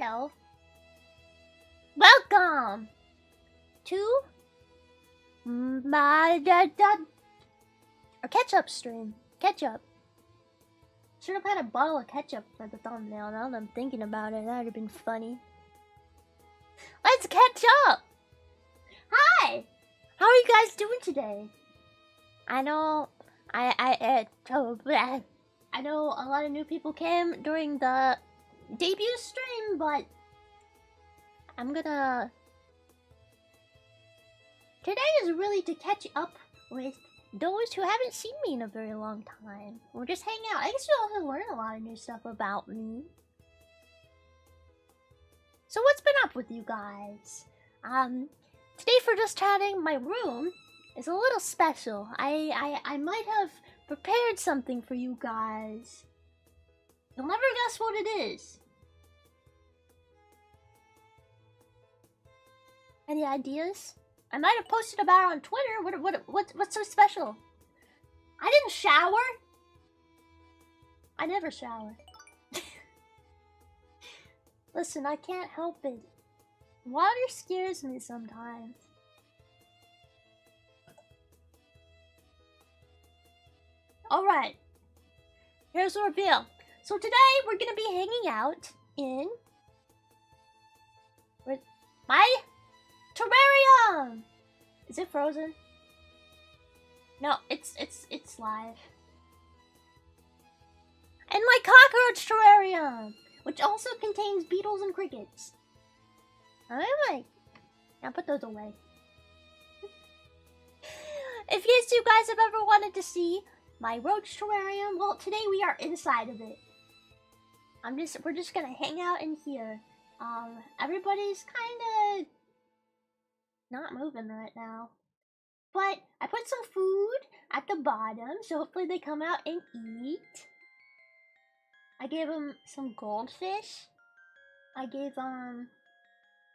Hello. Welcome to my a ketchup stream. Ketchup. Should have had a bottle of ketchup for the thumbnail. Now that I'm thinking about it, that would have been funny. Let's catch up. Hi. How are you guys doing today? I know I know a lot of new people came during the debut stream, but today is really to catch up with those who haven't seen me in a very long time. We'll just hang out. I guess you'll also learn a lot of new stuff about me. So what's been up with you guys? Today for just chatting, my room is a little special. I might have prepared something for you guys. You'll never guess what it is. Any ideas? I might have posted about it on Twitter. What's so special? I didn't shower. I never shower. Listen, I can't help it. Water scares me sometimes. Alright. Here's the reveal. So today we're gonna be hanging out in my terrarium. Is it frozen? No, it's live. And my cockroach terrarium, which also contains beetles and crickets. Alright. Now put those away. If you guys have ever wanted to see my roach terrarium, well, today we are inside of it. We're just gonna hang out in here. Everybody's kinda not moving right now. But I put some food at the bottom, so hopefully they come out and eat. I gave them some goldfish. I gave them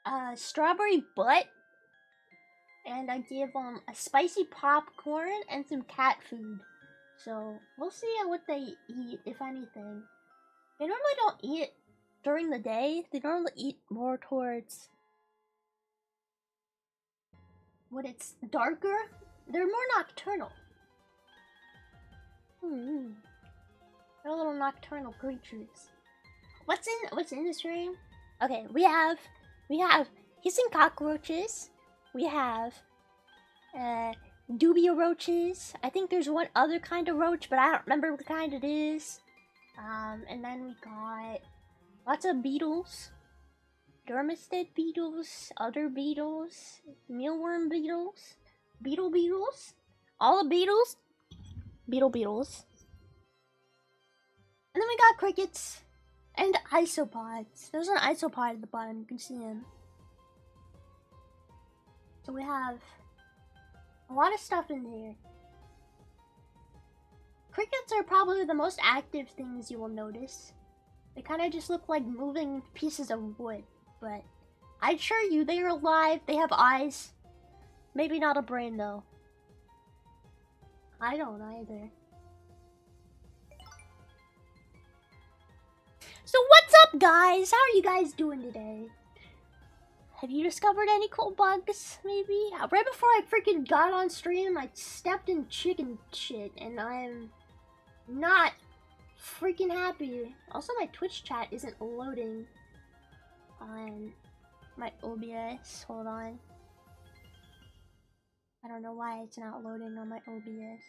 a strawberry butt. And I gave them a spicy popcorn and some cat food. So we'll see what they eat, if anything. They normally don't eat during the day. They normally eat more towards when it's darker. They're more nocturnal. They're little nocturnal creatures. What's in this room? Okay, we have hissing cockroaches. We have dubia roaches. I think there's one other kind of roach, but I don't remember what kind it is. And then we got lots of beetles. Dermestid beetles, other beetles, mealworm beetles, beetles, all the beetles, beetles. And then we got crickets and isopods. There's an isopod at the bottom, you can see him. So we have a lot of stuff in here. Crickets are probably the most active things you will notice. They kind of just look like moving pieces of wood, but I assure you they are alive. They have eyes. Maybe not a brain though. I don't either. So what's up, guys? How are you guys doing today? Have you discovered any cool bugs, maybe? Right before I freaking got on stream, I stepped in chicken shit, and I'm not freaking happy. Also, my Twitch chat isn't loading on my OBS. Hold on. I don't know why it's not loading on my OBS.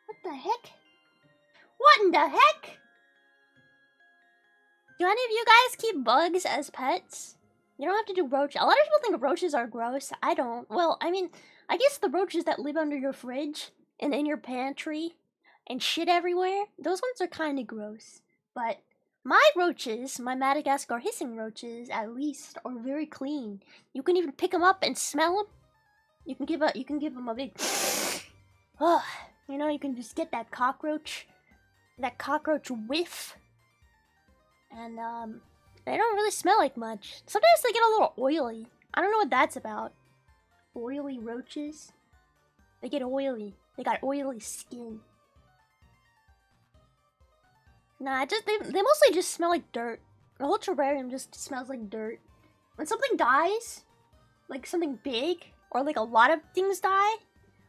What the heck? What in the heck? Do any of you guys keep bugs as pets? You don't have to do roaches. A lot of people think roaches are gross. I don't. Well, I mean, I guess the roaches that live under your fridge and in your pantry and shit everywhere, those ones are kind of gross. But my roaches, my Madagascar hissing roaches, at least, are very clean. You can even pick them up and smell them. You can give them a big, oh, you know, you can just get that cockroach whiff. And they don't really smell like much. Sometimes they get a little oily. I don't know what that's about. Oily roaches. They get oily. They got oily skin. Nah, they mostly just smell like dirt. The whole terrarium just smells like dirt. When something dies, like something big, or like a lot of things die,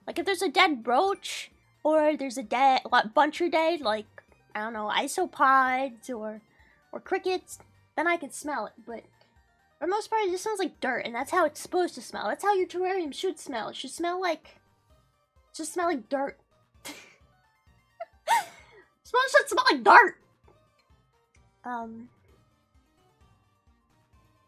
like if there's a dead roach, or there's a bunch are dead, like, I don't know, isopods, or crickets, then I can smell it, but for the most part it just smells like dirt, and that's how it's supposed to smell. That's how your terrarium should smell. It should smell like... just smell like dirt. Should smell like dirt!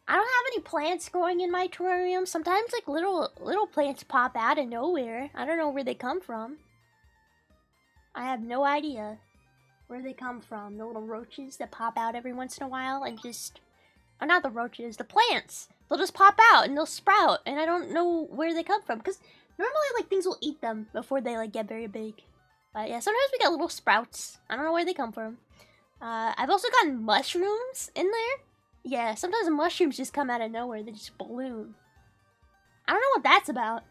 I don't have any plants growing in my terrarium. Sometimes like little plants pop out of nowhere. I don't know where they come from. I have no idea where they come from. The little roaches that pop out every once in a while and just... oh, not the roaches, the plants! They'll just pop out and they'll sprout, and I don't know where they come from, because normally like things will eat them before they like get very big. But yeah, sometimes we get little sprouts. I don't know where they come from. I've also gotten mushrooms in there. Yeah, sometimes the mushrooms just come out of nowhere. They just balloon. I don't know what that's about.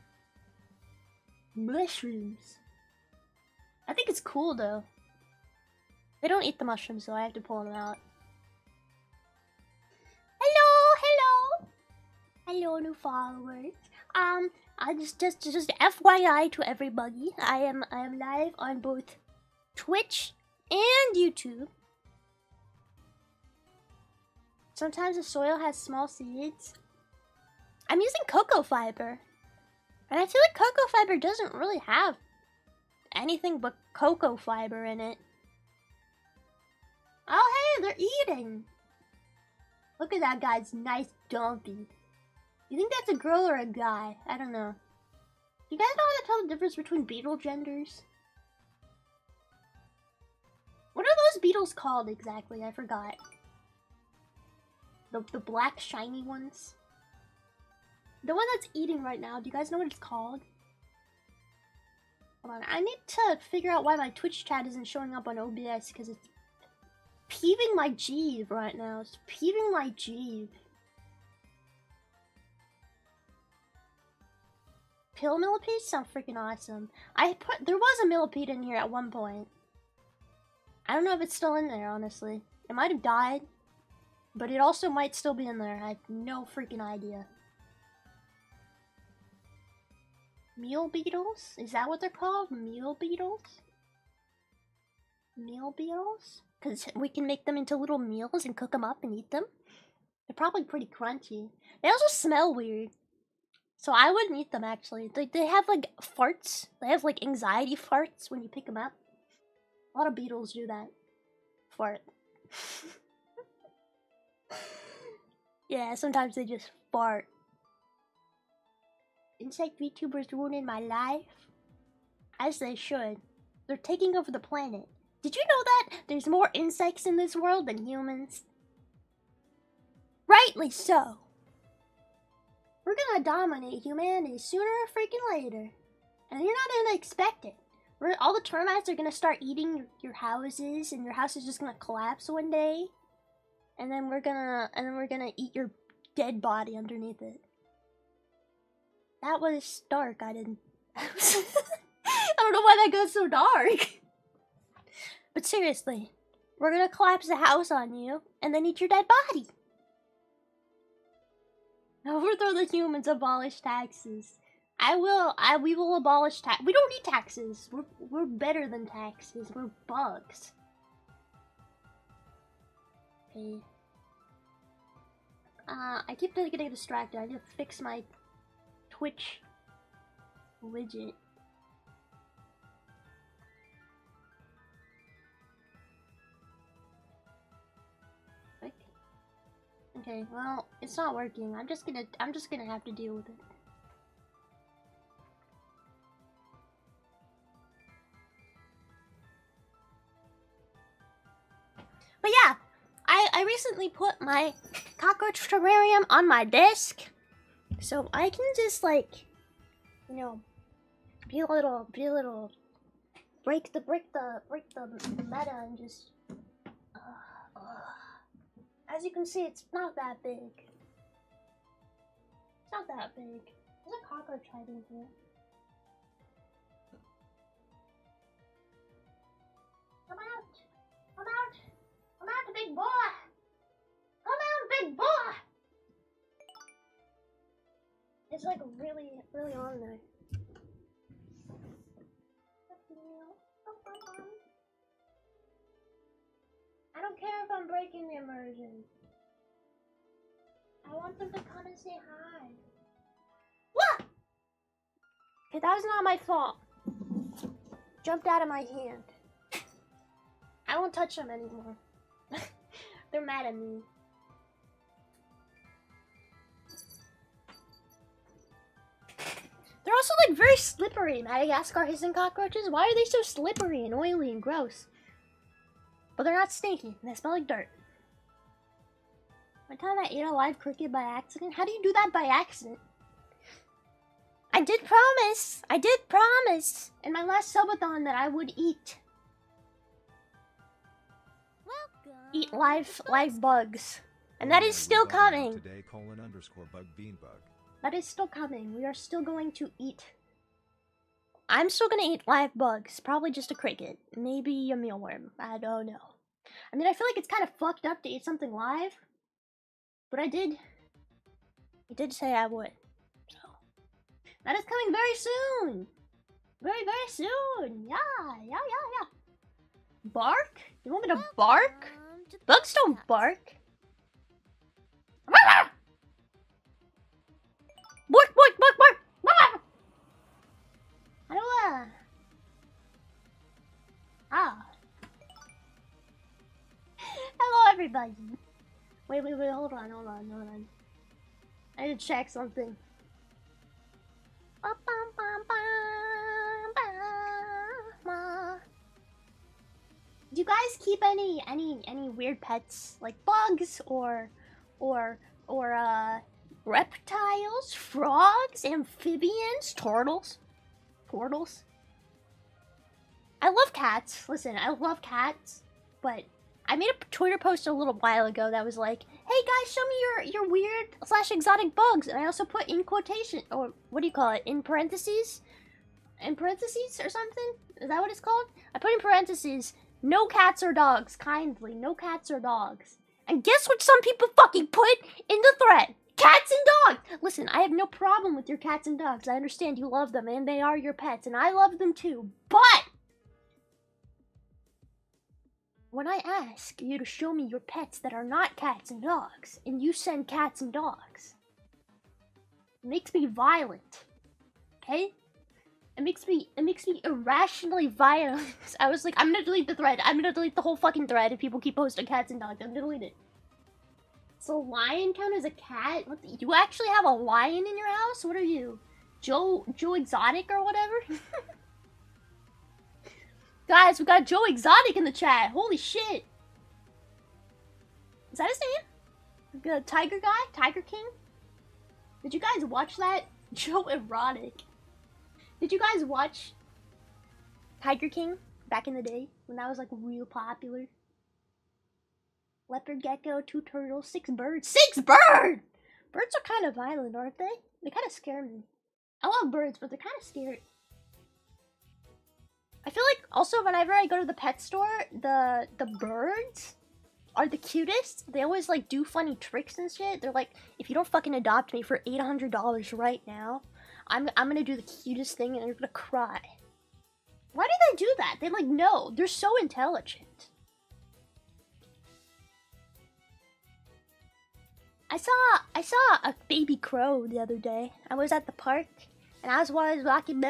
Mushrooms. I think it's cool though. They don't eat the mushrooms, so I have to pull them out. Hello, hello, hello, new followers. I just FYI to everybody. I am live on both Twitch and YouTube. Sometimes the soil has small seeds. I'm using cocoa fiber, and I feel like cocoa fiber doesn't really have anything but cocoa fiber in it. Oh hey, they're eating! Look at that guy's nice donkey. You think that's a girl or a guy? I don't know. Do you guys know how to tell the difference between beetle genders? What are those beetles called exactly? I forgot. The black shiny ones? The one that's eating right now, do you guys know what it's called? Hold on, I need to figure out why my Twitch chat isn't showing up on OBS, because it's peeving my jeeve right now. It's peeving my jeeve. Pill millipedes sound freaking awesome. There was a millipede in here at one point. I don't know if it's still in there, honestly. It might have died, but it also might still be in there. I have no freaking idea. Meal beetles? Is that what they're called? Meal beetles? Meal beetles? Because we can make them into little meals and cook them up and eat them. They're probably pretty crunchy. They also smell weird. So I wouldn't eat them, actually. They have, like, farts. They have, like, anxiety farts when you pick them up. A lot of beetles do that. Fart. Yeah, sometimes they just fart. Insect VTubers ruining my life? As they should. They're taking over the planet. Did you know that there's more insects in this world than humans? Rightly so. We're gonna dominate humanity sooner or freaking later. And you're not gonna expect it. All the termites are gonna start eating your houses, and your house is just gonna collapse one day. And then we're gonna eat your dead body underneath it. That was dark. I don't know why that goes so dark. But seriously, we're gonna collapse the house on you and then eat your dead body. Overthrow the humans, abolish taxes. We will abolish tax. We don't need taxes. We're better than taxes. We're bugs. Okay. I keep getting distracted. I need to fix my Twitch widget. Okay, well, it's not working. I'm just gonna have to deal with it. But yeah, I recently put my cockroach terrarium on my desk, so I can just, like, you know, be a little break the meta and just as you can see, it's not that big. It's not that big. There's a cockroach hiding here. It's like really, really on there. I don't care if I'm breaking the immersion. I want them to come and say hi. What? Okay, that was not my fault. Jumped out of my hand. I won't touch them anymore. They're mad at me. They're also like very slippery. Madagascar hissing cockroaches. Why are they so slippery and oily and gross? But they're not stinky. They smell like dirt. One time I ate a live cricket by accident. How do you do that by accident? I did promise. I did promise in my last subathon that I would eat. Eat live bugs. And that is still coming. Today, _bug beanbug. That is still coming. We are still going to eat. I'm still gonna eat live bugs. Probably just a cricket. Maybe a mealworm. I don't know. I mean, I feel like it's kind of fucked up to eat something live. But I did say I would. So that is coming very soon. Very, very soon. Yeah. Bark? You want me to bark? Bugs don't bark. Bark! I don't Hello, everybody. Wait, hold on. I need to check something. Do you guys keep any weird pets, like bugs or reptiles, frogs, amphibians, turtles? I love cats. Listen, I love cats, but I made a Twitter post a little while ago that was like, "Hey guys, show me your weird / exotic bugs," and I also put in quotation, or what do you call it, in parentheses or something? Is that what it's called? I put in parentheses, "No cats or dogs, kindly, no cats or dogs." And guess what some people fucking put in the thread? Cats and dogs! Listen, I have no problem with your cats and dogs. I understand you love them and they are your pets, and I love them too. But when I ask you to show me your pets that are not cats and dogs, and you send cats and dogs, it makes me violent. Okay? It makes me irrationally violent. I was like, I'm gonna delete the thread. I'm gonna delete the whole fucking thread if people keep posting cats and dogs. I'm gonna delete it. So lion count as a cat? What you actually have a lion in your house? What are you? Joe Exotic or whatever? Guys, we got Joe Exotic in the chat. Holy shit. Is that his name? The tiger guy? Tiger King? Did you guys watch that? Joe Erotic. Did you guys watch Tiger King back in the day when that was like real popular? Leopard gecko, 2 turtles, 6 birds. 6 birds! Birds are kind of violent, aren't they? They kind of scare me. I love birds, but they're kind of scary. I feel like also whenever I go to the pet store, the birds are the cutest. They always like do funny tricks and shit. They're like, if you don't fucking adopt me for $800 right now, I'm gonna do the cutest thing and you're gonna cry. Why do they do that? They like know. They're so intelligent. I saw a baby crow the other day. I was at the park and I was walking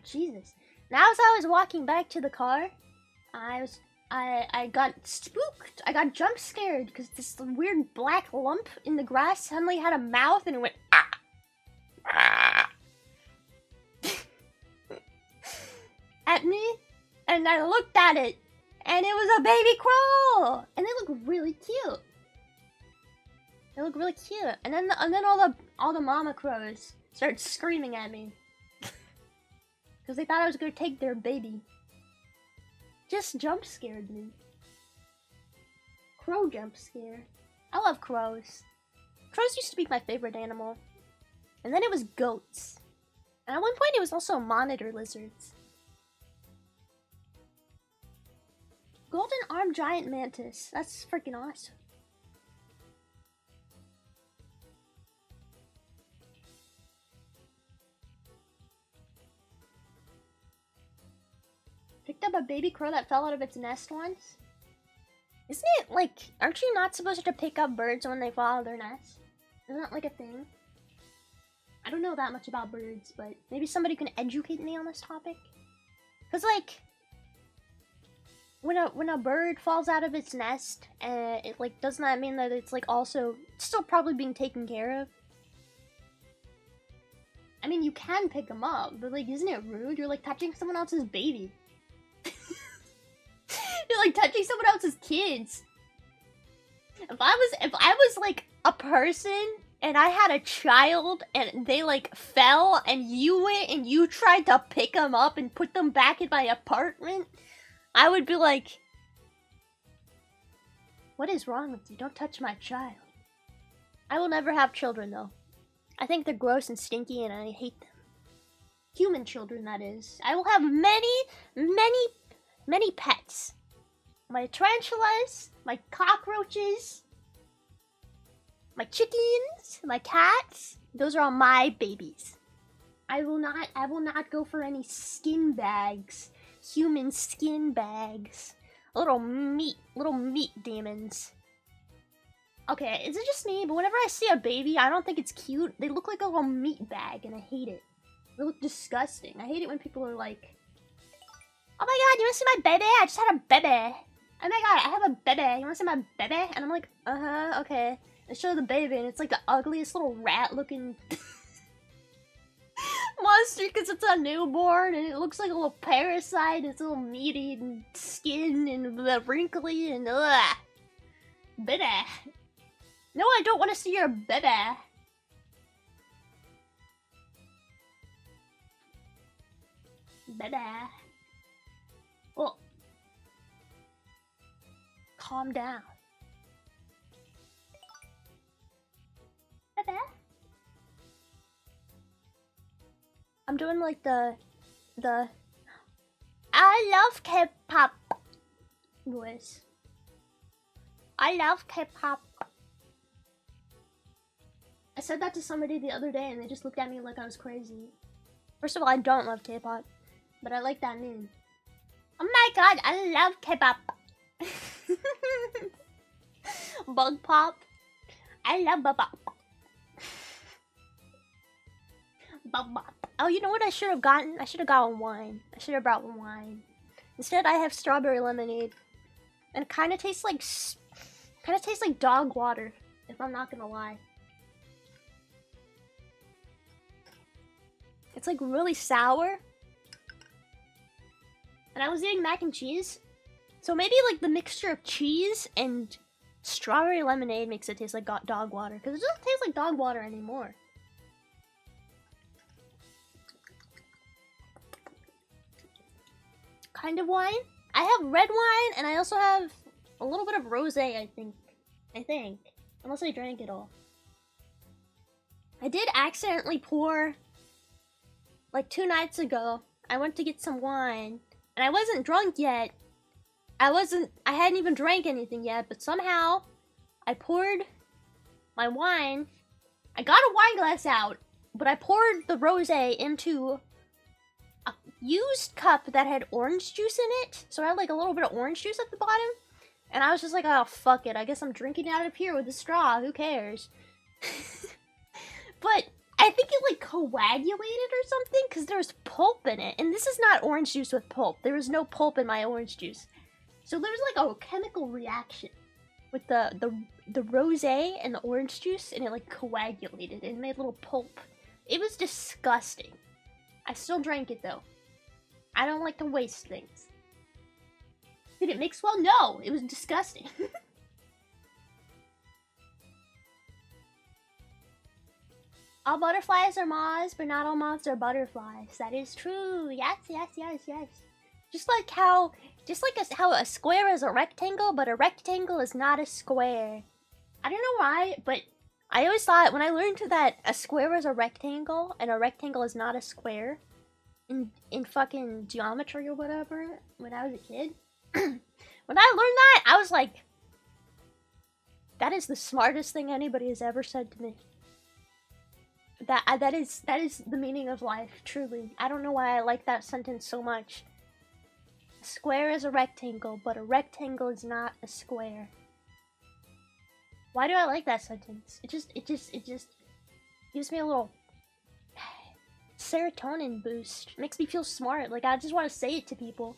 Jesus. And as I was walking back to the car, I got spooked. I got jump scared because this weird black lump in the grass suddenly had a mouth and it went at me, and I looked at it and it was a baby crow and they look really cute. They look really cute. And then all the mama crows started screaming at me. Because they thought I was gonna take their baby. Just jump scared me. Crow jump scare. I love crows. Crows used to be my favorite animal. And then it was goats. And at one point it was also monitor lizards. Golden armed giant mantis. That's freaking awesome. about a baby crow that fell out of its nest once? Isn't it like, aren't you not supposed to pick up birds when they fall out of their nest? Isn't that like a thing? I don't know that much about birds, but maybe somebody can educate me on this topic. Cause like, when a bird falls out of its nest, it like, doesn't that mean that it's like also still probably being taken care of? I mean, you can pick them up, but like, isn't it rude? You're like touching someone else's baby. You're like touching someone else's kids. If I was like a person and I had a child and they like fell and you went and you tried to pick them up and put them back in my apartment, I would be like, what is wrong with you? Don't touch my child. I will never have children though. I think they're gross and stinky and I hate them. Human children, that is. I will have many pets. My tarantulas, my cockroaches, my chickens, my cats. Those are all my babies. I will not go for any skin bags. Human skin bags. Little meat demons. Okay, is it just me? But whenever I see a baby, I don't think it's cute. They look like a little meat bag and I hate it. They look disgusting. I hate it when people are like, oh my god, you wanna see my baby? I just had a baby. Oh my god, I have a baby. You wanna see my baby? And I'm like, uh-huh, okay. I show the baby and it's like the ugliest little rat looking monster because it's a newborn and it looks like a little parasite. It's a little meaty and skin and wrinkly and ugh. Baby. No, I don't want to see your baby. Baby. Well, calm down. Baby. I'm doing like the I love K-pop voice. I love K-pop. I said that to somebody the other day and they just looked at me like I was crazy. First of all, I don't love K-pop, but I like that meme. Oh my god, I love K-pop. Bug pop. I love Bug-pop. Bug-pop. Oh, you know what I should have gotten? I should have gotten wine. I should have brought wine. Instead, I have strawberry lemonade. And it kind of tastes like dog water, if I'm not gonna lie. It's like really sour. And I was eating mac and cheese. So maybe like the mixture of cheese and strawberry lemonade makes it taste like dog water. Because it doesn't taste like dog water anymore. Kind of wine. I have red wine and I also have a little bit of rosé, I think. Unless I drank it all. I did accidentally pour, like 2 nights ago, I went to get some wine and I wasn't drunk yet. I hadn't even drank anything yet, but somehow I poured my wine. I got a wine glass out, but I poured the rosé into a used cup that had orange juice in it. So I had like a little bit of orange juice at the bottom. And I was just like, oh, fuck it. I guess I'm drinking out of here with a straw. Who cares? But I think it like coagulated or something because there was pulp in it. And this is not orange juice with pulp. There was no pulp in my orange juice. So there was like a chemical reaction with the rosé and the orange juice, and it like coagulated and made little pulp. It was disgusting. I still drank it though. I don't like to waste things. Did it mix well? No, it was disgusting. All butterflies are moths, but not all moths are butterflies. That is true. Yes, yes, yes, yes. Just like how a square is a rectangle, but a rectangle is not a square. I don't know why, but I always thought when I learned that a square is a rectangle and a rectangle is not a square in fucking geometry or whatever when I was a kid. When I learned that, I was like, that is the smartest thing anybody has ever said to me. That is the meaning of life, truly. I don't know why I like that sentence so much. square is a rectangle, but a rectangle is not a square. Why do I like that sentence? It just gives me a little serotonin boost. It makes me feel smart. Like, I just want to say it to people.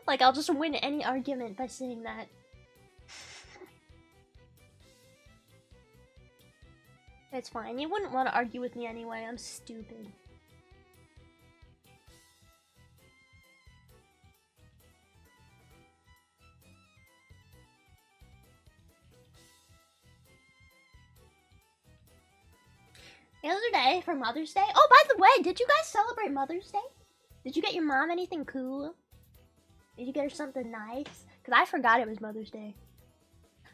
Like, I'll just win any argument by saying that. It's fine. You wouldn't want to argue with me anyway. I'm stupid. The other day, for Mother's Day... Oh, by the way, did you guys celebrate Mother's Day? Did you get your mom anything cool? Did you get her something nice? Because I forgot it was Mother's Day.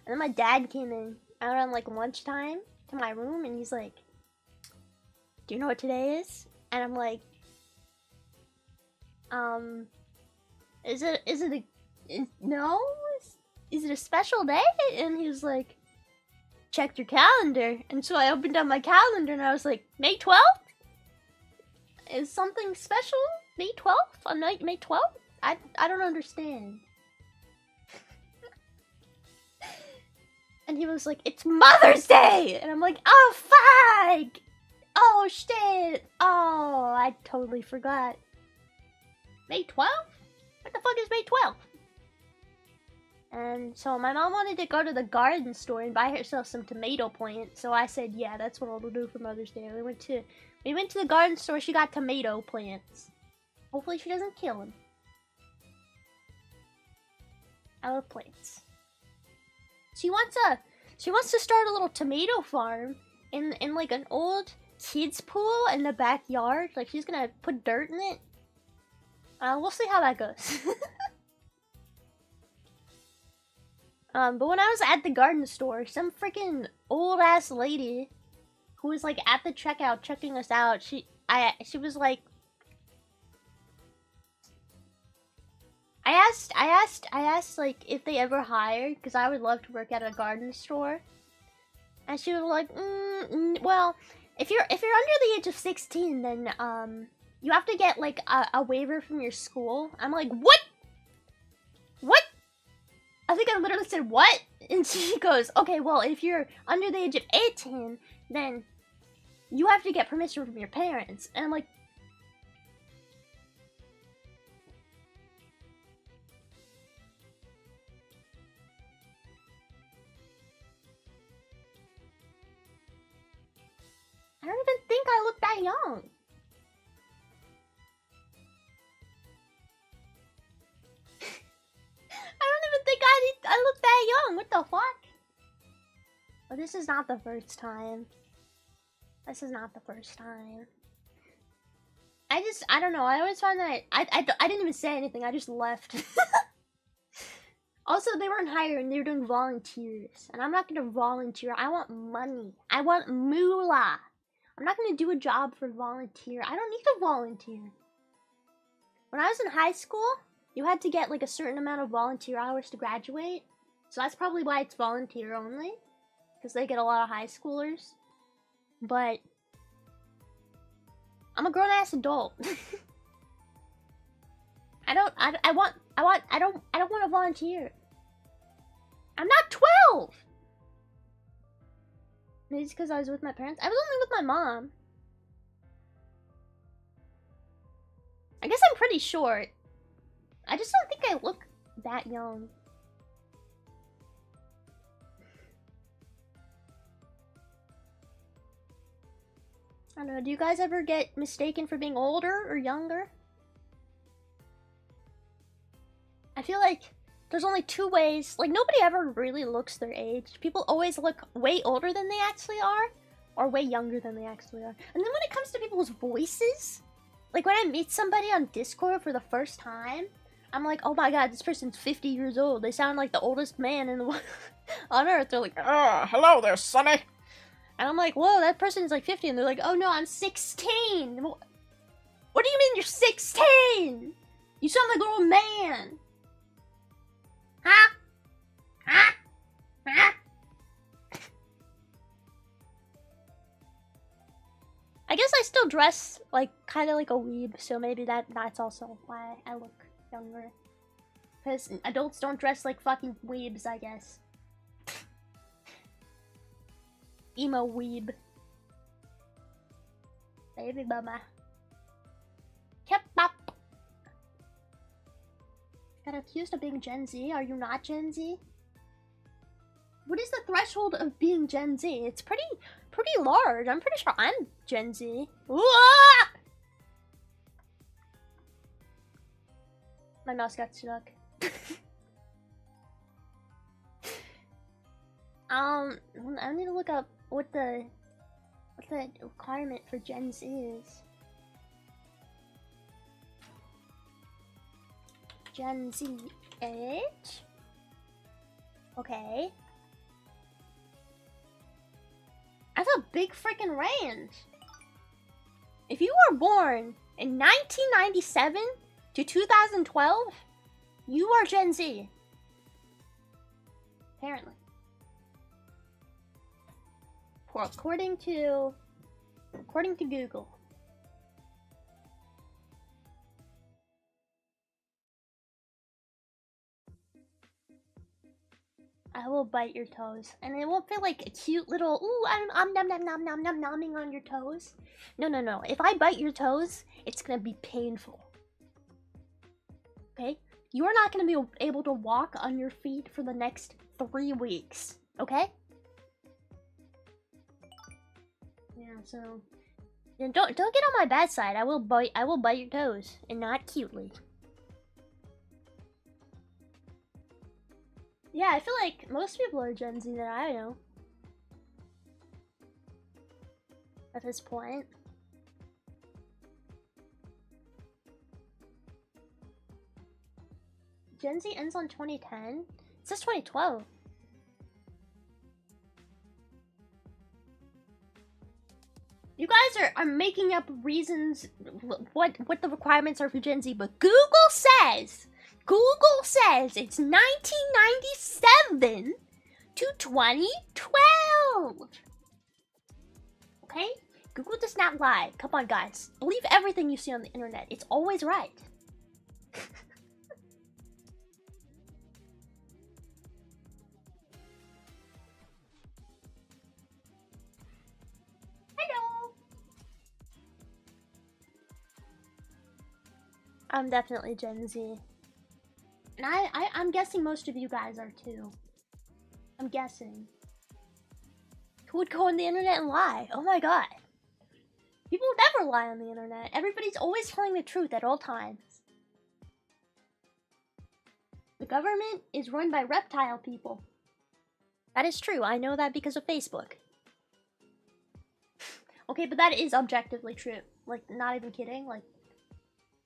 And then my dad came in around, like, lunchtime to my room, and he's like, do you know what today is? And I'm like, is it a special day? And he was like, check your calendar. And so I opened up my calendar and I was like, May 12th? Is something special? May 12th? On May 12th? I don't understand. And he was like, it's Mother's Day! And I'm like, oh, fuck! Oh, shit! Oh, I totally forgot. May 12th? What the fuck is May 12th? And so my mom wanted to go to the garden store and buy herself some tomato plants. So I said, yeah, that's what I'll do for Mother's Day. We went to the garden store, she got tomato plants. Hopefully she doesn't kill them. I love plants. She wants to start a little tomato farm in like an old kids pool in the backyard. Like, she's gonna put dirt in it. We'll see how that goes. But when I was at the garden store, some freaking old ass lady who was like at the checkout checking us out, she was like, I asked like if they ever hired, because I would love to work at a garden store. And she was like, well, if you're under the age of 16, then you have to get like a waiver from your school. I'm like, what? What? I think I literally said, what? And she goes, okay, well, if you're under the age of 18, then you have to get permission from your parents. And I'm like, I don't even think I look that young. I don't even think I look that young. What the fuck? Well, this is not the first time. This is not the first time. I don't know. I always find that I didn't even say anything. I just left. Also, they weren't hiring. They were doing volunteers. And I'm not going to volunteer. I want money. I want moolah. I'm not going to do a job for volunteer. I don't need to volunteer. When I was in high school, you had to get like a certain amount of volunteer hours to graduate. So that's probably why it's volunteer only. Because they get a lot of high schoolers. But I'm a grown-ass adult. I don't want to volunteer. I'm not 12! Maybe it's because I was with my parents. I was only with my mom. I guess I'm pretty short. I just don't think I look that young. I don't know, do you guys ever get mistaken for being older or younger? I feel like there's only two ways. Like, nobody ever really looks their age. People always look way older than they actually are, or way younger than they actually are. And then when it comes to people's voices, like when I meet somebody on Discord for the first time, I'm like, oh my god, this person's 50 years old. They sound like the oldest man in the on Earth. They're like, hello there, Sonny. And I'm like, whoa, that person's like 50. And they're like, oh no, I'm 16. What do you mean you're 16? You sound like an old man. Huh? Huh? Huh? I guess I still dress like kind of like a weeb, so maybe that's also why I look younger. Because adults don't dress like fucking weebs, I guess. Emo weeb. Baby mama. Kebab. Got accused of being Gen Z. Are you not Gen Z? What is the threshold of being Gen Z? It's pretty large. I'm pretty sure I'm Gen Z. Ooh! My mouse got stuck. I need to look up what the requirement for Gen Z is. Gen Z age. Okay. That's a big freaking range. If you were born in 1997 to 2012, you are Gen Z. Apparently. According to Google. I will bite your toes, and it won't feel like a cute little ooh I'm nom nom nom nom nom nomming on your toes. No. If I bite your toes, it's gonna be painful. Okay? You are not gonna be able to walk on your feet for the next 3 weeks. Okay? Yeah. So don't get on my bad side. I will bite your toes, and not cutely. Yeah, I feel like most people are Gen Z that I know. At this point. Gen Z ends on 2010? It says 2012. You guys are making up reasons what the requirements are for Gen Z, but Google says it's 1997 to 2012. Okay? Google does not lie. Come on, guys. Believe everything you see on the internet. It's always right. Hello. I'm definitely Gen Z. And I'm guessing most of you guys are too. I'm guessing. Who would go on the internet and lie? Oh my god. People never lie on the internet. Everybody's always telling the truth at all times. The government is run by reptile people. That is true. I know that because of Facebook. Okay, but that is objectively true. Like, not even kidding. Like,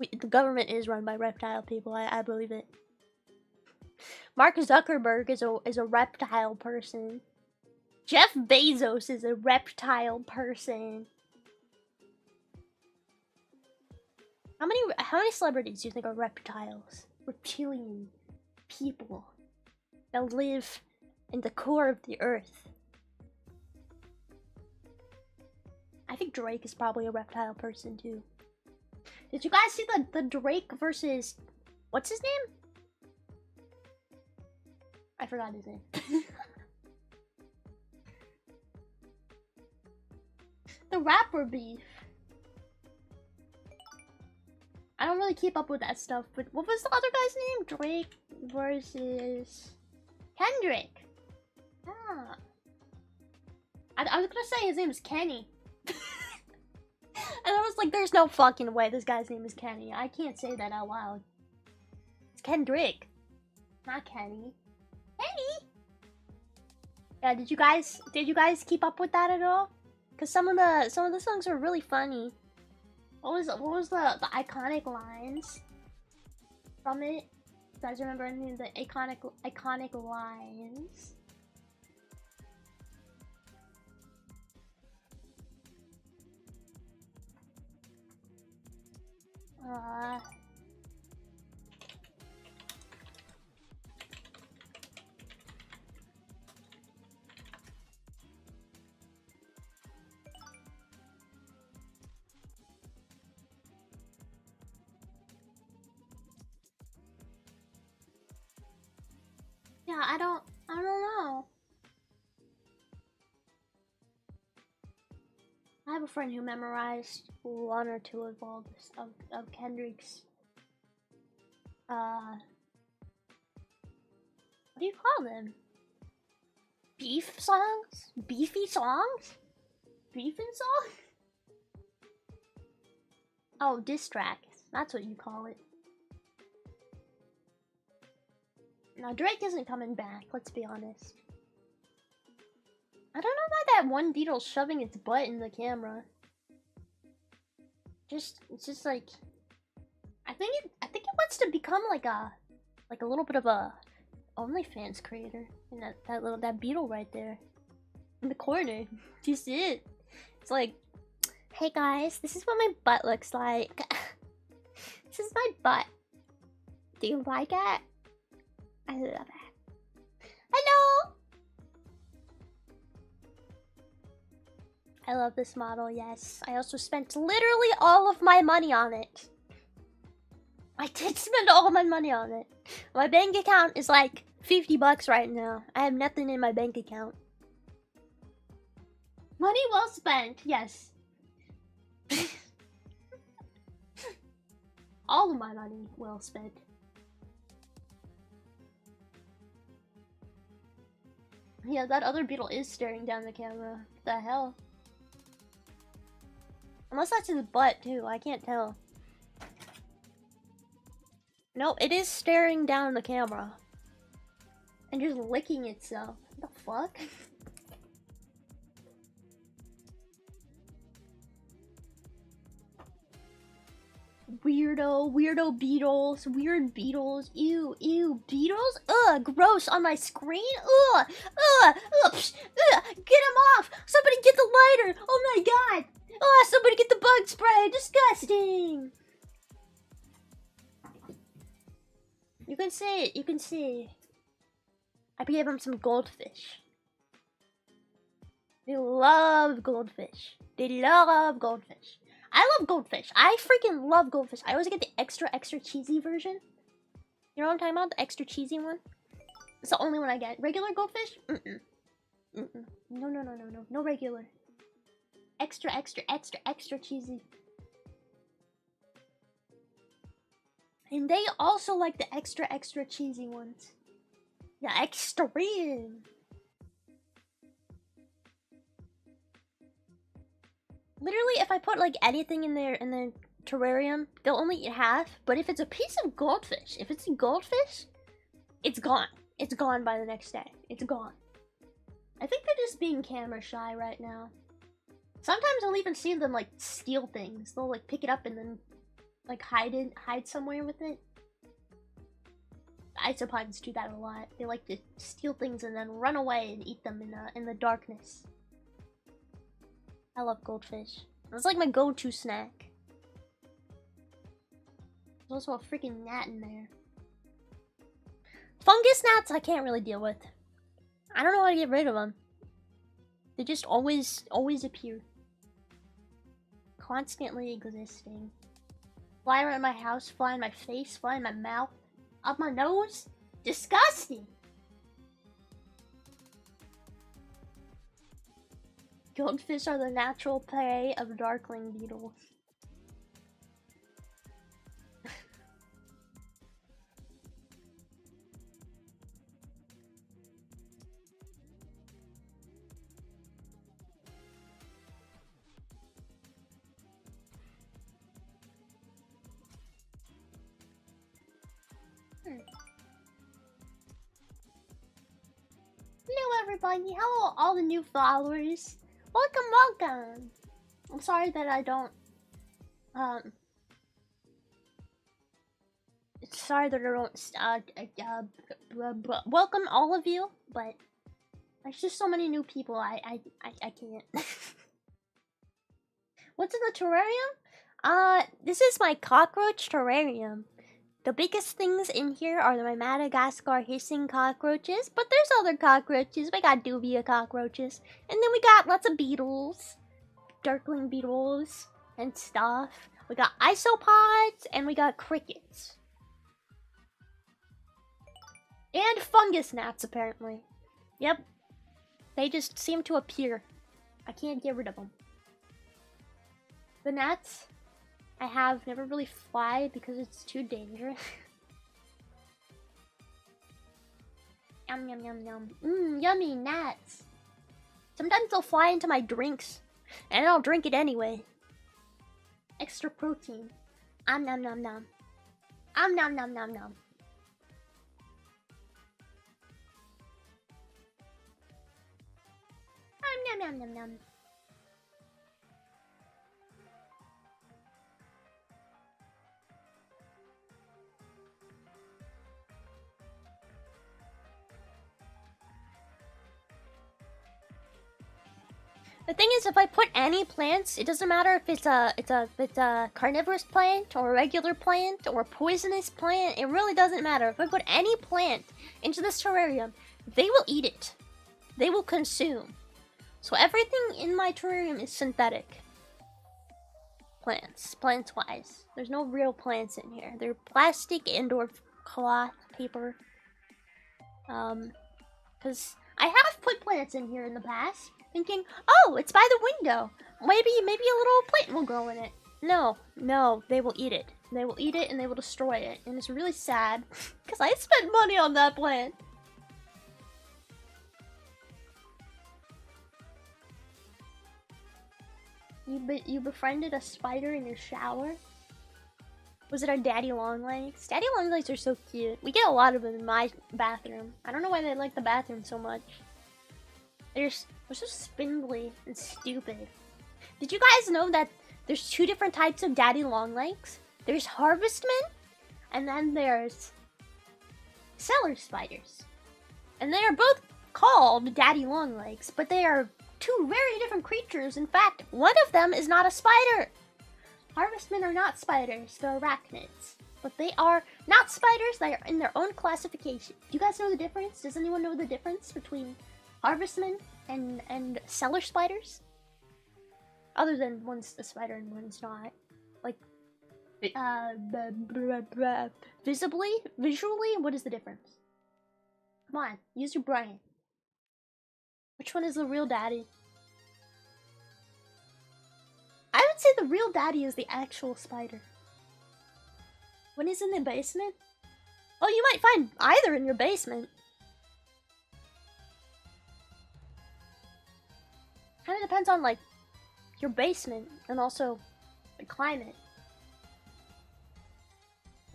the government is run by reptile people. I believe it. Mark Zuckerberg is a reptile person. Jeff Bezos is a reptile person. How many celebrities do you think are reptiles? Reptilian people that live in the core of the earth. I think Drake is probably a reptile person too. Did you guys see the Drake versus what's his name? I forgot his name. The rapper beef. I don't really keep up with that stuff, but what was the other guy's name? Drake versus Kendrick. Ah. I was gonna say his name is Kenny. And I was like, there's no fucking way this guy's name is Kenny. I can't say that out loud. It's Kendrick. Not Kenny. Kenny! Yeah, did you guys keep up with that at all? Cause some of the songs are really funny. What was the iconic lines from it? You guys remember any of the iconic lines? Yeah, I don't know. I have a friend who memorized one or two of all this of Kendrick's what do you call them? Beef songs? Beefy songs? Beefin' songs? Oh, diss track. That's what you call it. Now Drake isn't coming back, let's be honest. I don't know why that one beetle's shoving its butt in the camera. It's just like I think it wants to become like a little bit of a OnlyFans creator. And that beetle right there in the corner. Do you see it? It's like, hey guys, this is what my butt looks like. This is my butt. Do you like it? I love it. Hello! I love this model, yes. I also spent literally all of my money on it. I did spend all my money on it. My bank account is like 50 bucks right now. I have nothing in my bank account. Money well spent, yes. All of my money well spent. Yeah, that other beetle is staring down the camera. What the hell? Unless that's his butt too, I can't tell. No, it is staring down the camera. And just licking itself. What the fuck? Weirdo beetles, weird beetles, ew, beetles? Ugh, gross on my screen? Ugh, psh, get him off! Somebody get the lighter! Oh my god! Oh, somebody get the bug spray! Disgusting! You can see it, you can see. I gave him some goldfish. They love goldfish. They love goldfish. I love goldfish. I freaking love goldfish. I always get the extra cheesy version. You know what I'm talking about? The extra cheesy one? It's the only one I get. Regular goldfish? No. No regular. Extra cheesy. And they also like the extra cheesy ones. The extreme. Literally, if I put like anything in the terrarium, they'll only eat half. But if it's a piece of goldfish, if it's a goldfish, it's gone. It's gone by the next day. It's gone. I think they're just being camera shy right now. Sometimes I'll even see them like steal things. They'll like pick it up and then like hide somewhere with it. Isopods do that a lot. They like to steal things and then run away and eat them in the darkness. I love goldfish. It's like my go-to snack. There's also a freaking gnat in there. Fungus gnats I can't really deal with. I don't know how to get rid of them. They just always appear. Constantly existing. Fly around my house, fly in my face, fly in my mouth, up my nose. Disgusting! Goldfish are the natural prey of darkling beetles. Hello everybody, hello all the new followers. Welcome. I'm sorry that I don't, welcome all of you, but there's just so many new people, I can't. What's in the terrarium? This is my cockroach terrarium. The biggest things in here are my Madagascar hissing cockroaches, but there's other cockroaches. We got dubia cockroaches, and then we got lots of beetles, darkling beetles, and stuff. We got isopods, and we got crickets. And fungus gnats, apparently. Yep. They just seem to appear. I can't get rid of them. The gnats I have never really fly because it's too dangerous. Yum yum yum yum. Mmm, yummy gnats. Sometimes they'll fly into my drinks, and I'll drink it anyway. Extra protein. Nom nom nom nom. Nom nom nom nom. Nom nom nom nom. The thing is, if I put any plants, it doesn't matter if it's a carnivorous plant or a regular plant or a poisonous plant. It really doesn't matter. If I put any plant into this terrarium, they will eat it. They will consume. So everything in my terrarium is synthetic. Plants-wise. There's no real plants in here. They're plastic and/or cloth, paper. Because I have put plants in here in the past, thinking, oh, it's by the window. Maybe a little plant will grow in it. No, they will eat it. They will eat it and they will destroy it. And it's really sad, because I spent money on that plant. You befriended a spider in your shower? Was it our daddy longlegs? Daddy longlegs are so cute. We get a lot of them in my bathroom. I don't know why they like the bathroom so much. They're so spindly and stupid. Did you guys know that there's two different types of daddy longlegs? There's harvestmen, and then there's cellar spiders. And they are both called daddy longlegs, but they are two very different creatures. In fact, one of them is not a spider. Harvestmen are not spiders, they're arachnids. But they are not spiders, they are in their own classification. Do you guys know the difference? Does anyone know the difference between harvestmen and cellar spiders? Other than one's a spider and one's not. Like, visually, what is the difference? Come on, use your brain. Which one is the real daddy? I would say the real daddy is the actual spider. When he's in the basement? Oh, you might find either in your basement. Kind of depends on, like, your basement and also the climate.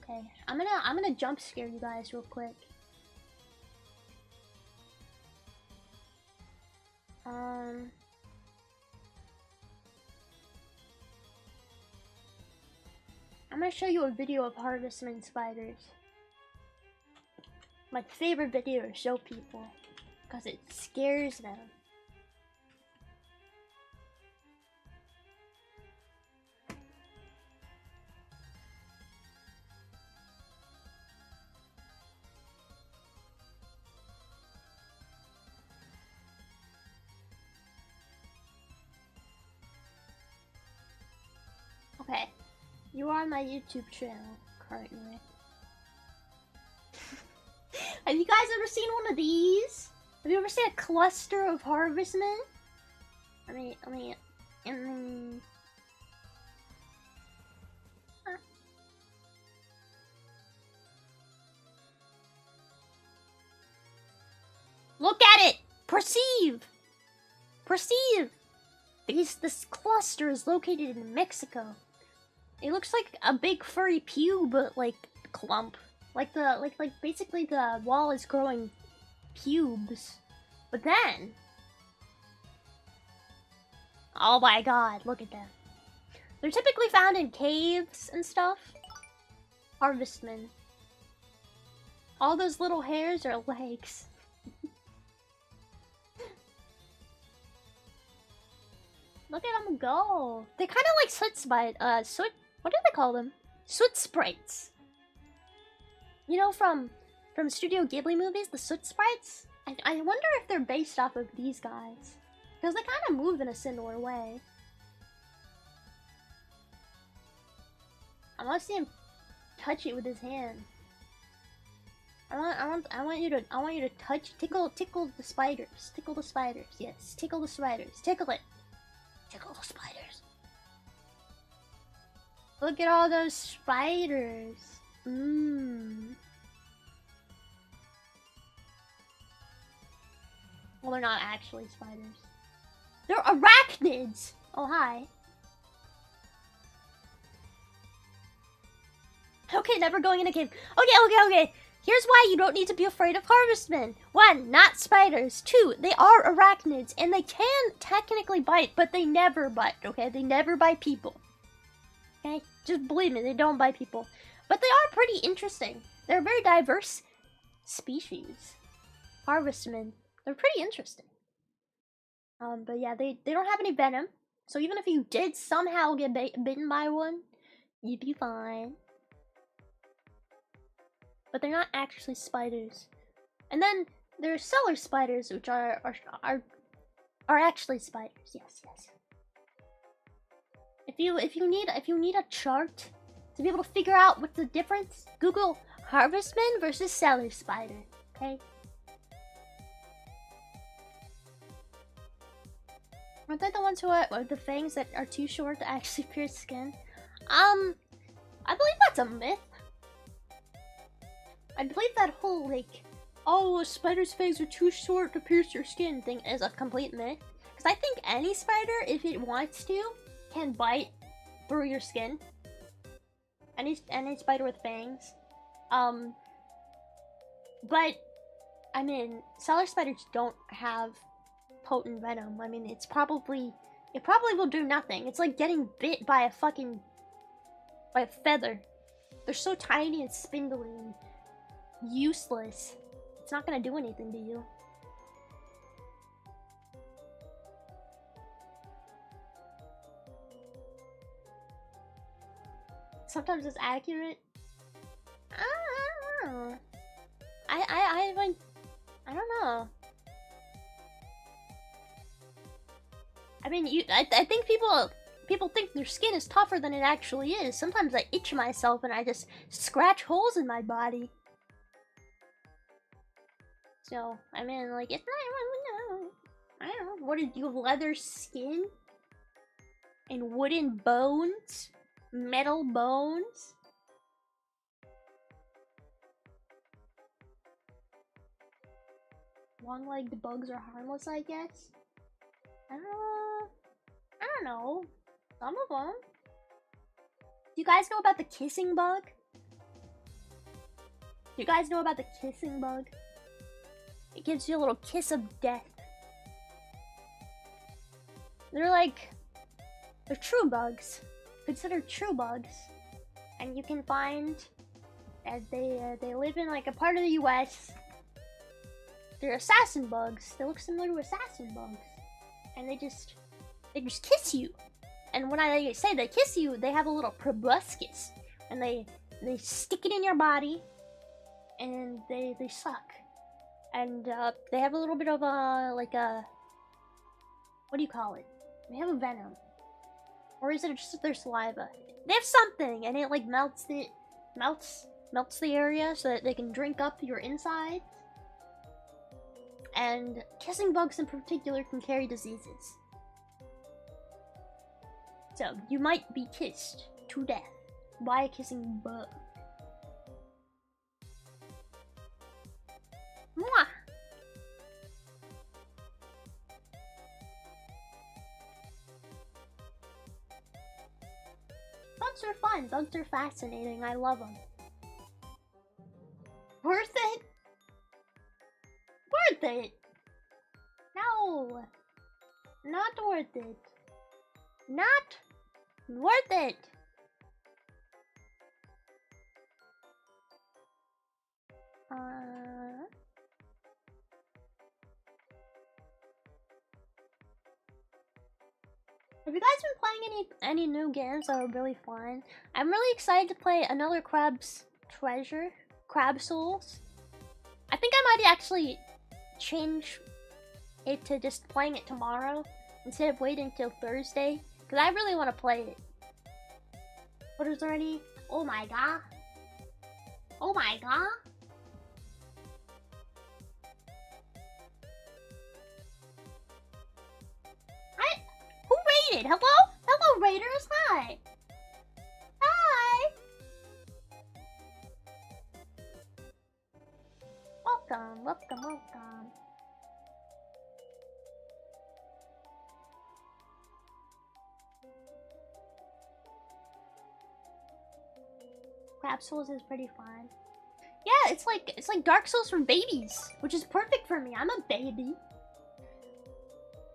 Okay, I'm gonna jump scare you guys real quick. I'm gonna show you a video of harvestman spiders. My favorite video to show people, because it scares them. Okay, you are on my YouTube channel currently. Have you guys ever seen one of these? Have you ever seen a cluster of harvestmen? Look at it! Perceive! Perceive! This cluster is located in Mexico. It looks like a big furry pube, but like clump. Like basically the wall is growing pubes. But then, oh my god, look at them. They're typically found in caves and stuff. Harvestmen. All those little hairs are legs. Look at them go. They're kind of like what do they call them? Soot sprites. You know, from Studio Ghibli movies, the soot sprites? I wonder if they're based off of these guys. Because they kind of move in a similar way. I want to see him touch it with his hand. I want you to touch, tickle the spiders. Tickle the spiders. Yes, tickle the spiders. Tickle it. Tickle the spiders. Look at all those spiders. Mmm. Well, they're not actually spiders. They're arachnids! Oh, hi. Okay, never going in a cave. Okay. Here's why you don't need to be afraid of harvestmen. 1, not spiders. 2, they are arachnids, and they can technically bite, but they never bite, okay? They never bite people. Okay? Just believe me, they don't bite people. But they are pretty interesting. They're a very diverse species. Harvestmen. They're pretty interesting. But yeah, they don't have any venom. So even if you did somehow get bitten by one, you'd be fine. But they're not actually spiders. And then there are cellar spiders, which are actually spiders. Yes. If you need a chart to be able to figure out what's the difference, Google harvestman versus cellar spider. Okay. Aren't they the ones who are the fangs that are too short to actually pierce skin? I believe that's a myth. I believe that whole, like, oh, a spider's fangs are too short to pierce your skin thing is a complete myth. Because I think any spider, if it wants to, can bite through your skin. Any spider with fangs. But, I mean, cellar spiders don't have potent venom. I mean, it probably will do nothing. It's like getting bit by a feather. They're so tiny and spindly and useless. It's not gonna do anything to you. Sometimes it's accurate. I don't know. I don't know. I mean, I think people think their skin is tougher than it actually is. Sometimes I itch myself and I just scratch holes in my body. So, I mean, like, it's not, I don't know. What did you have, leather skin? And wooden bones? Metal bones? One-legged bugs are harmless, I guess? I don't know. Some of them. Do you guys know about the kissing bug? Do you guys know about the kissing bug? It gives you a little kiss of death. They're true bugs. Considered true bugs. And you can find that they live in like a part of the US. They're assassin bugs. They look similar to assassin bugs. And they just kiss you. And when I say they kiss you, they have a little proboscis. And they stick it in your body. And they suck. And they have a little bit of a, like a, what do you call it? They have a venom. Or is it just their saliva? They have something, and it like melts the area so that they can drink up your insides. And kissing bugs in particular can carry diseases. So, you might be kissed to death by a kissing bug. Mwah! Bugs are fun. Bugs are fascinating. I love them. Worth it? Worth it? No. Not worth it. Not worth it. Have you guys been playing any new games that are really fun? I'm really excited to play another Crab's Treasure, Crab Souls. I think I might actually change it to just playing it tomorrow instead of waiting till Thursday, because I really want to play it. But is there any? Oh my god! Oh my god! Hello? Hello, Raiders. Hi. Hi. Welcome, welcome, welcome. Crab Souls is pretty fun. Yeah, it's like Dark Souls for babies, which is perfect for me. I'm a baby.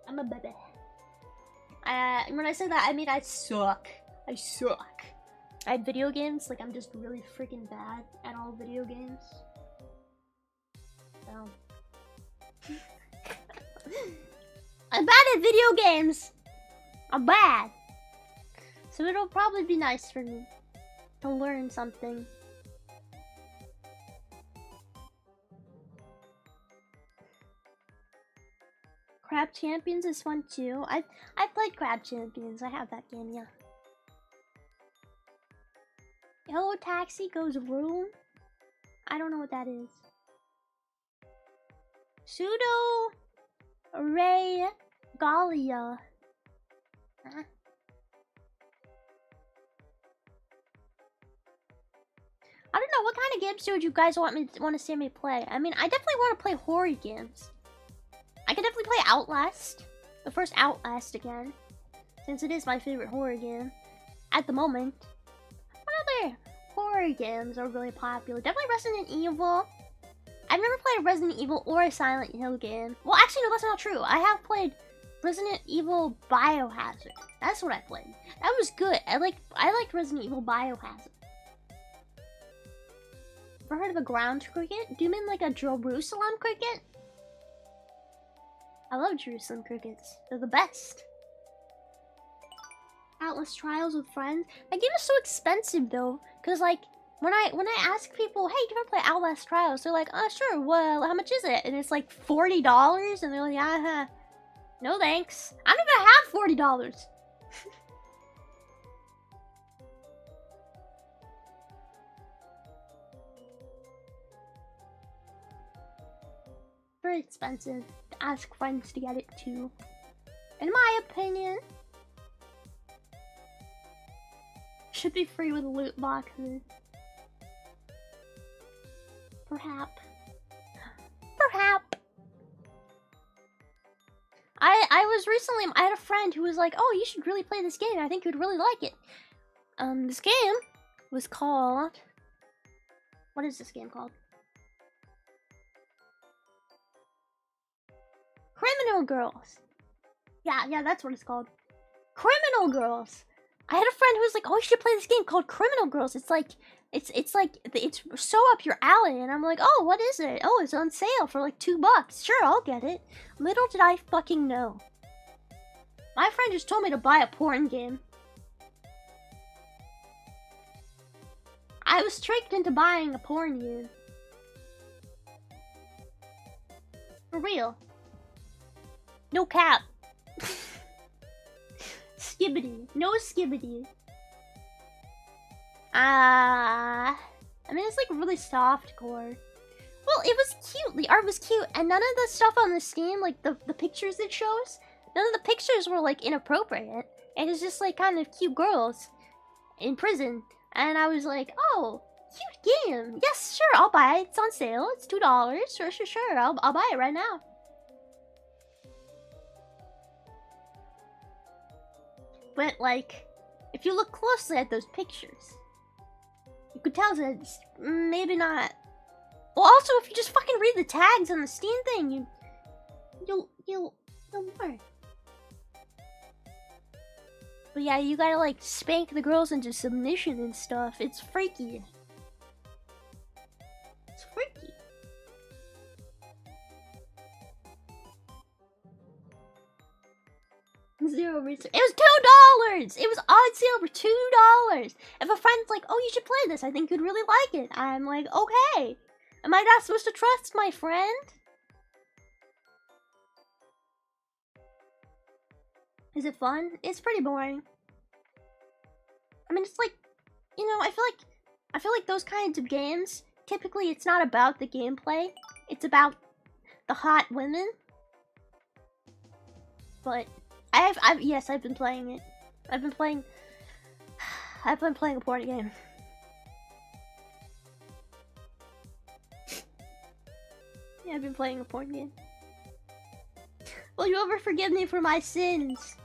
I'm a baby. When I say that, I mean I suck. I suck. At video games, like I'm just really freaking bad at all video games. So I'm bad at video games. I'm bad. So it'll probably be nice for me to learn something. Crab Champions is fun too. I played Crab Champions. I have that game, yeah. Hello Taxi goes room. I don't know what that is. Pseudo Ray Galia. Huh? I don't know, what kind of games would you guys want to see me play? I mean, I definitely want to play horror games. I could definitely play Outlast. The first Outlast again. Since it is my favorite horror game. At the moment. What other horror games are really popular? Definitely Resident Evil. I've never played a Resident Evil or a Silent Hill game. Well, actually, no, that's not true. I have played Resident Evil Biohazard. That's what I played. That was good. I liked Resident Evil Biohazard. Ever heard of a ground cricket? Do you mean like a Jerusalem cricket? I love Jerusalem crickets. They're the best. Outlast Trials with friends. That game is so expensive though, cause like when I ask people, hey, do you want to play Outlast Trials? They're like, oh sure. Well, how much is it? And it's like $40, and they're like, no thanks. I don't even have $40. Very expensive to ask friends to get it too. In my opinion. Should be free with loot boxes. Perhaps. Perhaps. I had a friend who was like, oh, you should really play this game. I think you'd really like it. This game was called... What is this game called? Criminal Girls. Yeah, that's what it's called. Criminal Girls. I had a friend who was like, "Oh, you should play this game called Criminal Girls. It's so up your alley." And I'm like, "Oh, what is it? Oh, it's on sale for like $2. Sure, I'll get it." Little did I fucking know. My friend just told me to buy a porn game. I was tricked into buying a porn game. For real. No cap. Skibbity. No skibbity. I mean, it's like really soft core. Well, it was cute. The art was cute. And none of the stuff on the Steam, like the pictures it shows, none of the pictures were like inappropriate. It was just like kind of cute girls in prison. And I was like, oh, cute game. Yes, sure, I'll buy it. It's on sale. It's $2. Sure. I'll buy it right now. But like, if you look closely at those pictures, you could tell that it's maybe not. Well, also, if you just fucking read the tags on the Steam thing, you'll learn. But yeah, you gotta like spank the girls into submission and stuff. It's freaky. It's freaky. Zero research. It was $2! It was on sale for $2! If a friend's like, oh, you should play this, I think you'd really like it. I'm like, okay. Am I not supposed to trust my friend? Is it fun? It's pretty boring. I mean, it's like, you know, I feel like those kinds of games, typically it's not about the gameplay. It's about the hot women. But Yes, I've been playing it. I've been playing a porn game. Yeah, I've been playing a porn game. Will you ever forgive me for my sins?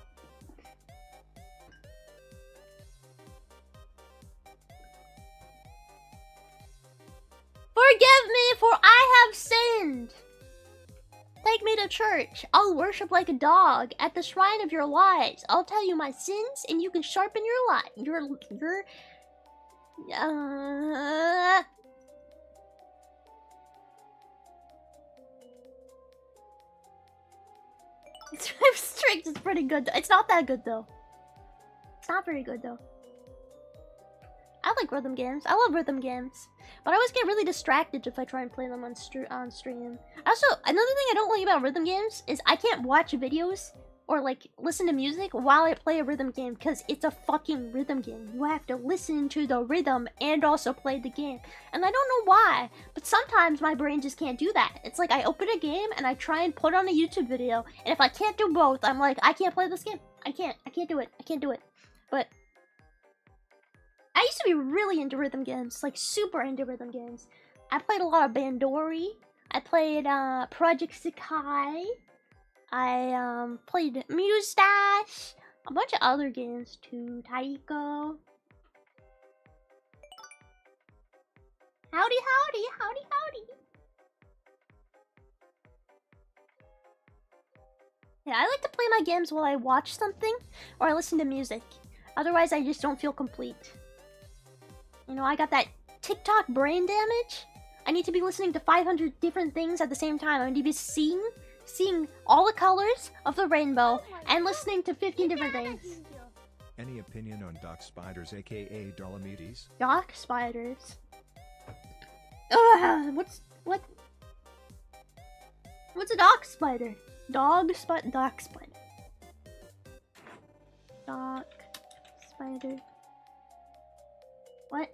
Forgive me, for I have sinned. Take me to church. I'll worship like a dog at the shrine of your lives. I'll tell you my sins, and you can sharpen your life. Strict is pretty good. It's not that good though. It's not very good though. I like rhythm games. I love rhythm games. But I always get really distracted if I try and play them on stream. Also, another thing I don't like about rhythm games is I can't watch videos or like listen to music while I play a rhythm game because it's a fucking rhythm game. You have to listen to the rhythm and also play the game. And I don't know why, but sometimes my brain just can't do that. It's like I open a game and I try and put on a YouTube video, and if I can't do both, I'm like, I can't play this game. I can't do it. I can't do it. But I used to be really into rhythm games, like super into rhythm games. I played a lot of Bandori. I played Project Sakai. I played Mustache. A bunch of other games too. Taiko. Howdy, howdy, howdy, howdy. Yeah, I like to play my games while I watch something or I listen to music. Otherwise, I just don't feel complete. You know, I got that TikTok brain damage. I need to be listening to 500 different things at the same time. I need to be seeing all the colors of the rainbow and listening to 15 different things. Any opinion on dock spiders, aka Dolomites? Dock spiders? Ugh, what's a dock spider? Dock spider. Dock spider. What?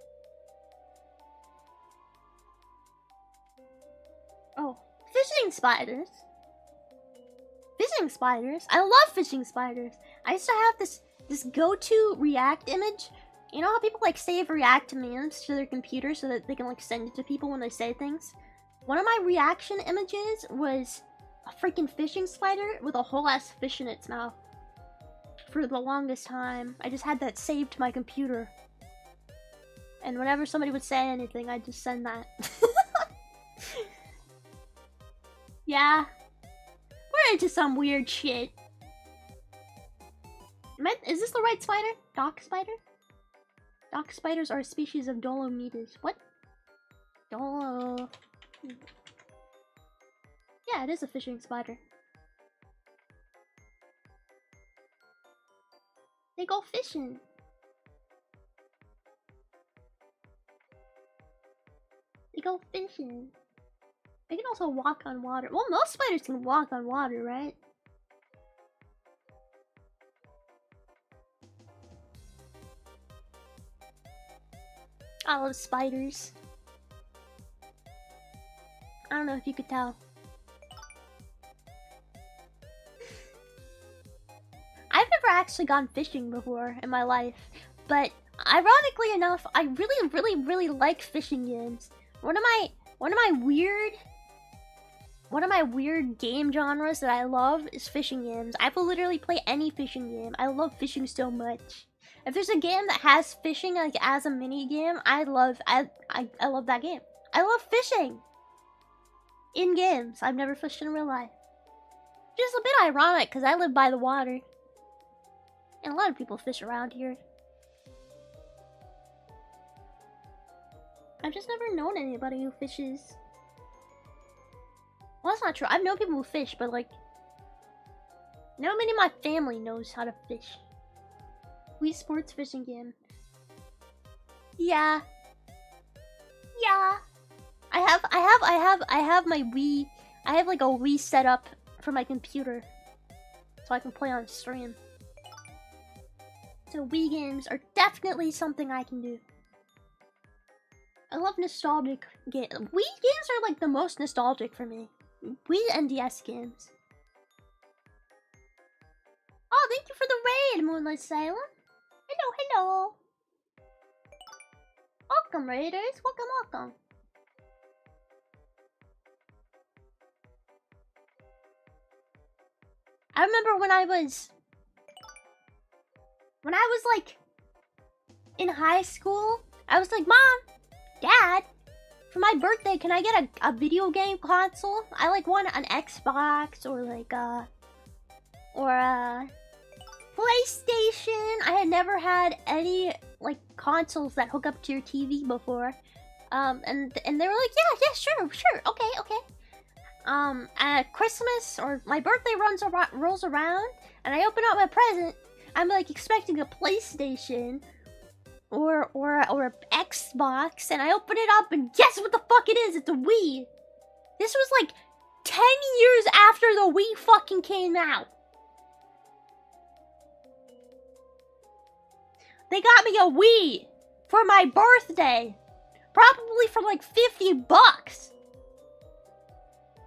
Oh, fishing spiders. Fishing spiders? I love fishing spiders. I used to have this go-to React image. You know how people like save React memes to their computer so that they can like send it to people when they say things? One of my reaction images was a freaking fishing spider with a whole ass fish in its mouth. For the longest time, I just had that saved to my computer. And whenever somebody would say anything, I'd just send that. Yeah. We're into some weird shit. Is this the right spider? Dock spider? Dock spiders are a species of Dolomites. What? Dolo... Yeah, it is a fishing spider. They go fishing. They go fishing. They can also walk on water. Well, most spiders can walk on water, right? I love spiders. I don't know if you could tell. I've never actually gone fishing before in my life, but ironically enough, I really like fishing games. One of my weird game genres that I love is fishing games. I will literally play any fishing game. I love fishing so much. If there's a game that has fishing like as a mini game, I love that game. I love fishing in games. I've never fished in real life. Just a bit ironic because I live by the water. And a lot of people fish around here. I've just never known anybody who fishes. Well, that's not true. I've known people who fish, but like... nobody in my family knows how to fish. Wii Sports fishing game. Yeah. Yeah. I have my Wii. I have like a Wii set up for my computer. So I can play on stream. So Wii games are definitely something I can do. I love nostalgic games. Wii games are like the most nostalgic for me. Wii and DS games. Oh, thank you for the raid, Moonlight Sailor. Hello, hello. Welcome, raiders. Welcome, welcome. I remember when I was like in high school, I was like, Mom, Dad, for my birthday, can I get a video game console? I like want an Xbox or like a PlayStation. I had never had any like consoles that hook up to your TV before. And they were like, yeah, sure, okay. At Christmas or my birthday rolls around, and I open up my present. I'm like expecting a PlayStation or a Xbox, and I open it up, and guess what the fuck it is? It's a Wii. This was like 10 years after the Wii fucking came out. They got me a Wii for my birthday, probably for like $50.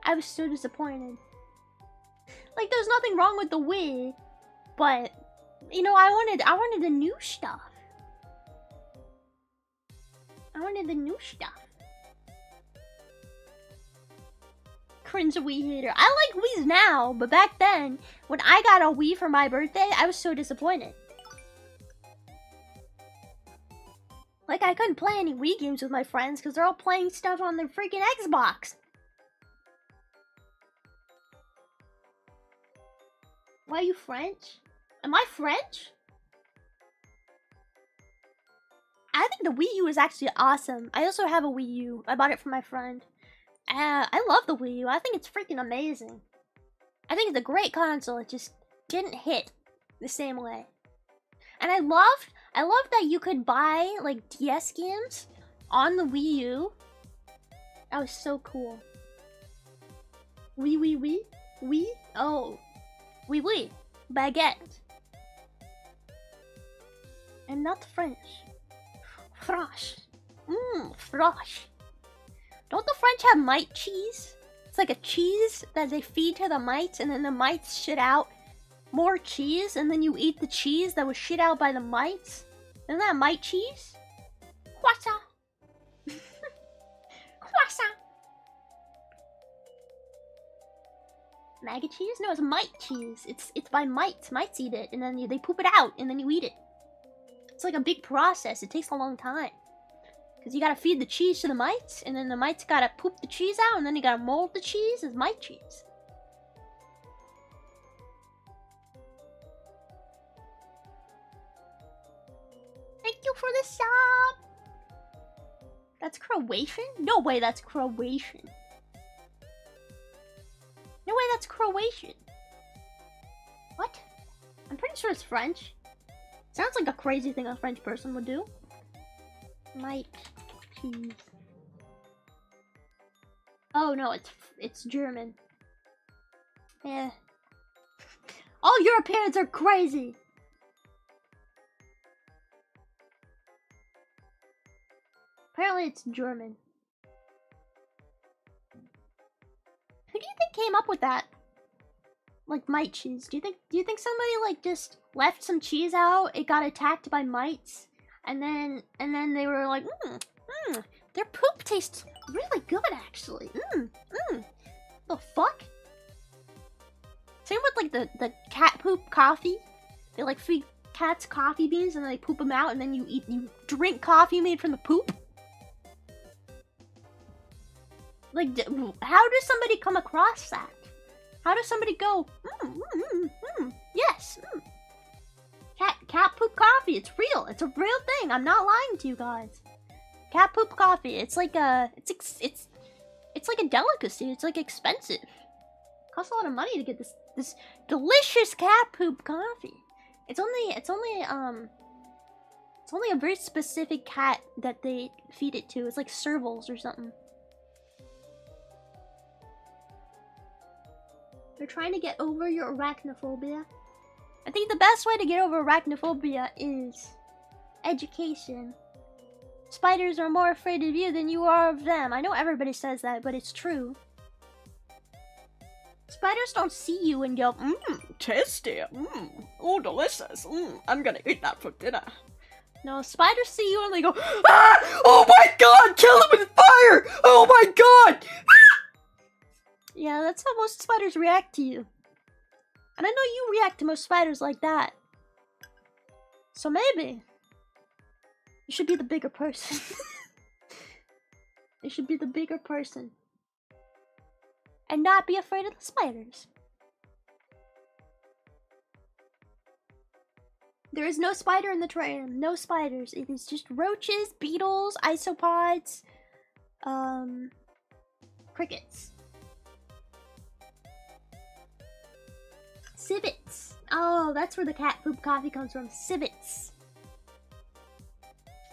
I was so disappointed. Like, there's nothing wrong with the Wii, but you know, I wanted the new stuff. I wanted the new stuff. Cringe Wii hater. I like Wiis now, but back then, when I got a Wii for my birthday, I was so disappointed. Like, I couldn't play any Wii games with my friends because they're all playing stuff on their freaking Xbox. Why are you French? Am I French? I think the Wii U is actually awesome. I also have a Wii U. I bought it from my friend. I love the Wii U. I think it's freaking amazing. I think it's a great console. It just didn't hit the same way. And I loved that you could buy like DS games on the Wii U. That was so cool. Wii? Oh. Oui. Baguette. And not French. Frosh. Frosh. Don't the French have mite cheese? It's like a cheese that they feed to the mites, and then the mites shit out more cheese, and then you eat the cheese that was shit out by the mites. Isn't that mite cheese? Croissant. Croissant. Maggot cheese? No, it's mite cheese. It's by mites. Mites eat it, and then they poop it out, and then you eat it. It's like a big process. It takes a long time. Because you gotta feed the cheese to the mites, and then the mites gotta poop the cheese out, and then you gotta mold the cheese as mite cheese. Thank you for the sub! That's Croatian? No way that's Croatian. No way that's Croatian. What? I'm pretty sure it's French. Sounds like a crazy thing a French person would do. Mite cheese. Oh no, it's German. Yeah. All Europeans are crazy. Apparently it's German. Who do you think came up with that? Like mite cheese. Do you think somebody like just left some cheese out, it got attacked by mites, and then they were like, their poop tastes really good actually. The fuck? Same with like the cat poop coffee. They like feed cats coffee beans and then they poop them out, and then you drink coffee made from the poop. Like, how does somebody come across that? How does somebody go, yes, cat poop coffee, it's real, it's a real thing, I'm not lying to you guys. Cat poop coffee, it's like a, it's like a delicacy, it's like expensive. It costs a lot of money to get this delicious cat poop coffee. It's only a very specific cat that they feed it to. It's like servals or something. You're trying to get over your arachnophobia. I think the best way to get over arachnophobia is education. Spiders are more afraid of you than you are of them. I know everybody says that, but it's true. Spiders don't see you and go, Tasty. Oh, delicious. I'm gonna eat that for dinner. No, spiders see you and they go, Ah! Oh my god! Kill him with fire! Oh my god! yeah, that's how most spiders react to you. And I know you react to most spiders like that. So maybe you should be the bigger person. You should be the bigger person. And not be afraid of the spiders. There is no spider in the terrarium. No spiders. It is just roaches, beetles, isopods, crickets. Civets. Oh, that's where the cat poop coffee comes from. Civets.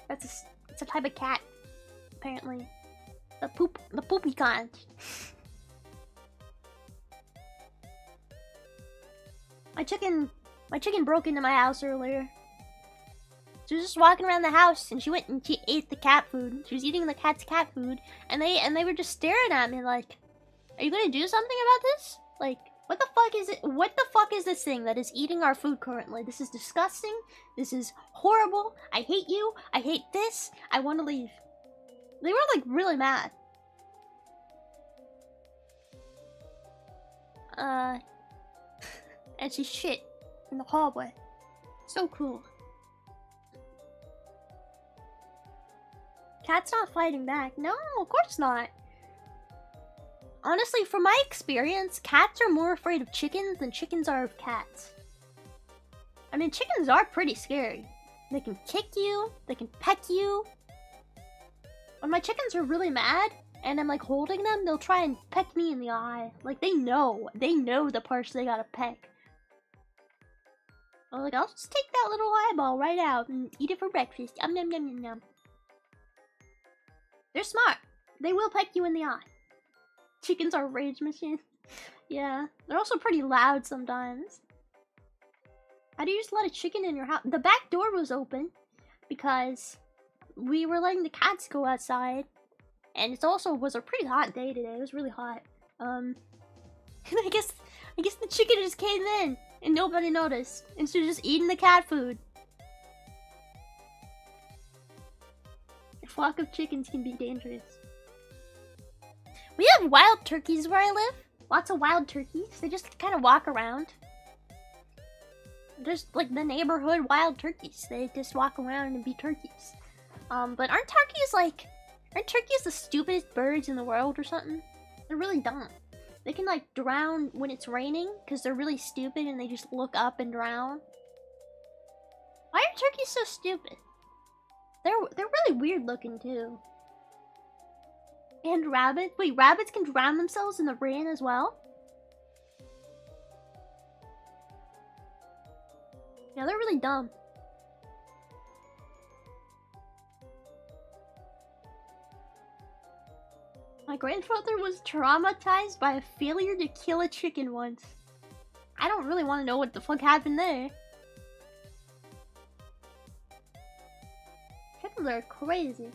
It's a type of cat, apparently. The poopy kind. My chicken broke into my house earlier. She was just walking around the house and she went and she ate the cat food. She was eating the cat's cat food and they were just staring at me like, are you gonna do something about this? Like, what the fuck is it? What the fuck is this thing that is eating our food currently? This is disgusting. This is horrible. I hate you. I hate this. I want to leave. They were like really mad. And she shit in the hallway. So cool. Cat's not fighting back. No, of course not. Honestly, from my experience, cats are more afraid of chickens than chickens are of cats. I mean, chickens are pretty scary. They can kick you, they can peck you. When my chickens are really mad and I'm like holding them, they'll try and peck me in the eye. Like they know the parts they gotta peck. I'm like, I'll just take that little eyeball right out and eat it for breakfast. Yum yum yum yum yum. They're smart. They will peck you in the eye. Chickens are rage machines. Yeah, they're also pretty loud sometimes. How do you just let a chicken in your house? The back door was open because we were letting the cats go outside, and it also was a pretty hot day today. It was really hot. And I guess the chicken just came in and nobody noticed, and she was just eating the cat food. A flock of chickens can be dangerous. We have wild turkeys where I live. Lots of wild turkeys. They just kind of walk around. There's like the neighborhood wild turkeys. They just walk around and be turkeys. But aren't turkeys the stupidest birds in the world or something? They're really dumb. They can like drown when it's raining because they're really stupid and they just look up and drown. Why are turkeys so stupid? They're really weird looking too. And rabbits? Wait, rabbits can drown themselves in the rain as well? Yeah, they're really dumb. My grandfather was traumatized by a failure to kill a chicken once. I don't really want to know what the fuck happened there. Chickens are crazy.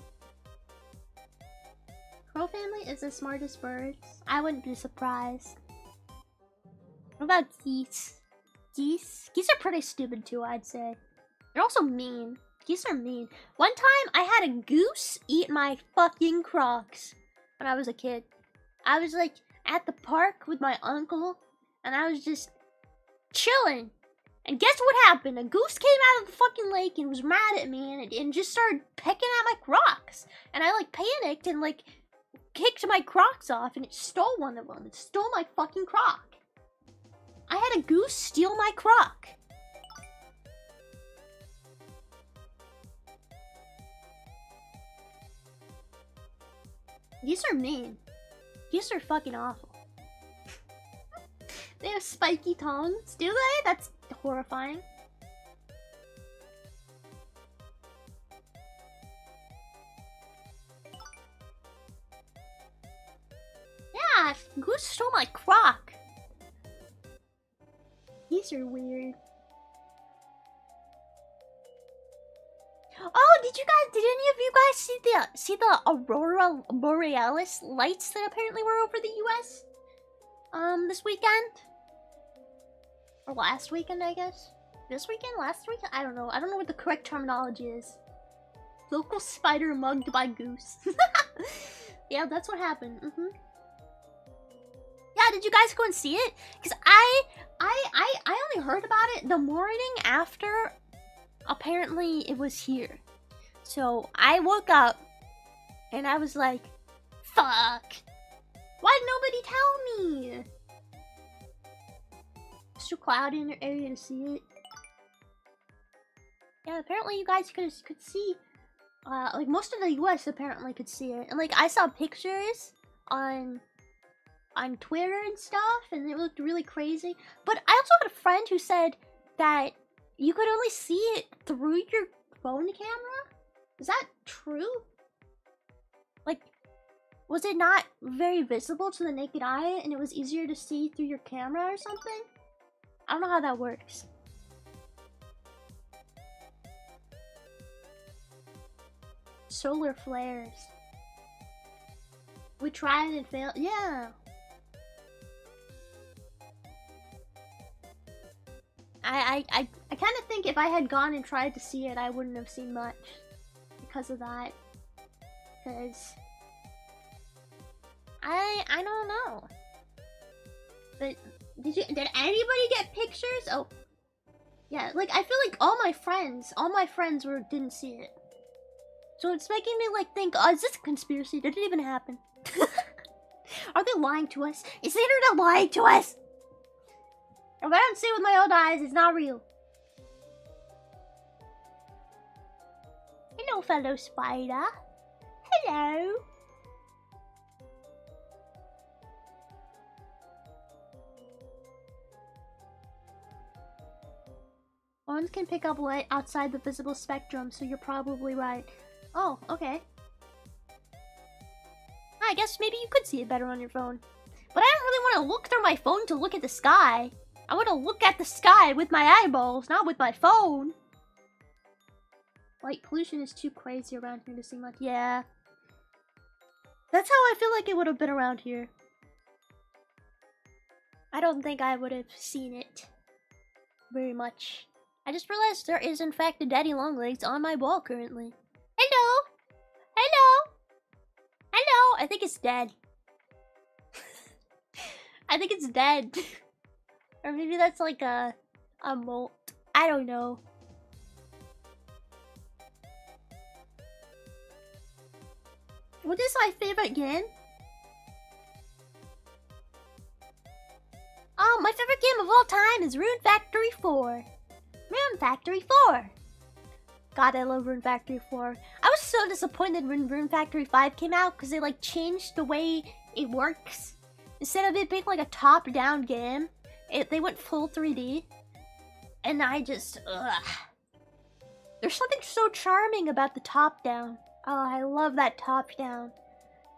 Crow family is the smartest birds. I wouldn't be surprised. What about geese? Geese are pretty stupid too, I'd say. They're also mean. Geese are mean. One time, I had a goose eat my fucking Crocs when I was a kid. I was like at the park with my uncle, and I was just chilling. And guess what happened? A goose came out of the fucking lake and was mad at me, and just started pecking at my Crocs. And I like panicked and like kicked my Crocs off, and it stole one of them. It stole my fucking Croc. I had a goose steal my Croc. Geese are mean. Geese are fucking awful. They have spiky tongues, do they? That's horrifying. Yeah, goose stole my Croc. Geese are weird. Oh, did any of you guys see the Aurora Borealis lights that apparently were over the US? this weekend? Or last weekend, I guess? This weekend? Last weekend? I don't know. I don't know what the correct terminology is. Local spider mugged by goose. Yeah, that's what happened. Yeah, did you guys go and see it? Because I only heard about it the morning after apparently it was here. So I woke up and I was like, fuck. Why did nobody tell me? It's too cloudy in your area to see it. Yeah, apparently you guys could see, like most of the US apparently could see it. And like I saw pictures on Twitter and stuff, and it looked really crazy. But I also had a friend who said that you could only see it through your phone camera. Is that true? Like, was it not very visible to the naked eye and it was easier to see through your camera or something? I don't know how that works. Solar flares. We tried and failed. Yeah. I kind of think if I had gone and tried to see it, I wouldn't have seen much because of that. Because I don't know. But did anybody get pictures? Oh, yeah. Like I feel like all my friends didn't see it. So it's making me like think, oh, is this a conspiracy? Did it even happen? Are they lying to us? Is the internet lying to us? If I don't see it with my own eyes, it's not real. Hello, fellow spider. Hello. Ones can pick up light outside the visible spectrum, so you're probably right. Oh, okay. I guess maybe you could see it better on your phone. But I don't really want to look through my phone to look at the sky. I want to look at the sky with my eyeballs, not with my phone. Light pollution is too crazy around here to see much. Yeah. That's how I feel like it would have been around here. I don't think I would have seen it very much. I just realized there is in fact a daddy longlegs on my wall currently. Hello! Hello! Hello! I think it's dead. I think it's dead. Or maybe that's like a molt. I don't know. What is my favorite game? Oh, my favorite game of all time is Rune Factory 4. Rune Factory 4. God, I love Rune Factory 4. I was so disappointed when Rune Factory 5 came out because they like changed the way it works. Instead of it being like a top-down game, they went full 3D. And I just, ugh. There's something so charming about the top-down. Oh, I love that top-down.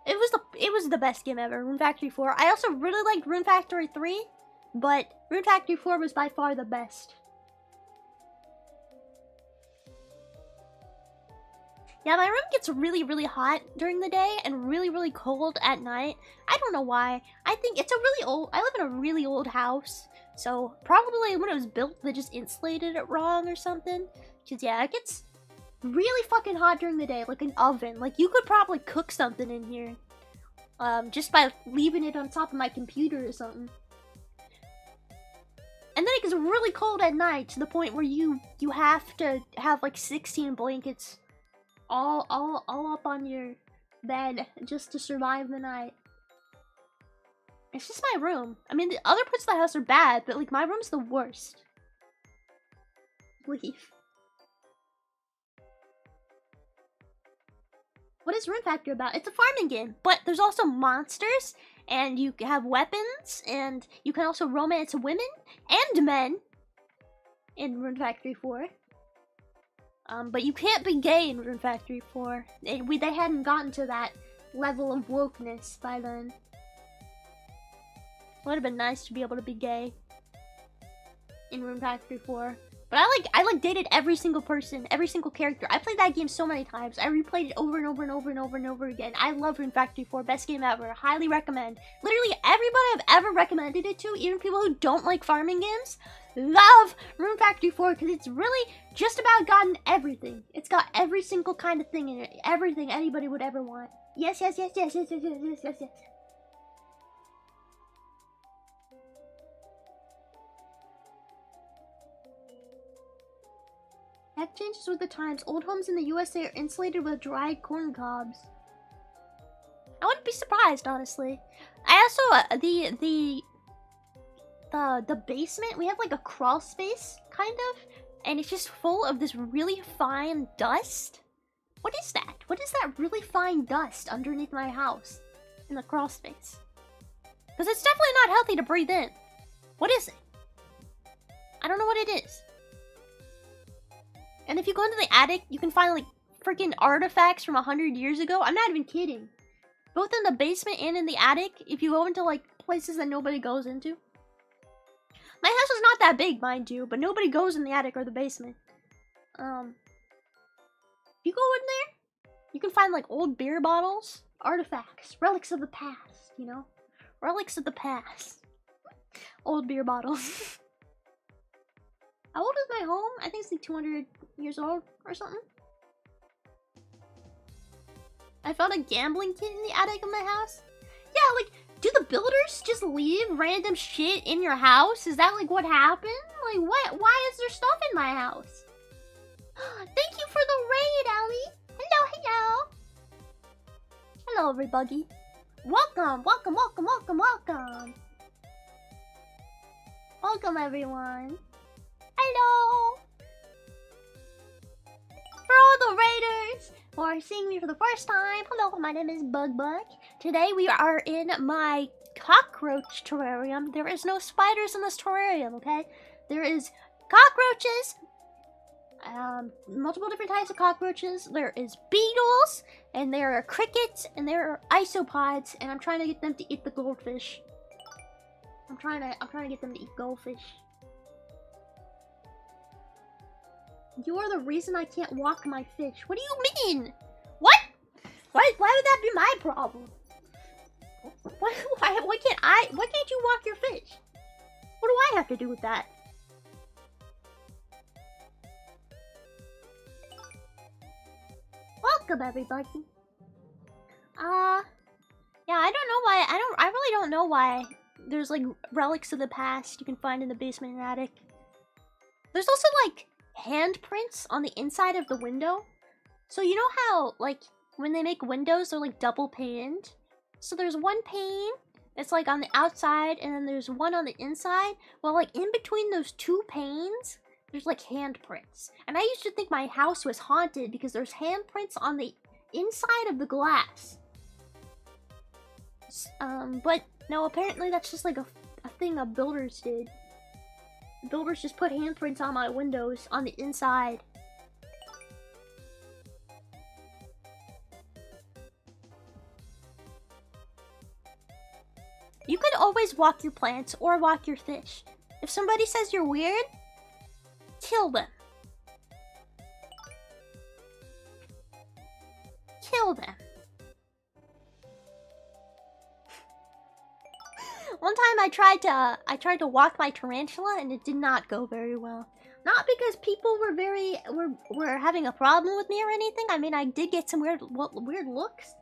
It was the best game ever, Rune Factory 4. I also really liked Rune Factory 3, but Rune Factory 4 was by far the best. Yeah, my room gets really, really hot during the day and really, really cold at night. I don't know why. I think it's I live in a really old house. So probably when it was built, they just insulated it wrong or something. Because yeah, it gets really fucking hot during the day, like an oven. Like you could probably cook something in here. Just by leaving it on top of my computer or something. And then it gets really cold at night to the point where you have to have like 16 blankets all up on your bed just to survive the night. It's just my room. I mean, the other parts of the house are bad, but like my room's the worst. Leave. What is Rune Factory about? It's a farming game, but there's also monsters, and you have weapons, and you can also romance women and men in Rune Factory 4. But you can't be gay in Rune Factory 4. They hadn't gotten to that level of wokeness by then. It would have been nice to be able to be gay in Rune Factory 4. But I like dated every single person, every single character. I played that game so many times. I replayed it over and over and over and over and over again. I love Rune Factory 4, best game ever. Highly recommend. Literally everybody I've ever recommended it to, even people who don't like farming games, love Rune Factory 4 because it's really just about gotten everything. It's got every single kind of thing in it. Everything anybody would ever want. Yes, yes, yes, yes, yes, yes, yes, yes, yes, yes. Tech changes with the times. Old homes in the USA are insulated with dried corn cobs. I wouldn't be surprised, honestly. I also the basement, we have like a crawl space, kind of, and it's just full of this really fine dust. What is that? What is that really fine dust underneath my house in the crawl space? Because it's definitely not healthy to breathe in. What is it? I don't know what it is. And if you go into the attic, you can find like freaking artifacts from 100 years ago. I'm not even kidding. Both in the basement and in the attic, if you go into like places that nobody goes into. My house is not that big, mind you, but nobody goes in the attic or the basement. If you go in there, you can find like old beer bottles, artifacts, relics of the past, you know? Relics of the past. Old beer bottles. How old is my home? I think it's like 200 years old or something. I found a gambling kit in the attic of my house. Yeah, like, do the builders just leave random shit in your house? Is that like what happened? Like, what? Why is there stuff in my house? Thank you for the raid, Ellie. Hello, hello. Hello, everybody. Welcome, welcome, welcome, welcome, welcome. Welcome, everyone. Hello! For all the raiders who are seeing me for the first time, hello, my name is Bugbugh. Today we are in my cockroach terrarium. There is no spiders in this terrarium, okay? There is cockroaches, multiple different types of cockroaches. There is beetles, and there are crickets, and there are isopods, and I'm trying to get them to eat the goldfish. I'm trying to get them to eat goldfish. You are the reason I can't walk my fish. What do you mean? What? Why would that be my problem? Why can't you walk your fish? What do I have to do with that? Welcome, everybody. Yeah, I don't know why. I really don't know why there's like relics of the past you can find in the basement and attic. There's also like handprints on the inside of the window. So you know how like when they make windows they're like double paned? So there's one pane that's like on the outside and then there's one on the inside. Well, like in between those two panes there's like handprints. And I used to think my house was haunted because there's handprints on the inside of the glass. But no, apparently that's just like a thing that builders did. Builders just put handprints on my windows on the inside. You could always walk your plants or walk your fish. If somebody says you're weird, kill them. Kill them. One time I tried to walk my tarantula and it did not go very well. Not because people were having a problem with me or anything. I mean, I did get some weird looks.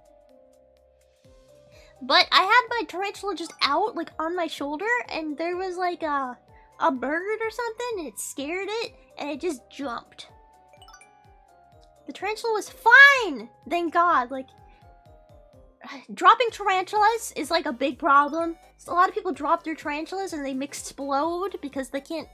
But I had my tarantula just out, like, on my shoulder, and there was, like, a bird or something, and it scared it, and it just jumped. The tarantula was fine! Thank God, like, dropping tarantulas is, like, a big problem. So a lot of people drop their tarantulas, and they explode because they can't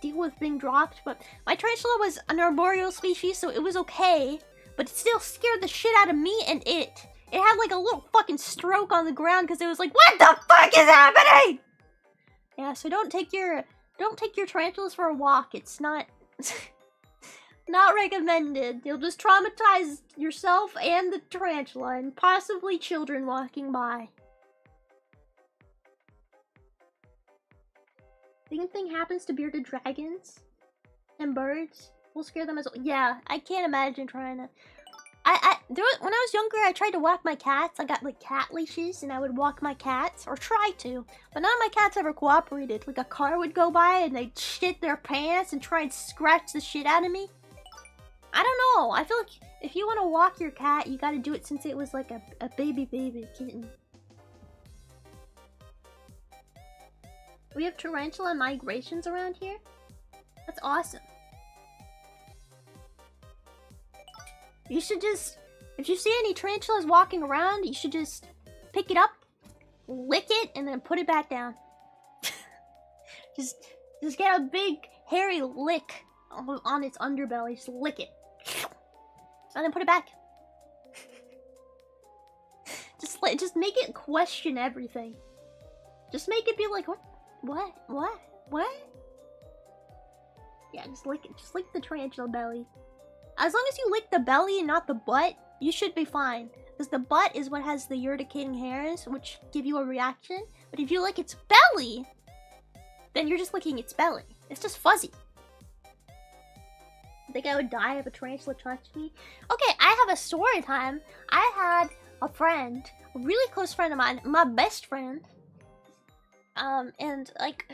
deal with being dropped, but my tarantula was an arboreal species, so it was okay, but it still scared the shit out of me and it. It had like a little fucking stroke on the ground because it was like, what the fuck is happening? Yeah, so don't take your tarantulas for a walk. It's not not recommended. You'll just traumatize yourself and the tarantula and possibly children walking by. Same thing happens to bearded dragons. And birds will scare them as well. Yeah, I can't imagine trying to. When I was younger, I tried to walk my cats. I got like cat leashes, and I would walk my cats, or try to. But none of my cats ever cooperated. Like a car would go by, and they'd shit their pants and try and scratch the shit out of me. I don't know. I feel like if you want to walk your cat, you got to do it since it was like a baby kitten. We have tarantula migrations around here. That's awesome. You should just, if you see any tarantulas walking around, you should just pick it up, lick it, and then put it back down. just get a big hairy lick on its underbelly. Just lick it, and then put it back. just make it question everything. Just make it be like, what? Yeah, just lick it. Just lick the tarantula belly. As long as you lick the belly and not the butt, you should be fine. Because the butt is what has the urticating hairs, which give you a reaction. But if you lick its belly, then you're just licking its belly. It's just fuzzy. I think I would die if a tarantula touched me. Okay, I have a story time. I had a friend, a really close friend of mine, my best friend. And like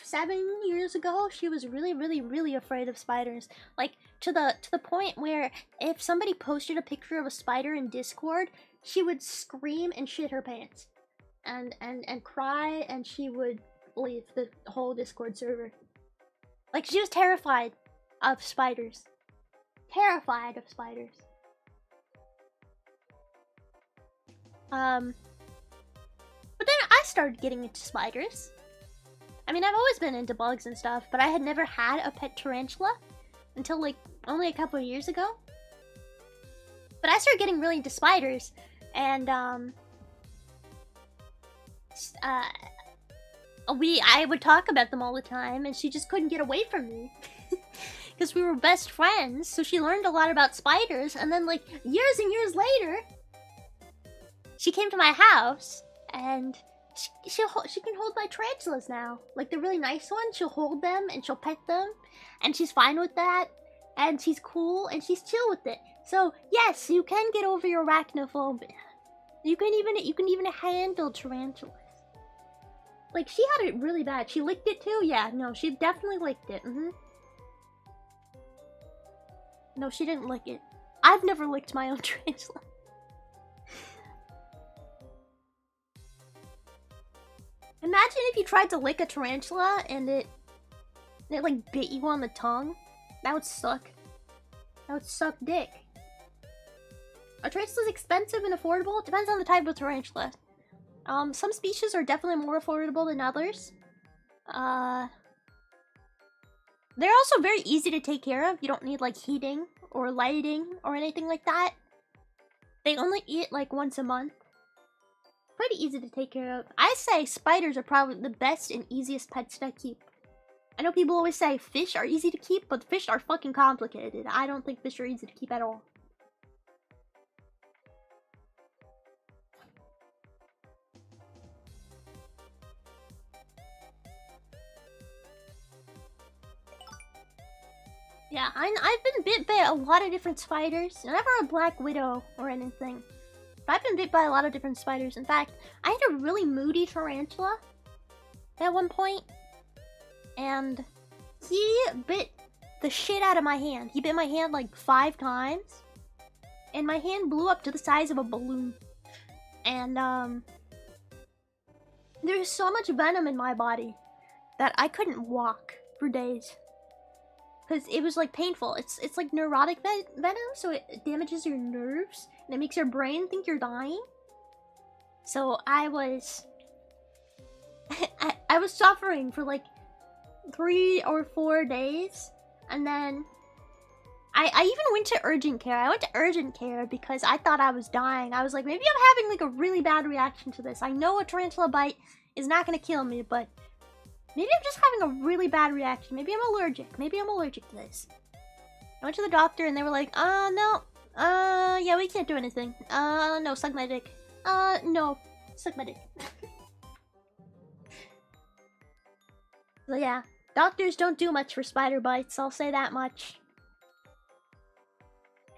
7 years ago, she was really afraid of spiders. Like to the point where if somebody posted a picture of a spider in Discord, she would scream and shit her pants. And cry, and she would leave the whole Discord server. Like she was terrified of spiders. Terrified of spiders. But then I started getting into spiders. I mean, I've always been into bugs and stuff, but I had never had a pet tarantula until like only a couple of years ago. But I started getting really into spiders, and I would talk about them all the time, and she just couldn't get away from me. Because we were best friends, so she learned a lot about spiders, and then like years and years later, she came to my house, and she can hold my tarantulas now. Like the really nice ones, she'll hold them and she'll pet them, and she's fine with that, and she's cool, and she's chill with it. So yes, you can get over your arachnophobia. You can even handle tarantulas. Like she had it really bad. She licked it too. Yeah, no, she definitely licked it. No, she didn't lick it. I've never licked my own tarantula. Imagine if you tried to lick a tarantula and it like bit you on the tongue. That would suck. That would suck dick. Are tarantulas expensive and affordable? It depends on the type of tarantula. Some species are definitely more affordable than others. They're also very easy to take care of. You don't need like heating or lighting or anything like that. They only eat like once a month. Pretty easy to take care of. I say spiders are probably the best and easiest pets to keep. I know people always say fish are easy to keep, but fish are fucking complicated. I don't think fish are easy to keep at all. Yeah, I've been bit by a lot of different spiders. Never a black widow or anything. But I've been bit by a lot of different spiders. In fact, I had a really moody tarantula at one point, and he bit the shit out of my hand. He bit my hand like 5 times, and my hand blew up to the size of a balloon. And there's so much venom in my body that I couldn't walk for days. Because it was like painful. It's like neurotic venom, so it damages your nerves and it makes your brain think you're dying. So I was I was suffering for like 3 or 4 days, and then I even went to urgent care. I went to urgent care because I thought I was dying. I was like, maybe I'm having like a really bad reaction to this. I know a tarantula bite is not gonna kill me, but maybe I'm just having a really bad reaction. Maybe I'm allergic. Maybe I'm allergic to this. I went to the doctor and they were like, no. Yeah, we can't do anything. No, suck my dick. No, suck my dick. So yeah, doctors don't do much for spider bites, I'll say that much.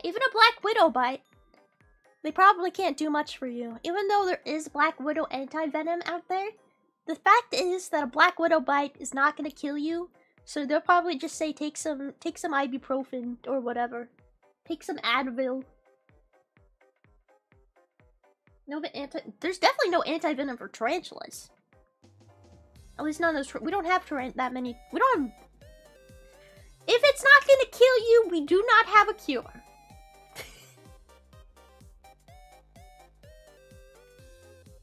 Even a black widow bite, they probably can't do much for you. Even though there is black widow anti-venom out there, the fact is that a black widow bite is not gonna kill you, so they'll probably just say take some ibuprofen or whatever. Take some Advil. No, but there's definitely no anti-venom for tarantulas. At least none of those. We don't have that many. We don't have... If it's not gonna kill you, we do not have a cure.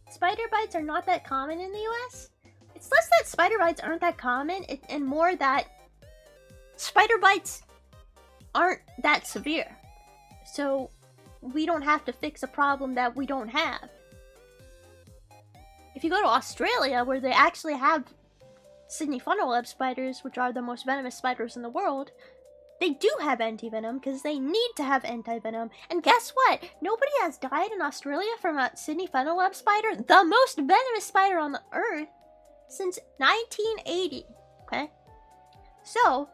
Spider bites are not that common in the US. It's less that spider bites aren't that common, and more that spider bites aren't that severe. So we don't have to fix a problem that we don't have. If you go to Australia, where they actually have Sydney funnel web spiders, which are the most venomous spiders in the world, they do have anti-venom because they need to have anti-venom. And guess what? Nobody has died in Australia from a Sydney funnel web spider, the most venomous spider on the earth, since 1980. Okay? So,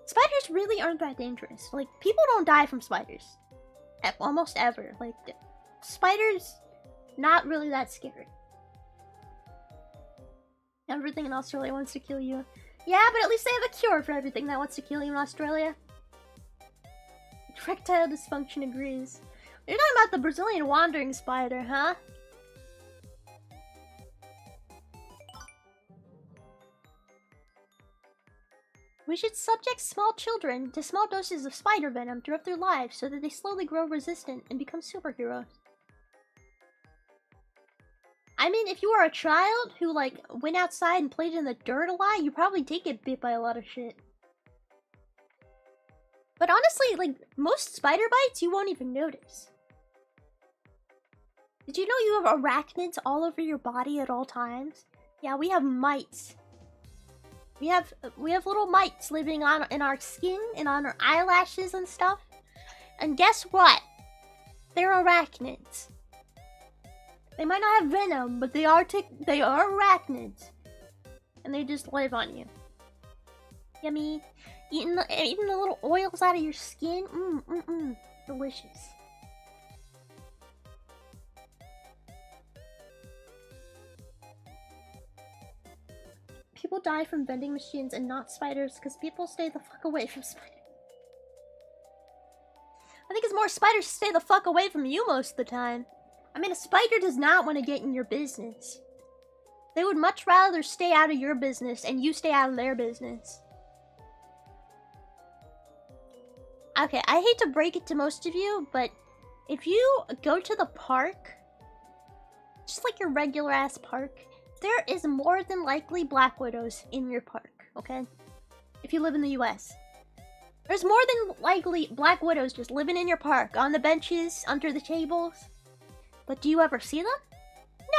spiders really aren't that dangerous. Like, people don't die from spiders. Almost ever. Like, spiders, not really that scary. Everything in Australia wants to kill you. Yeah, but at least they have a cure for everything that wants to kill you in Australia. Erectile dysfunction agrees. You're talking about the Brazilian wandering spider, huh? We should subject small children to small doses of spider venom throughout their lives so that they slowly grow resistant and become superheroes. I mean, if you are a child who, like, went outside and played in the dirt a lot, you probably did get bit by a lot of shit. But honestly, like, most spider bites you won't even notice. Did you know you have arachnids all over your body at all times? Yeah, we have mites. We have little mites living in our skin and on our eyelashes and stuff. And guess what? They're arachnids. They might not have venom, but they are arachnids. And they just live on you. Yummy. Eating the little oils out of your skin. Delicious. People die from vending machines and not spiders because people stay the fuck away from spiders. I think it's more spiders stay the fuck away from you most of the time. I mean, a spider does not want to get in your business. They would much rather stay out of your business and you stay out of their business. Okay, I hate to break it to most of you, but if you go to the park, just like your regular ass park, there is more than likely black widows in your park, okay? If you live in the US. There's more than likely black widows just living in your park, on the benches, under the tables. But do you ever see them?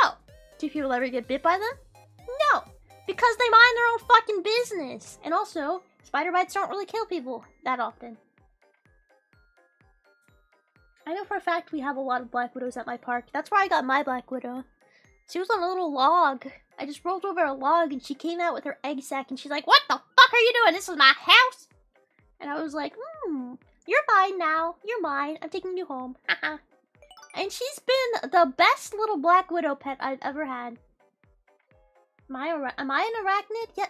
No. Do people ever get bit by them? No. Because they mind their own fucking business. And also, spider bites don't really kill people that often. I know for a fact we have a lot of black widows at my park. That's where I got my black widow. She was on a little log. I just rolled over a log and she came out with her egg sac and she's like, "What the fuck are you doing? This is my house!" And I was like, you're mine now. You're mine. I'm taking you home. Haha. And she's been the best little black widow pet I've ever had. Am I an arachnid? Yeah.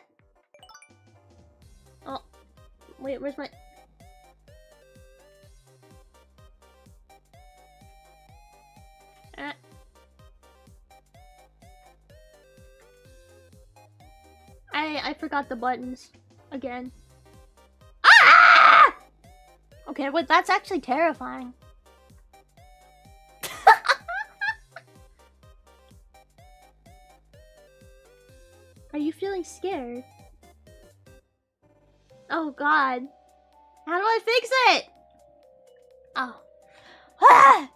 Oh. Wait, where's my... I forgot the buttons. Again. Ah! Okay, wait, that's actually terrifying. Are you feeling scared? Oh god. How do I fix it? Oh. Ah!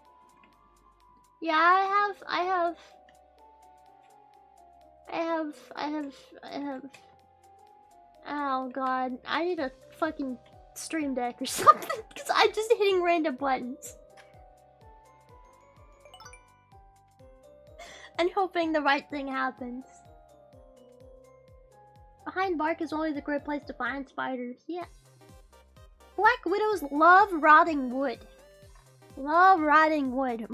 Yeah, I have... Oh god. I need a fucking stream deck or something, because I'm just hitting random buttons. And hoping the right thing happens. behind bark is always a great place to find spiders. Yeah. Black widows love rotting wood. Love rotting wood.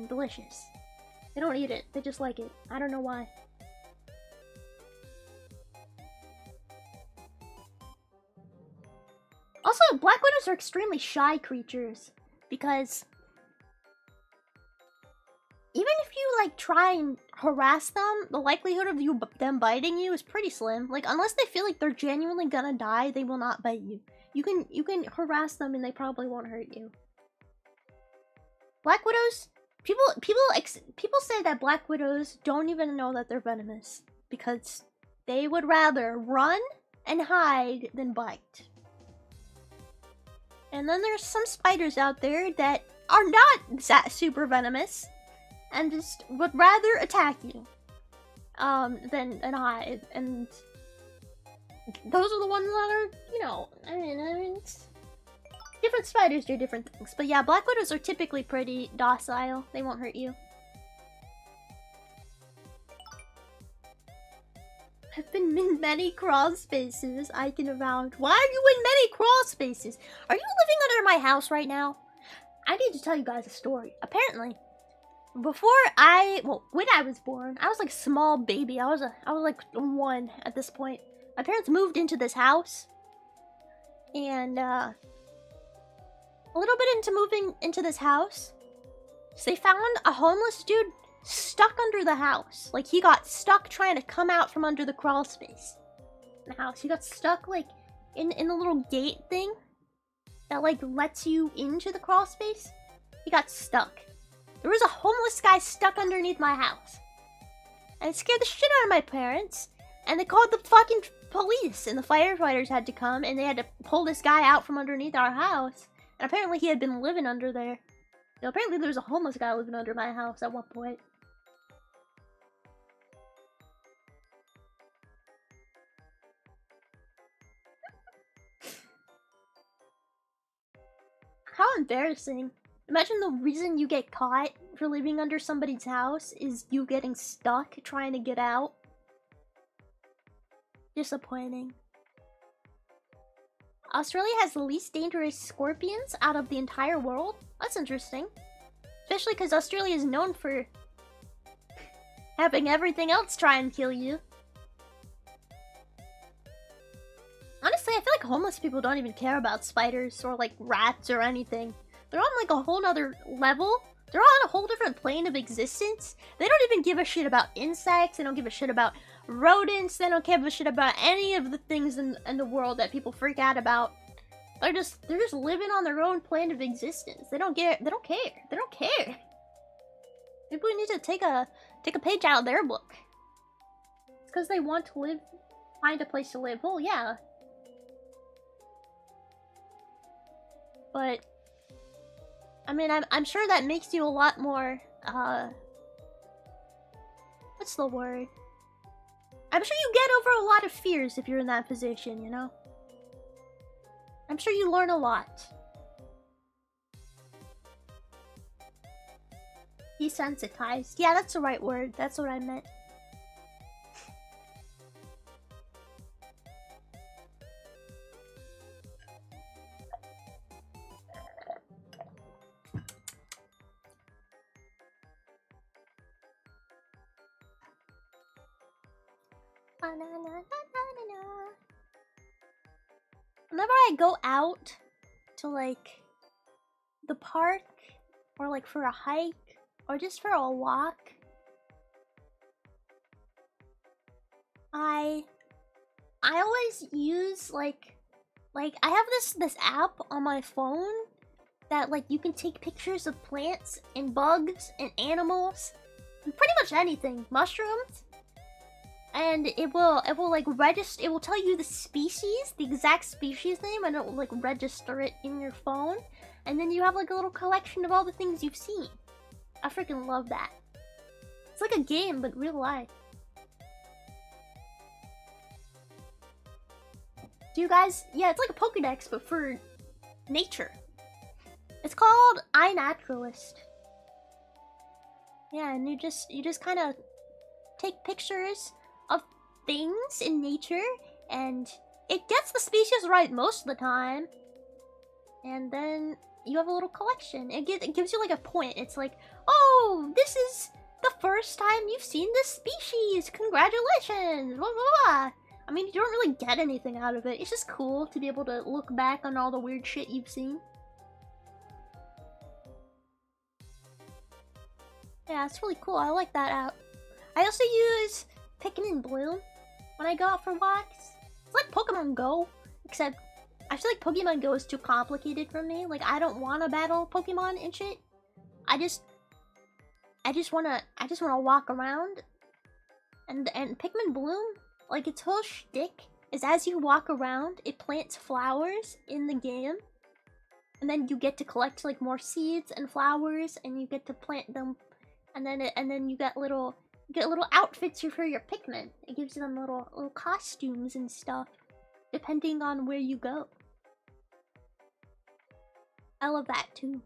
Delicious. They don't eat it. They just like it. I don't know why. Also, black widows are extremely shy creatures because even if you like try and harass them, the likelihood of them biting you is pretty slim. Like unless they feel like they're genuinely gonna die, they will not bite you. You can harass them and they probably won't hurt you. Black widows, people say that black widows don't even know that they're venomous because they would rather run and hide than bite. And then there's some spiders out there that are not super venomous and just would rather attack you than hide. And those are the ones that are, you know, I mean, it's different spiders do different things. But yeah, black widows are typically pretty docile. They won't hurt you. I've been in many crawl spaces, I can vouch. Why are you in many crawl spaces? Are you living under my house right now? I need to tell you guys a story. Apparently, when I was born, I was like a small baby. I was like 1 at this point. My parents moved into this house, and a little bit into moving into this house, so they found a homeless dude stuck under the house. Like he got stuck trying to come out from under the crawl space in the house. He got stuck like in the little gate thing that like lets you into the crawl space. He got stuck. There was a homeless guy stuck underneath my house, and it scared the shit out of my parents, and they called the fucking police, and the firefighters had to come, and they had to pull this guy out from underneath our house. And apparently he had been living under there. So apparently there was a homeless guy living under my house at one point. How embarrassing. Imagine the reason you get caught for living under somebody's house is you getting stuck trying to get out. Disappointing. Australia has the least dangerous scorpions out of the entire world? That's interesting. Especially because Australia is known for having everything else try and kill you. Honestly, I feel like homeless people don't even care about spiders or like rats or anything. They're on like a whole nother level. They're on a whole different plane of existence. They don't even give a shit about insects. They don't give a shit about rodents. They don't give a shit about any of the things in the world that people freak out about. They're just living on their own plane of existence. They don't care. They don't care. They don't care. Maybe we need to take a page out of their book. It's because they want to live, find a place to live. Well, yeah. But I mean, I'm sure that makes you a lot more, what's the word? I'm sure you get over a lot of fears if you're in that position, you know? I'm sure you learn a lot. Desensitized. Yeah, that's the right word. That's what I meant. Whenever I go out to like the park or like for a hike or just for a walk, I always use like I have this app on my phone that like you can take pictures of plants and bugs and animals and pretty much anything, mushrooms. And it will like register, it will tell you the species, the exact species name, and it will like register it in your phone. And then you have like a little collection of all the things you've seen. I freaking love that. It's like a game, but real life. Do you guys, yeah, it's like a Pokédex, but for nature. It's called iNaturalist. Yeah, and you just kind of take pictures of things in nature, and it gets the species right most of the time. And then you have a little collection. It gives you like a point. It's like, oh, this is the first time you've seen this species. Congratulations! Blah, blah, blah. I mean, you don't really get anything out of it. It's just cool to be able to look back on all the weird shit you've seen. Yeah, it's really cool. I like that app. I also use Pickin' Bloom when I go out for walks. It's like Pokemon Go, except I feel like Pokemon Go is too complicated for me. Like, I don't want to battle Pokemon and shit. I just wanna walk around. And Pikmin Bloom, like, its whole shtick is as you walk around, it plants flowers in the game. And then you get to collect, like, more seeds and flowers, and you get to plant them. And then you get little outfits for your Pikmin. It gives them little costumes and stuff, depending on where you go. I love that too.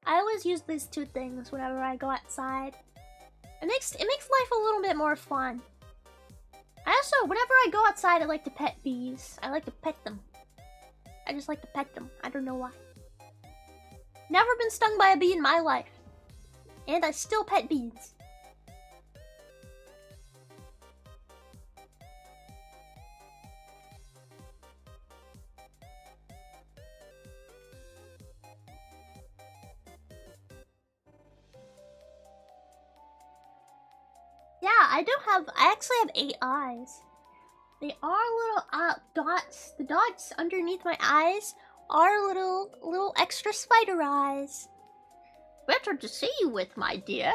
I always use these two things whenever I go outside. It makes life a little bit more fun. I also, whenever I go outside, I like to pet bees. I like to pet them. I just like to pet them. I don't know why. Never been stung by a bee in my life. And I still pet bees. Yeah, I actually have 8 eyes. They are little dots. The dots underneath my eyes are little extra spider eyes. Better to see you with, my dear.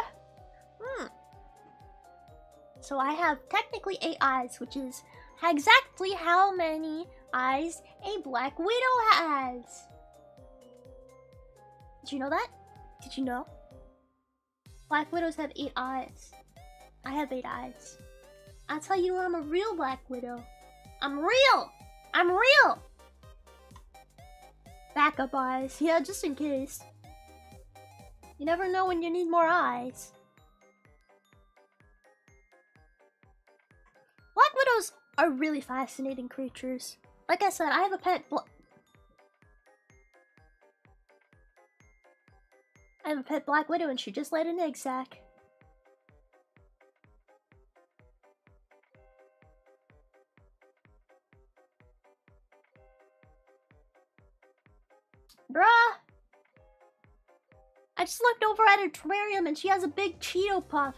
So I have technically 8 eyes, which is exactly how many eyes a Black Widow has. Did you know that? Did you know? Black Widows have 8 eyes. I have 8 eyes. That's how you know I'm a real Black Widow. I'm real! I'm real! Backup eyes. Yeah, just in case. You never know when you need more eyes. Black Widows are really fascinating creatures. Like I said, I have a pet Black Widow, and she just laid an egg sac. Bruh! I just looked over at her terrarium and she has a big Cheeto puff.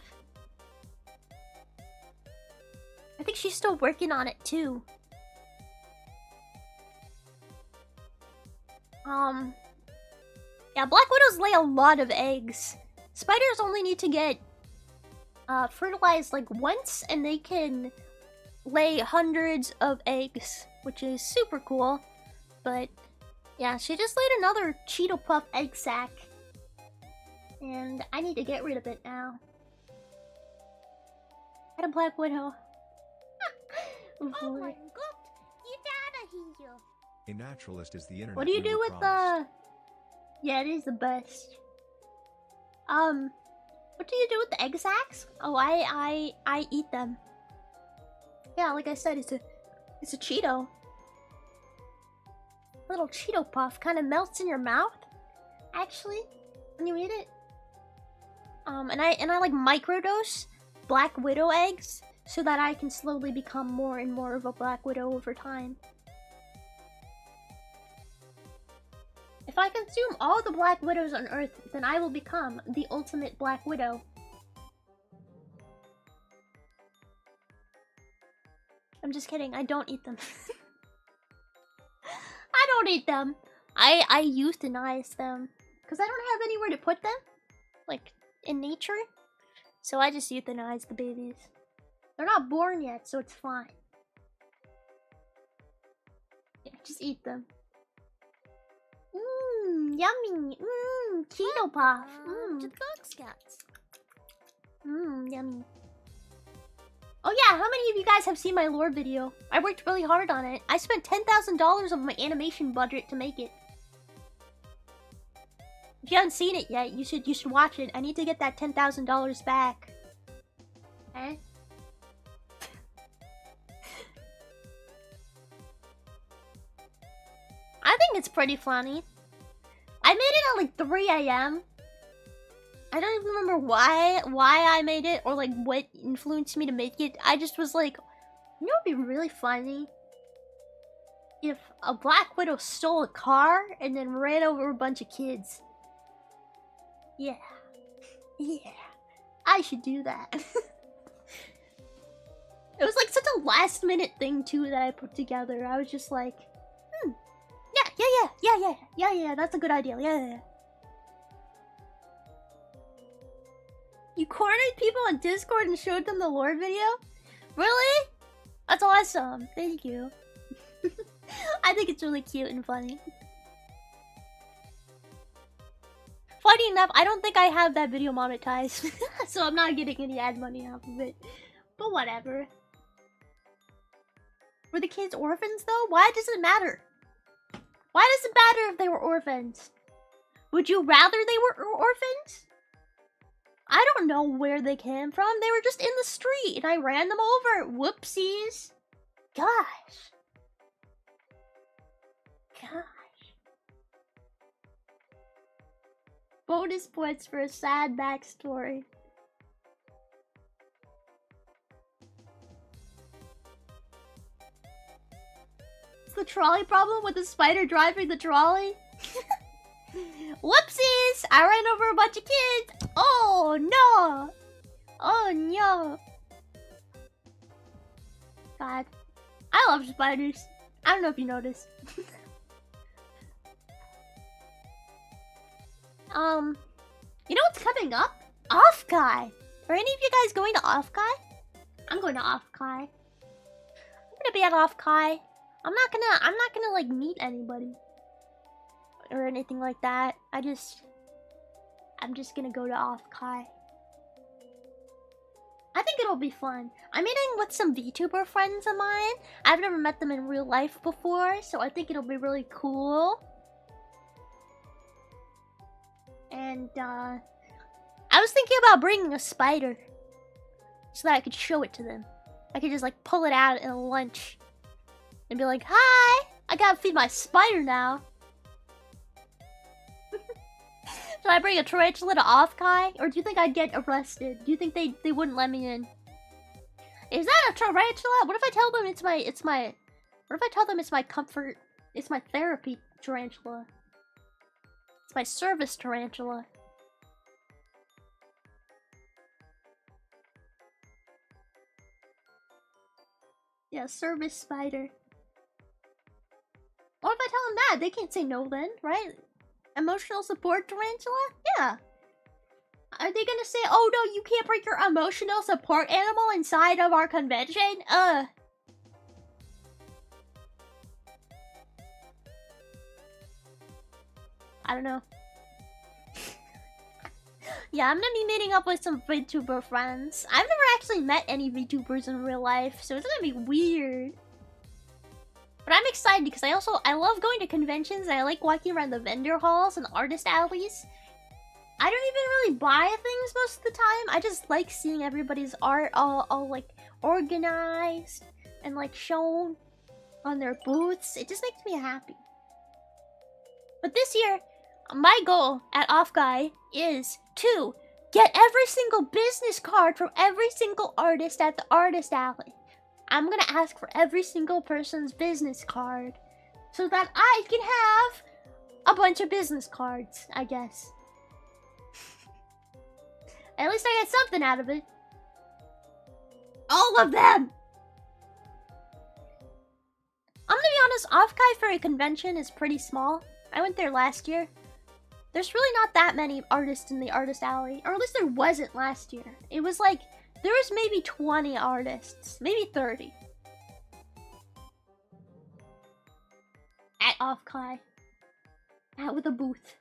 I think she's still working on it too. Yeah, Black Widows lay a lot of eggs. Spiders only need to get fertilized like once and they can lay hundreds of eggs, which is super cool. But yeah, she just laid another Cheeto puff egg sac. And I need to get rid of it now. Had a Black Widow. Oh my god, get out of here. A naturalist is the internet. What do you do with the... Yeah, it is the best. What do you do with the egg sacs? Oh, I eat them. Yeah, like I said, it's a Cheeto. Little Cheeto puff kind of melts in your mouth, actually, when you eat it. And I like microdose Black Widow eggs so that I can slowly become more and more of a Black Widow over time. If I consume all the Black Widows on Earth, then I will become the ultimate Black Widow. I'm just kidding, I don't eat them. I don't eat them. I euthanize them. Because I don't have anywhere to put them. Like, in nature. So I just euthanize the babies. They're not born yet, so it's fine. Yeah, just eat them. Mmm, yummy. Mmm, Cheeto puff. Mmm. To Bugscats. Mmm, yummy. Oh yeah, how many of you guys have seen my lore video? I worked really hard on it. I spent $10,000 of my animation budget to make it. If you haven't seen it yet, you should watch it. I need to get that $10,000 back. Eh? I think it's pretty funny. I made it at like 3 a.m. I don't even remember why I made it or like what influenced me to make it. I just was like, you know what would be really funny? If a Black Widow stole a car and then ran over a bunch of kids. Yeah. Yeah. I should do that. It was like such a last minute thing too that I put together. I was just like, yeah, that's a good idea. Yeah. You cornered people on Discord and showed them the lore video? Really? That's awesome. Thank you. I think it's really cute and funny. Funny enough, I don't think I have that video monetized, so I'm not getting any ad money off of it. But whatever. Were the kids orphans though? Why does it matter? Why does it matter if they were orphans? Would you rather they were orphans? I don't know where they came from. They were just in the street and I ran them over. Whoopsies. Gosh. Bonus points for a sad backstory. It's the trolley problem with the spider driving the trolley? Whoopsies! I ran over a bunch of kids! Oh no! Oh no! God. I love spiders. I don't know if you noticed. You know what's coming up? Off Kai. Are any of you guys going to Off Kai? I'm going to Off Kai. I'm gonna be at Off Kai. I'm not gonna like meet anybody or anything like that. I'm just gonna go to Off Kai. I think it'll be fun. I'm meeting with some VTuber friends of mine. I've never met them in real life before, so I think it'll be really cool. And I was thinking about bringing a spider so that I could show it to them. I could just like pull it out at lunch and be like, "Hi, I gotta feed my spider now." Should I bring a tarantula to Off Kai? Or do you think I'd get arrested? Do you think they wouldn't let me in? Is that a tarantula? What if I tell them it's my what if I tell them it's my comfort, it's my therapy tarantula? It's my service tarantula. Yeah, service spider. What if I tell them that? They can't say no then, right? Emotional support tarantula? Yeah. Are they gonna say, "Oh no, you can't bring your emotional support animal inside of our convention"? I don't know. Yeah, I'm gonna be meeting up with some VTuber friends. I've never actually met any VTubers in real life, so it's gonna be weird. But I'm excited because I love going to conventions and I like walking around the vendor halls and artist alleys. I don't even really buy things most of the time. I just like seeing everybody's art all like organized and like shown on their booths. It just makes me happy. But this year, my goal at Off Guy is to get every single business card from every single artist at the artist alley. I'm gonna ask for every single person's business card so that I can have a bunch of business cards, I guess. At least I get something out of it. All of them! I'm gonna be honest, Off Kai for a convention is pretty small. I went there last year. There's really not that many artists in the artist alley, or at least there wasn't last year. It was like, there was maybe 20 artists, maybe 30. At Off Kai. Out with a booth.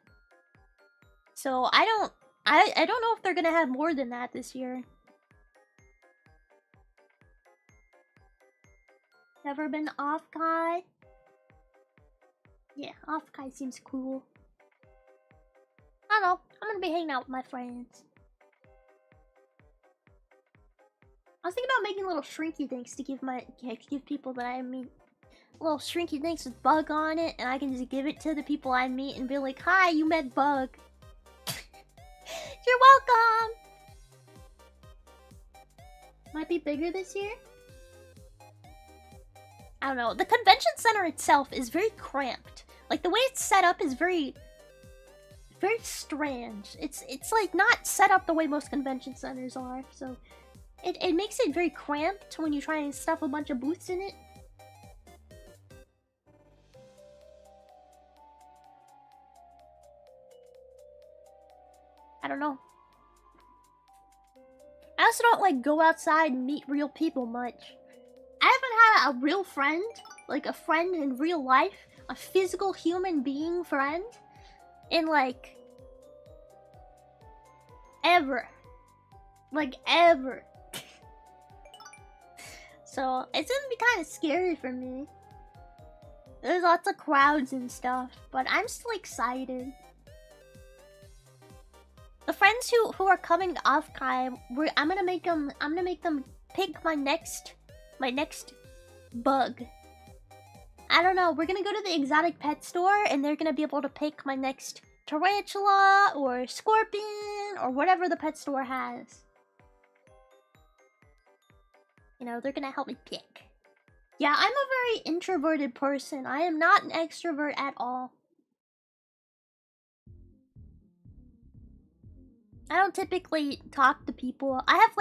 So I don't know if they're gonna have more than that this year. Never been Off Kai? Yeah, Off Kai seems cool. I don't know. I'm gonna be hanging out with my friends. I was thinking about making little shrinky things to give people that I meet. little shrinky things with Bug on it, and I can just give it to the people I meet and be like, "Hi, you met Bug." You're welcome. Might be bigger this year. I don't know. The convention center itself is very cramped. Like the way it's set up is very strange. It's like not set up the way most convention centers are. So it makes it very cramped when you try and stuff a bunch of booths in it. I don't know. I also don't like go outside and meet real people much. I haven't had a real friend, like a friend in real life, a physical human being friend, in like ever. Like ever. So it's gonna be kind of scary for me. There's lots of crowds and stuff, but I'm still excited. The friends who are coming off Kai, I'm gonna make them pick my next bug. I don't know. We're gonna go to the exotic pet store and they're gonna be able to pick my next tarantula or scorpion or whatever the pet store has. You know, they're gonna help me pick. Yeah, I'm a very introverted person. I am not an extrovert at all. I don't typically talk to people. I have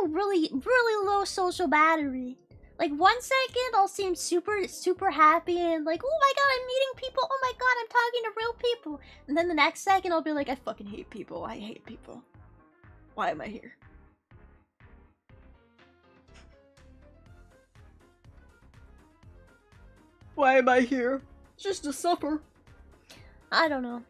a really low social battery. Like 1 second I'll seem super happy and like, oh my god, I'm meeting people. Oh my god, I'm talking to real people. And then the next second I'll be like, I fucking hate people. I hate people. Why am I here? Why am I here? Just to suffer. I don't know.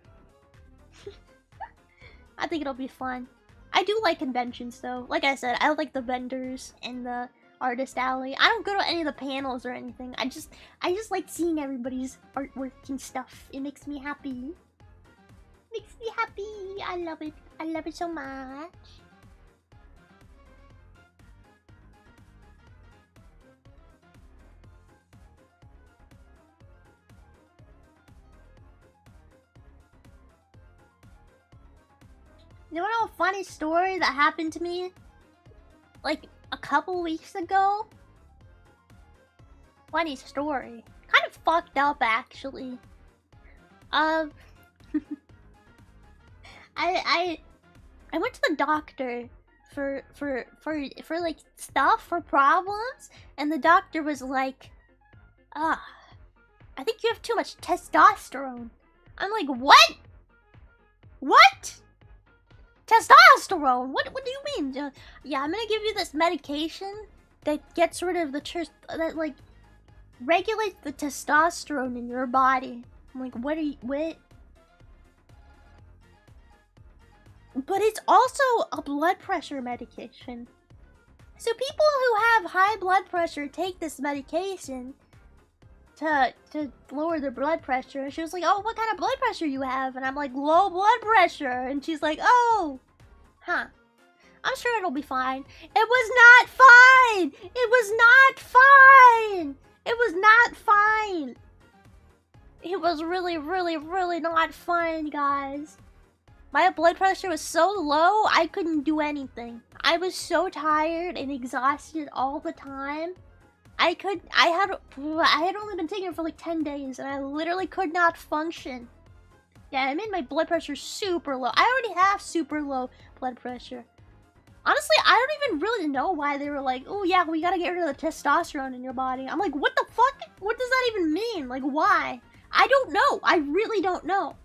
I think it'll be fun. I do like conventions though. Like I said, I like the vendors and the artist alley. I don't go to any of the panels or anything. I just like seeing everybody's artwork and stuff. It makes me happy. Makes me happy. I love it. I love it so much. You know a funny story that happened to me? Like a couple weeks ago? Funny story. Kind of fucked up actually. I went to the doctor for like stuff, for problems, and the doctor was like, I think you have too much testosterone. I'm like, what? What? Testosterone? What do you mean? Yeah, I'm gonna give you this medication that gets rid of that like regulates the testosterone in your body. I'm like, what? But it's also a blood pressure medication. So people who have high blood pressure take this medication to lower their blood pressure. And she was like, oh, what kind of blood pressure you have? And I'm like, low blood pressure. And she's like, oh, huh. I'm sure it'll be fine. It was not fine. It was not fine. It was not fine. It was really not fine, guys. My blood pressure was so low, I couldn't do anything. I was so tired and exhausted all the time. I had only been taking it for like 10 days and I literally could not function. Yeah, it made my blood pressure super low. I already have super low blood pressure. Honestly, I don't even really know why they were like, oh yeah, we gotta get rid of the testosterone in your body. I'm like, what the fuck? What does that even mean? Like, why? I don't know. I really don't know.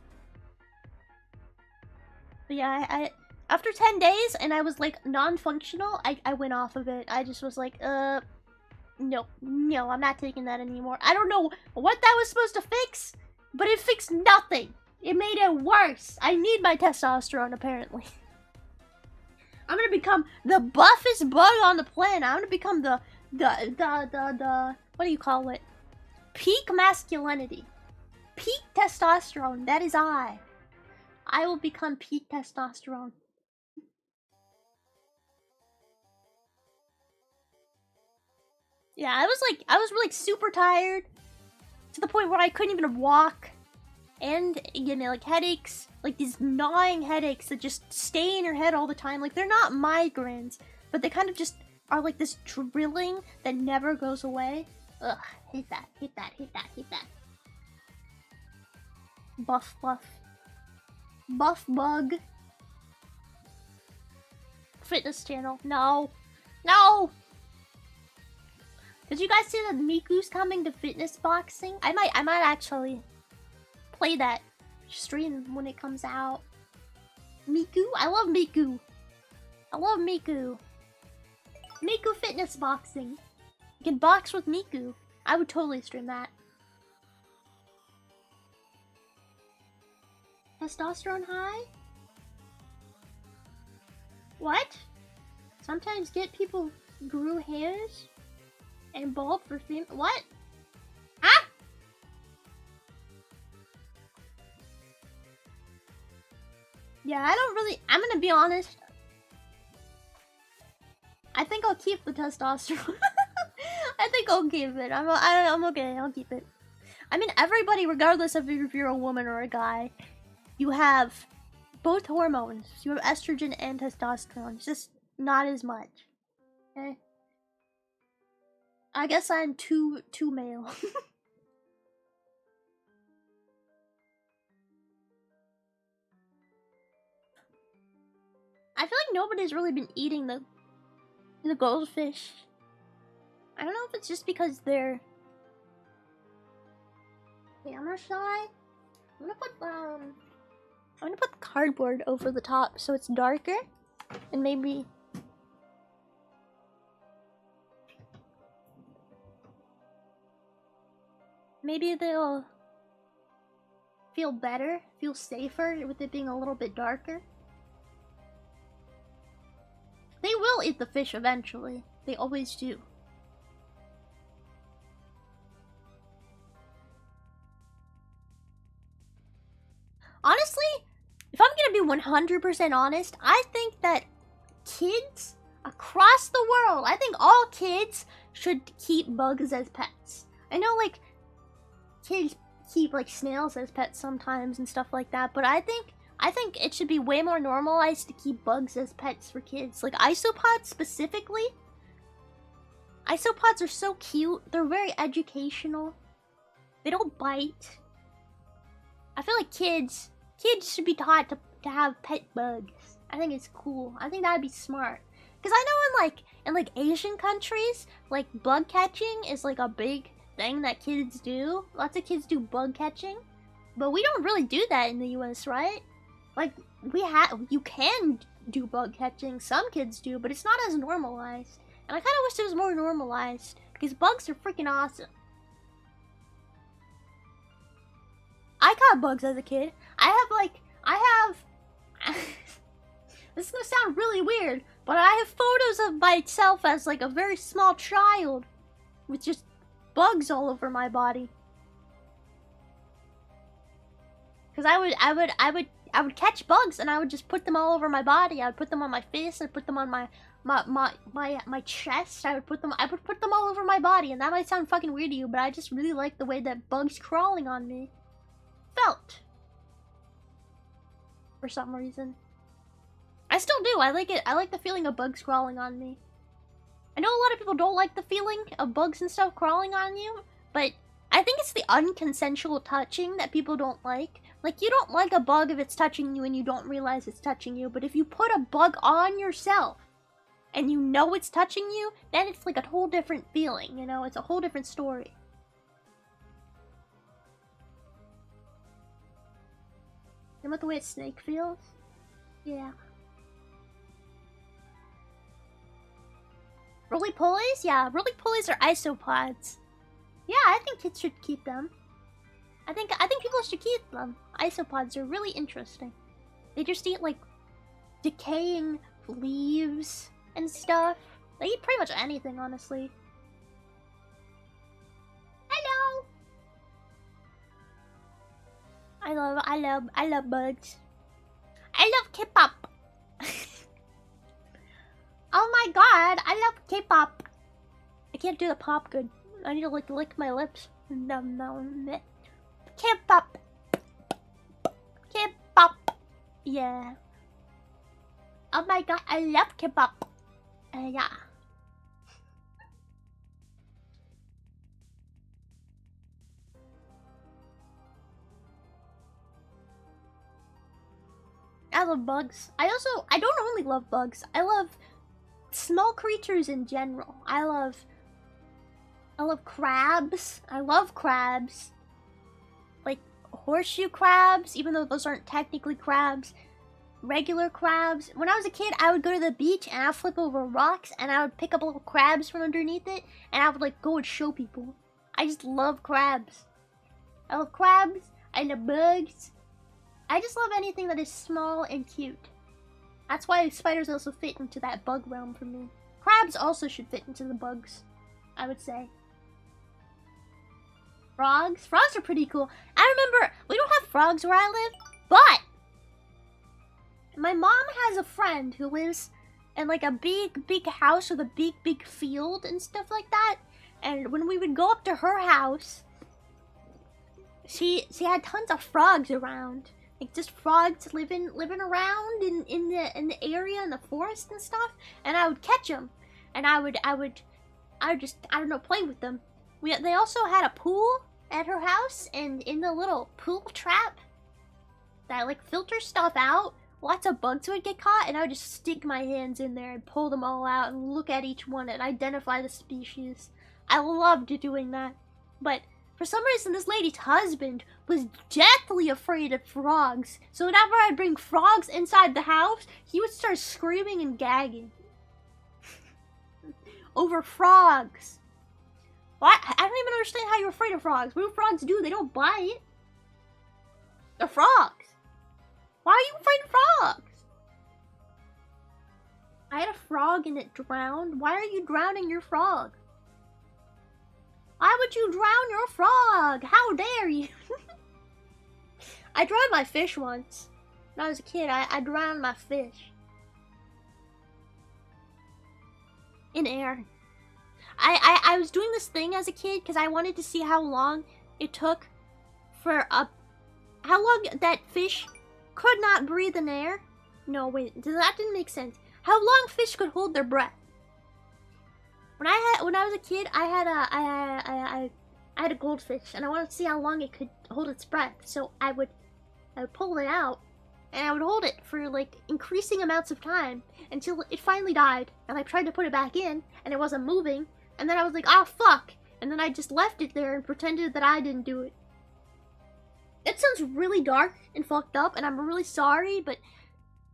But yeah, I after 10 days and I was like non-functional, I went off of it. I just was like, no, I'm not taking that anymore. I don't know what that was supposed to fix, but it fixed nothing. It made it worse. I need my testosterone, apparently. I'm gonna become the buffest bug on the planet. I'm gonna become the what do you call it? Peak masculinity. Peak testosterone. That is I. I will become peak testosterone. Yeah, I was like super tired to the point where I couldn't even walk, and you know, like headaches, like these gnawing headaches that just stay in your head all the time. Like they're not migraines, but they kind of just are like this drilling that never goes away. Ugh, hate that, hate that, hate that, hate that. Buff bug. Fitness channel. No. No! Did you guys see that Miku's coming to fitness boxing? I might actually play that stream when it comes out. Miku? I love Miku. I love Miku. Miku fitness boxing. You can box with Miku. I would totally stream that. Testosterone high? What? Sometimes get people grew hairs and bald for fame. What? Ah! Yeah, I don't really. I'm gonna be honest. I think I'll keep the testosterone. I think I'll keep it. I'm okay. I'll keep it. I mean, everybody, regardless of if you're a woman or a guy, you have both hormones. You have estrogen and testosterone. It's just not as much. Okay. I guess I'm too male. I feel like nobody's really been eating the goldfish. I don't know if it's just because they're camera shy. I'm gonna put cardboard over the top so it's darker, and maybe they'll feel better, feel safer with it being a little bit darker. They will eat the fish eventually. They always do. Honestly, if I'm gonna be 100% honest, I think that kids across the world, I think all kids should keep bugs as pets. I know, like, kids keep, like, snails as pets sometimes and stuff like that, but I think it should be way more normalized to keep bugs as pets for kids. Like, isopods specifically. Isopods are so cute. They're very educational. They don't bite. I feel like kids should be taught to have pet bugs. I think it's cool. I think that'd be smart. Because I know in like Asian countries, like bug catching is like a big thing that kids do. Lots of kids do bug catching. But we don't really do that in the US, right? Like, you can do bug catching. Some kids do, but it's not as normalized. And I kind of wish it was more normalized. Because bugs are freaking awesome. I caught bugs as a kid. This is gonna sound really weird, but I have photos of myself as like a very small child with just bugs all over my body. Cause I would catch bugs and I would just put them all over my body. I would put them on my face. I'd put them on my chest. I would put them all over my body, and that might sound fucking weird to you, but I just really like the way that bugs crawling on me felt. For some reason. I still do. I like it. I like the feeling of bugs crawling on me. I know a lot of people don't like the feeling of bugs and stuff crawling on you, but I think it's the unconsensual touching that people don't like. Like, you don't like a bug if it's touching you and you don't realize it's touching you, but if you put a bug on yourself and you know it's touching you, then it's like a whole different feeling, you know? It's a whole different story. You know what the way a snake feels? Yeah. Roly-polies? Yeah, roly-polies are isopods. Yeah, I think kids should keep them. I think people should keep them. Isopods are really interesting. They just eat, like, decaying leaves and stuff. They eat pretty much anything, honestly. Hello! I love bugs. I love K-pop. Oh my god, I love K-pop. can't do the pop good. I need to like lick my lips. No, can't pop. Can't pop. Yeah. Oh my god, I love kebab. Yeah. I love bugs. I don't only love bugs. I love small creatures in general. I love crabs. I love crabs. Like horseshoe crabs, even though those aren't technically crabs. Regular crabs. When I was a kid, I would go to the beach and I'd flip over rocks and I would pick up little crabs from underneath it and I would like go and show people. I just love crabs. I love crabs. I love bugs. I just love anything that is small and cute. That's why spiders also fit into that bug realm for me. Crabs also should fit into the bugs, I would say. Frogs? Frogs are pretty cool. I remember, we don't have frogs where I live, but my mom has a friend who lives in like a big house with a big field and stuff like that. And when we would go up to her house, she had tons of frogs around. Like just frogs living around in the area in the forest and stuff, and I would catch them, and I would just I don't know, play with them. They also had a pool at her house, and in the little pool trap that like filters stuff out, lots of bugs would get caught, and I would just stick my hands in there and pull them all out and look at each one and identify the species. I loved doing that, but for some reason, this lady's husband was deathly afraid of frogs. So whenever I'd bring frogs inside the house, he would start screaming and gagging. Over frogs. What? I don't even understand how you're afraid of frogs. What do frogs do? They don't bite. They're frogs. Why are you afraid of frogs? I had a frog and it drowned. Why are you drowning your frog? Why would you drown your frog? How dare you? I drowned my fish once. When I was a kid, I drowned my fish. In air. I was doing this thing as a kid because I wanted to see how long it took for how long that fish could not breathe in air. No, wait, that didn't make sense. How long fish could hold their breath. When I was a kid, I had a goldfish, and I wanted to see how long it could hold its breath. So I would pull it out, and I would hold it for like increasing amounts of time until it finally died. And I tried to put it back in, and it wasn't moving. And then I was like, "Oh fuck!" And then I just left it there and pretended that I didn't do it. It sounds really dark and fucked up, and I'm really sorry, but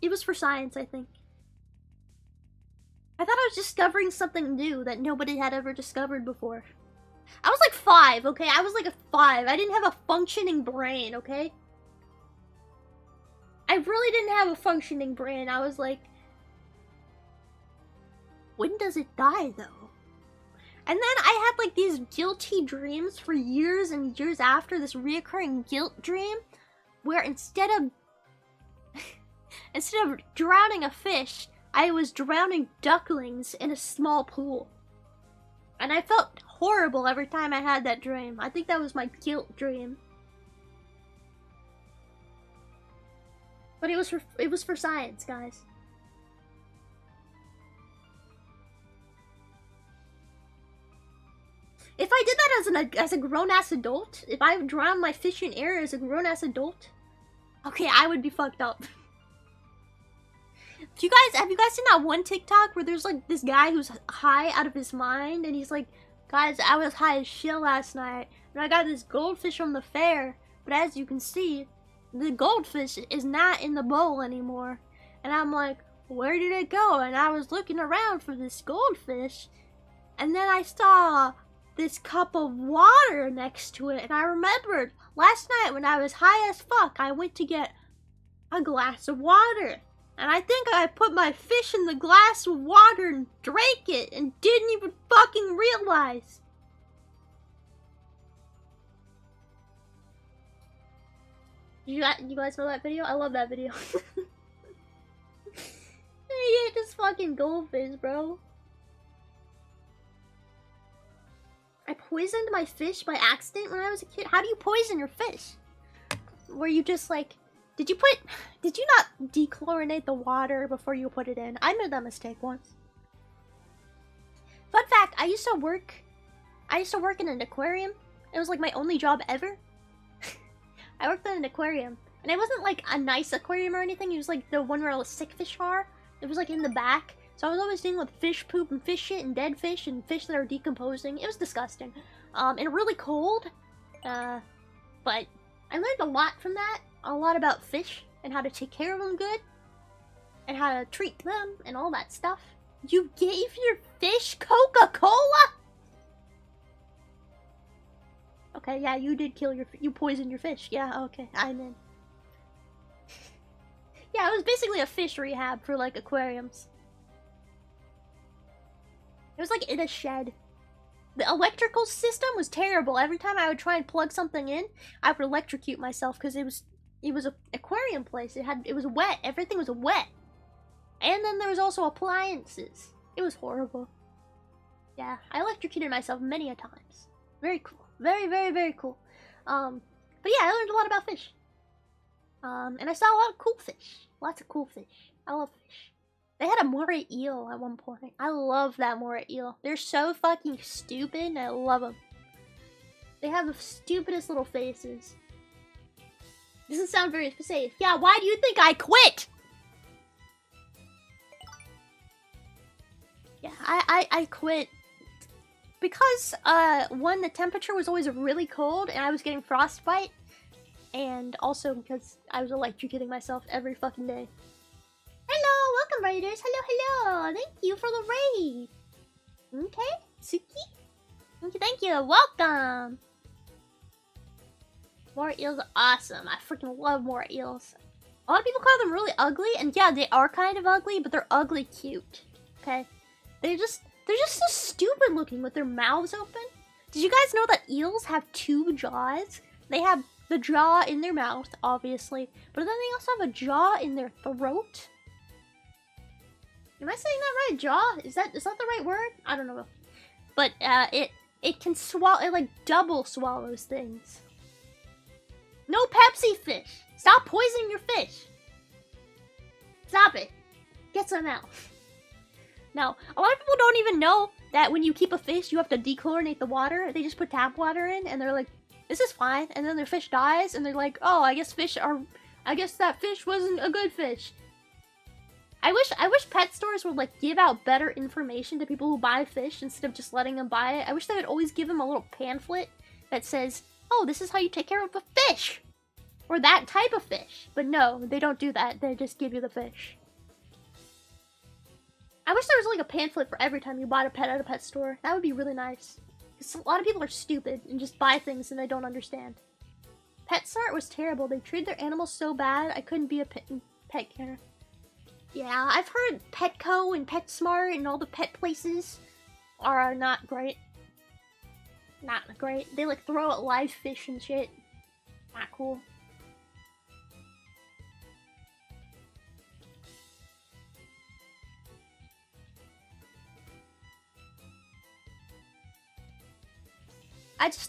it was for science, I think. I thought I was discovering something new that nobody had ever discovered before. I was like 5, okay? I was like a 5. I didn't have a functioning brain, okay? I really didn't have a functioning brain. I was like, when does it die, though? And then I had like these guilty dreams for years and years after, this reoccurring guilt dream, where instead of drowning a fish, I was drowning ducklings in a small pool. And I felt horrible every time I had that dream. I think that was my guilt dream. But it was for science, guys. If I did that as a grown-ass adult, if I drowned my fish in air as a grown-ass adult, okay, I would be fucked up. Have you guys seen that one TikTok where there's like this guy who's high out of his mind and he's like, guys, I was high as shit last night and I got this goldfish from the fair, but as you can see, the goldfish is not in the bowl anymore. And I'm like, where did it go? And I was looking around for this goldfish, and then I saw this cup of water next to it, and I remembered last night when I was high as fuck, I went to get a glass of water. And I think I put my fish in the glass of water and drank it and didn't even fucking realize. You guys know that video? I love that video. You ate this fucking goldfish, bro. I poisoned my fish by accident when I was a kid. How do you poison your fish? Were you just like, did you not dechlorinate the water before you put it in? I made that mistake once. Fun fact, I used to work in an aquarium. It was like my only job ever. I worked in an aquarium. And it wasn't like a nice aquarium or anything. It was like the one where all the sick fish are. It was like in the back. So I was always dealing with fish poop and fish shit and dead fish and fish that are decomposing. It was disgusting. And really cold. But I learned a lot from that. A lot about fish and how to take care of them good. And how to treat them and all that stuff. You gave your fish Coca-Cola? Okay, yeah, you did you poisoned your fish. Yeah, okay, I'm in. Yeah, it was basically a fish rehab for, like, aquariums. It was, like, in a shed. The electrical system was terrible. Every time I would try and plug something in, I would electrocute myself because it was an aquarium place. It was wet. Everything was wet. And then there was also appliances. It was horrible. Yeah, I electrocuted myself many a times. Very cool. Very, very, very cool. But yeah, I learned a lot about fish. And I saw a lot of cool fish. Lots of cool fish. I love fish. They had a moray eel at one point. I love that moray eel. They're so fucking stupid and I love them. They have the stupidest little faces. Doesn't sound very safe. Yeah, why do you think I quit? Yeah, I quit. Because, one, the temperature was always really cold and I was getting frostbite. And also because I was electrocuting myself every fucking day. Hello, welcome raiders. Hello, hello. Thank you for the raid. Okay, Suki. Thank you. Welcome. Moray eels are awesome. I freaking love moray eels. A lot of people call them really ugly, and yeah, they are kind of ugly, but they're ugly cute. Okay? They're just so stupid looking with their mouths open. Did you guys know that eels have 2 jaws? They have the jaw in their mouth, obviously, but then they also have a jaw in their throat. Am I saying that right? Jaw? Is that the right word? I don't know. But it can swallow. It like double swallows things. No Pepsi fish. Stop poisoning your fish. Stop it. Get some out. Now, a lot of people don't even know that when you keep a fish, you have to dechlorinate the water. They just put tap water in, and they're like, this is fine. And then their fish dies, and they're like, oh, I guess that fish wasn't a good fish. I wish pet stores would, like, give out better information to people who buy fish instead of just letting them buy it. I wish they would always give them a little pamphlet that says, oh, this is how you take care of a fish. Or that type of fish. But no, they don't do that. They just give you the fish. I wish there was like a pamphlet for every time you bought a pet at a pet store. That would be really nice. Because a lot of people are stupid and just buy things and they don't understand. PetSmart was terrible. They treated their animals so bad, I couldn't be a pet carer. Yeah, I've heard Petco and PetSmart and all the pet places are not great. Not great. They like throw out live fish and shit. Not cool.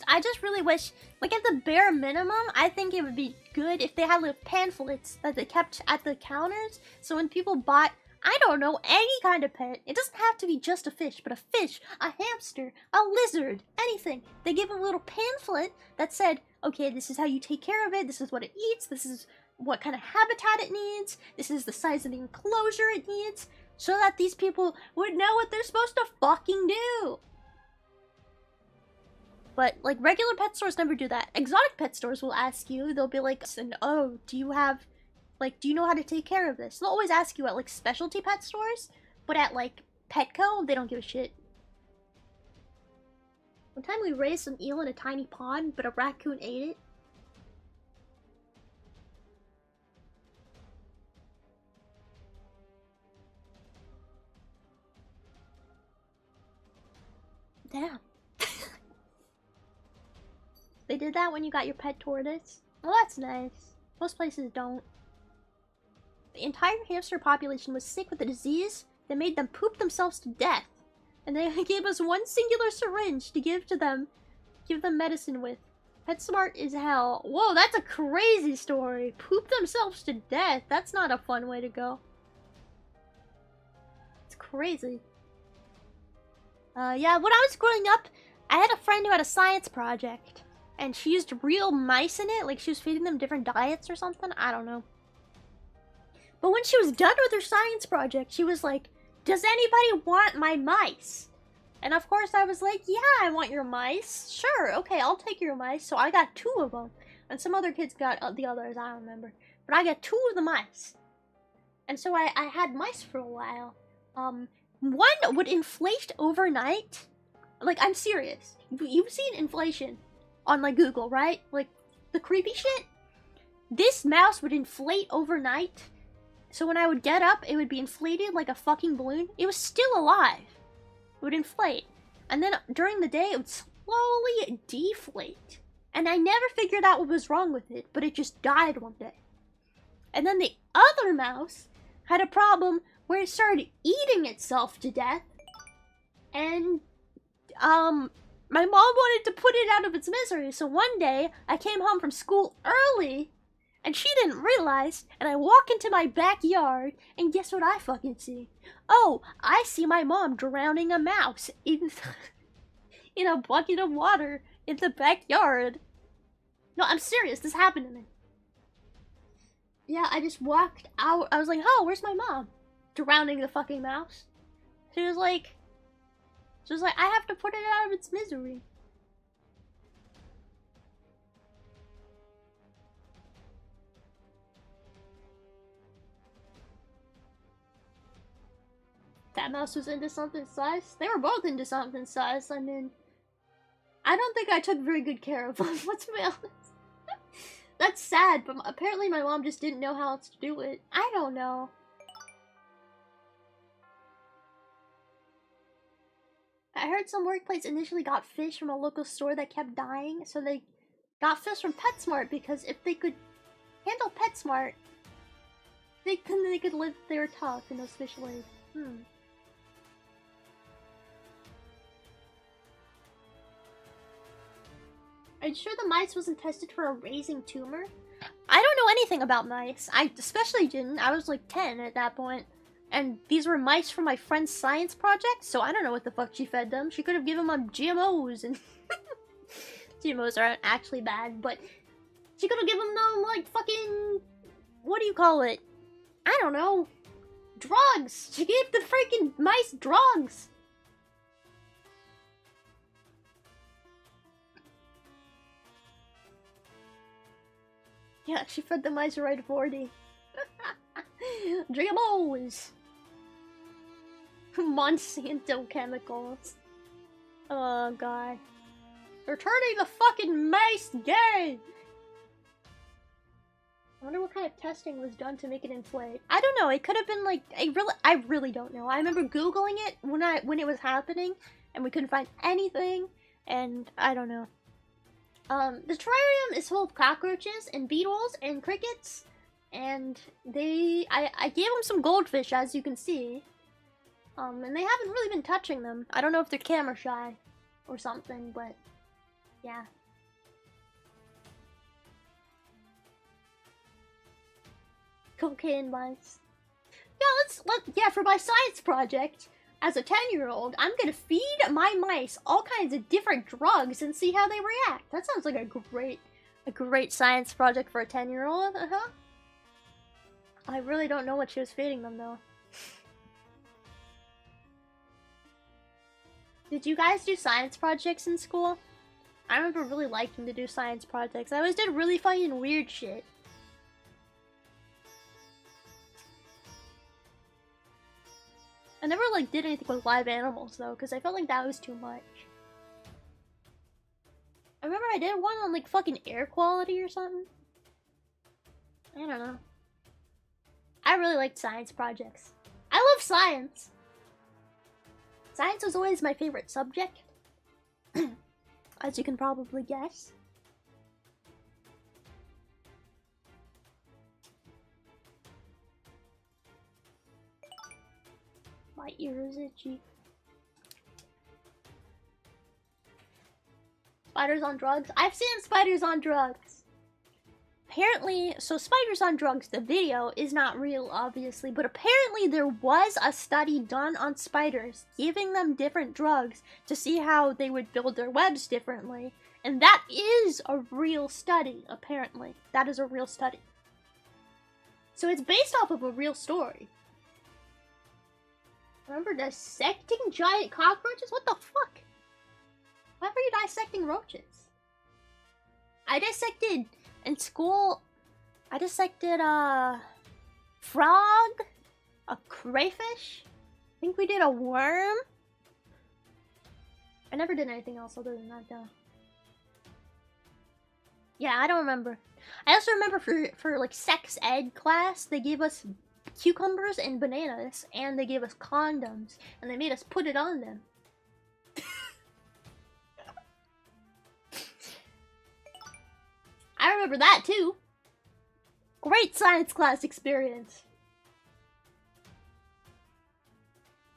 I just really wish, like at the bare minimum, I think it would be good if they had like pamphlets that they kept at the counters. So when people bought, I don't know, any kind of pet, it doesn't have to be just a fish, but a fish, a hamster, a lizard, anything. They give a little pamphlet that said, okay, this is how you take care of it, this is what it eats, this is what kind of habitat it needs, this is the size of the enclosure it needs, so that these people would know what they're supposed to fucking do. But, like, regular pet stores never do that. Exotic pet stores will ask you, they'll be like, oh, do you know how to take care of this? They'll always ask you at, like, specialty pet stores, but at, like, Petco, they don't give a shit. One time we raised an eel in a tiny pond, but a raccoon ate it. Damn. They did that when you got your pet tortoise? Oh, that's nice. Most places don't. The entire hamster population was sick with a disease that made them poop themselves to death. And they gave us one singular syringe to give them medicine with. PetSmart is hell. Whoa, that's a crazy story. Poop themselves to death. That's not a fun way to go. It's crazy. Yeah, when I was growing up, I had a friend who had a science project. And she used real mice in it. Like, she was feeding them different diets or something. I don't know. But when she was done with her science project, she was like, does anybody want my mice? And of course I was like, yeah, I want your mice. Sure, okay, I'll take your mice. So I got 2 of them. And some other kids got the others, I don't remember. But I got 2 of the mice. And so I had mice for a while. One would inflate overnight. Like, I'm serious. You've seen inflation on, like, Google, right? Like, the creepy shit? This mouse would inflate overnight. So when I would get up, it would be inflated like a fucking balloon. It was still alive. It would inflate. And then during the day, it would slowly deflate. And I never figured out what was wrong with it, but it just died one day. And then the other mouse had a problem where it started eating itself to death. And, my mom wanted to put it out of its misery. So one day, I came home from school early, and she didn't realize, and I walk into my backyard, and guess what I fucking see? Oh, I see my mom drowning a mouse in a bucket of water in the backyard. No, I'm serious, this happened to me. Yeah, I just walked out, I was like, oh, where's my mom? Drowning the fucking mouse. She was like, I have to put it out of its misery. That mouse was into something sus. They were both into something sus. I mean, I don't think I took very good care of them. Let's be honest. That's sad, but apparently my mom just didn't know how else to do it. I don't know. I heard some workplace initially got fish from a local store that kept dying, so they got fish from PetSmart because if they could handle PetSmart, they could live their talk and those fish live. Are you sure the mice wasn't tested for a raising tumor? I don't know anything about mice. I especially didn't. I was like 10 at that point. And these were mice from my friend's science project, so I don't know what the fuck she fed them. She could have given them GMOs and... GMOs aren't actually bad, but... She could have given them, like, fucking... What do you call it? I don't know. Drugs! She gave the freaking mice drugs! Yeah, she fed the mice right 40. GMOs! Monsanto chemicals. Oh god. They're turning the fucking mice gay! I wonder what kind of testing was done to make it inflate. I don't know, it could have been like, I really don't know. I remember Googling it when it was happening, and we couldn't find anything, and I don't know. The terrarium is full of cockroaches and beetles and crickets, and I gave them some goldfish, as you can see. And they haven't really been touching them. I don't know if they're camera shy or something, but yeah. Cocaine mice. Yeah, for my science project, as a 10-year-old, I'm gonna feed my mice all kinds of different drugs and see how they react. That sounds like a great science project for a 10-year-old. I really don't know what she was feeding them though. Did you guys do science projects in school? I remember really liking to do science projects. I always did really fucking weird shit. I never like did anything with live animals though, because I felt like that was too much. I remember I did one on like fucking air quality or something. I don't know. I really liked science projects. I love science! Science was always my favorite subject. As you can probably guess. My ear is itchy. Spiders on drugs? I've seen spiders on drugs. Apparently, so Spiders on Drugs, the video, is not real, obviously, but apparently there was a study done on spiders, giving them different drugs to see how they would build their webs differently. And that is a real study, apparently. That is a real study. So it's based off of a real story. Remember dissecting giant cockroaches? What the fuck? Why were you dissecting roaches? I dissected... In school, I dissected a frog, a crayfish. I think we did a worm. I never did anything else other than that, though. Yeah, I don't remember. I also remember for like sex ed class, they gave us cucumbers and bananas, and they gave us condoms, and they made us put it on them. I remember that too. Great science class experience.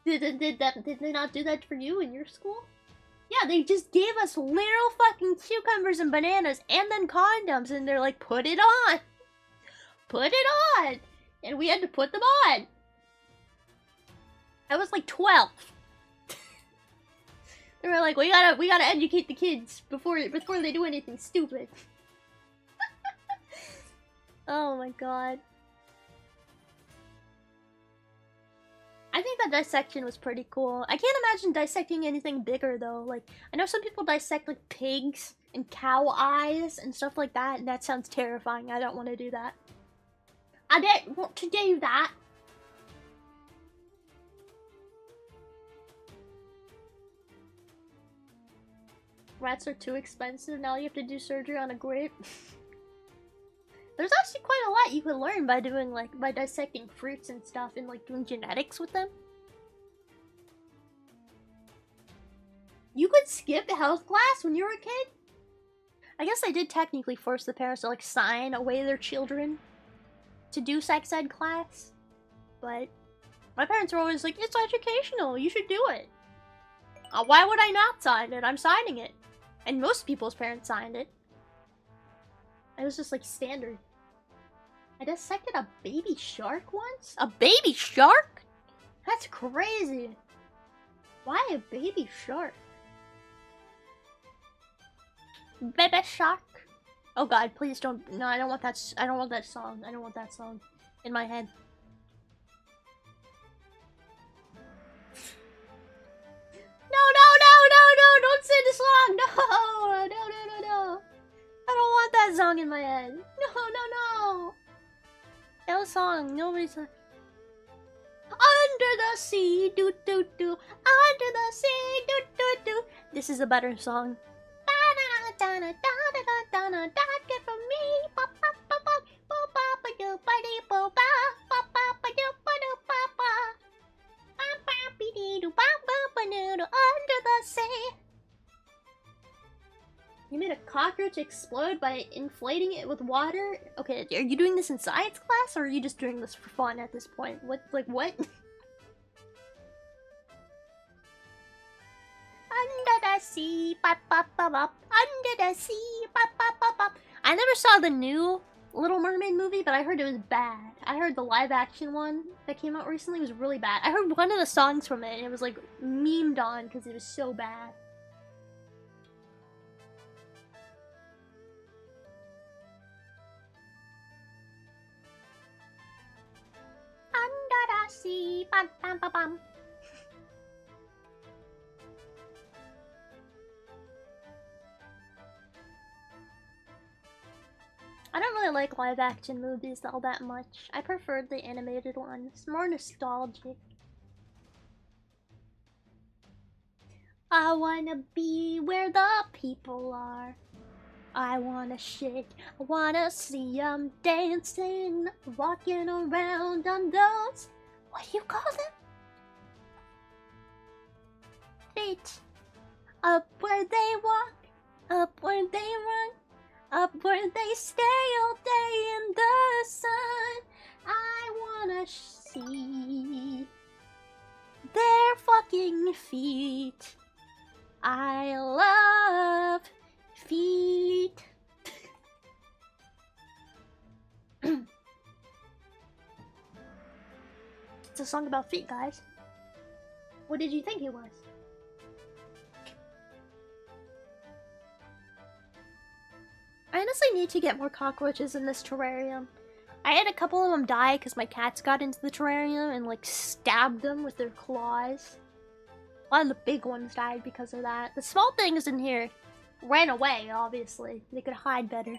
Did they not do that for you in your school? Yeah, they just gave us literal fucking cucumbers and bananas and then condoms, and they're like, put it on. Put it on. And we had to put them on. I was like 12. They were like, we gotta educate the kids before they do anything stupid. Oh my god. I think that dissection was pretty cool. I can't imagine dissecting anything bigger though. Like, I know some people dissect like pigs and cow eyes and stuff like that, and that sounds terrifying. I don't want to do that. I don't want to do that. Rats are too expensive. Now you have to do surgery on a grape. There's actually quite a lot you can learn by doing, like, by dissecting fruits and stuff and, like, doing genetics with them. You could skip health class when you were a kid? I guess they did technically force the parents to, like, sign away their children to do sex ed class. But my parents were always like, it's educational, you should do it. Why would I not sign it? I'm signing it. And most people's parents signed it. It was just, like, standard. I dissected a baby shark once? A baby shark? That's crazy. Why a baby shark? Baby shark. Oh god, please don't. No, I don't want that. I don't want that song. I don't want that song in my head. No, don't sing the song. No. I don't want that song in my head. No. That song, nobody's like... Under the sea, do. Under the sea, do. This is a better song. Get from me. Under the sea. You made a cockroach explode by inflating it with water? Okay, are you doing this in science class, or are you just doing this for fun at this point? What? Under the sea, bop, bop, bop, bop. Under the sea, bop, bop, bop, bop. I never saw the new Little Mermaid movie, but I heard it was bad. I heard the live-action one that came out recently was really bad. I heard one of the songs from it, and it was, like, memed on because it was so bad. Under the sea, bam, bam, bam, bam. I don't really like live-action movies all that much. I prefer the animated ones. More nostalgic. I wanna be where the people are. I wanna shit. I wanna see 'em dancing, walking around on those... What do you call them? Feet. Up where they walk, up where they run. Up where they stay all day in the sun. I wanna see their fucking feet. I love Feet. It's a song about feet, guys. What did you think it was? I honestly need to get more cockroaches in this terrarium. I had a couple of them die because my cats got into the terrarium and like stabbed them with their claws. A lot of the big ones died because of that. The small things in here ran away, obviously. They could hide better.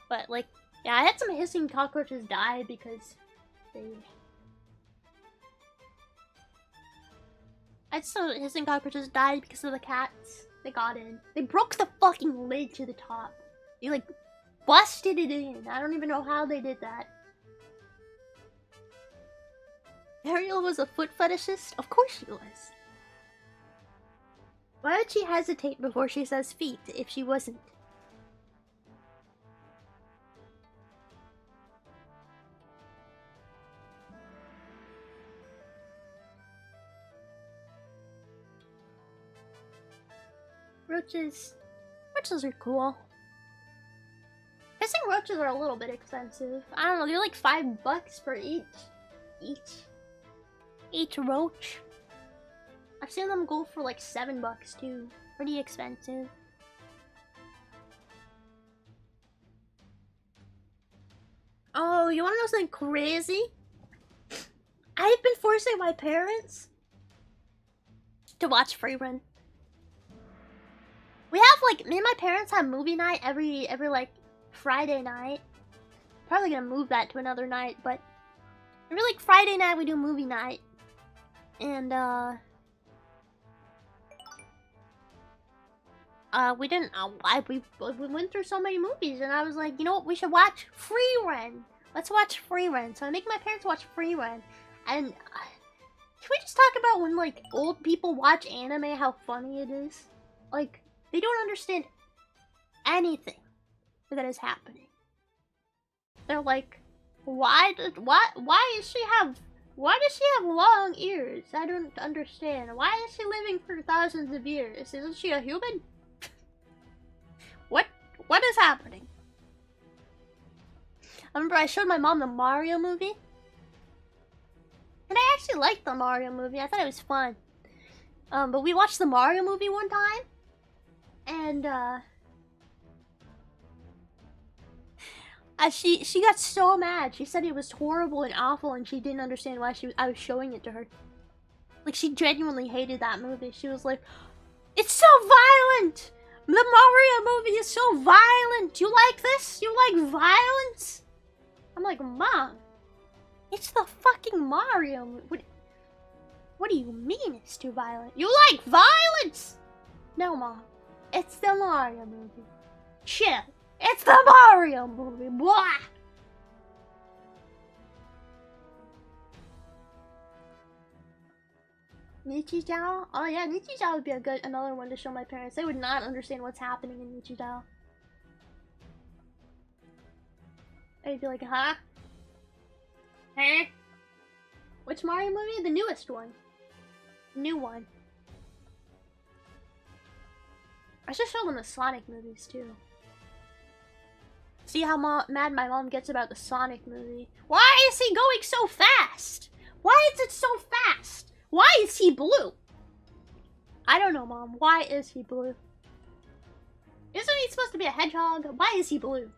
But like, yeah, I had some hissing cockroaches die because they... I had some hissing cockroaches died because of the cats. They got in. They broke the fucking lid to the top. They like busted it in. I don't even know how they did that. Ariel was a foot fetishist? Of course she was. Why would she hesitate before she says feet if she wasn't? Roaches are cool. Hissing roaches are a little bit expensive. I don't know, they're like $5 for each roach. I've seen them go for like $7 too. Pretty expensive. Oh, you wanna know something crazy? I've been forcing my parents to watch Free Run. We have like, me and my parents have movie night every like Friday night. Probably gonna move that to another night, but every like Friday night we do movie night. And we didn't, we went through so many movies and I was like, you know what, we should watch Free Run. Let's watch Free Run. So I make my parents watch Free Run. And can we just talk about when like old people watch anime, how funny it is? Like, they don't understand anything that is happening. They're like, why does she have long ears? I don't understand. Why is she living for thousands of years? Isn't she a human? What is happening? I remember I showed my mom the Mario movie. And I actually liked the Mario movie. I thought it was fun. But we watched the Mario movie one time. And she got so mad. She said it was horrible and awful and she didn't understand why I was showing it to her. Like, she genuinely hated that movie. She was like, it's so violent! The Mario movie is so violent! You like this? You like violence? I'm like, Mom, it's the fucking Mario movie. What do you mean it's too violent? You like violence? No, Mom. It's the Mario movie. Chill. It's the Mario movie. Blah! Nichijao? Oh yeah, Nichijao would be another one to show my parents. They would not understand what's happening in Nichijao. They'd be like, huh? Huh? Which Mario movie? The newest one. New one. I should show them the Sonic movies too. See how mad my mom gets about the Sonic movie. Why is he going so fast? Why is it so fast? Why is he blue? I don't know, Mom. Why is he blue? Isn't he supposed to be a hedgehog? Why is he blue?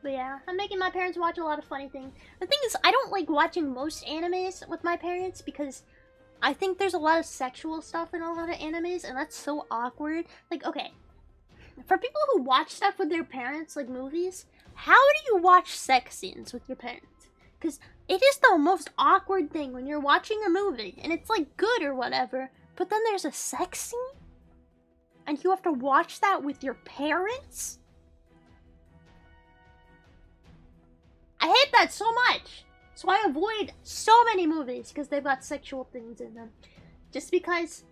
But yeah, I'm making my parents watch a lot of funny things. The thing is, I don't like watching most animes with my parents because I think there's a lot of sexual stuff in a lot of animes, and that's so awkward. Like, okay, for people who watch stuff with their parents, like movies, how do you watch sex scenes with your parents? Because it is the most awkward thing when you're watching a movie, and it's like good or whatever, but then there's a sex scene? And you have to watch that with your parents? I hate that so much. So I avoid so many movies because they've got sexual things in them. Just because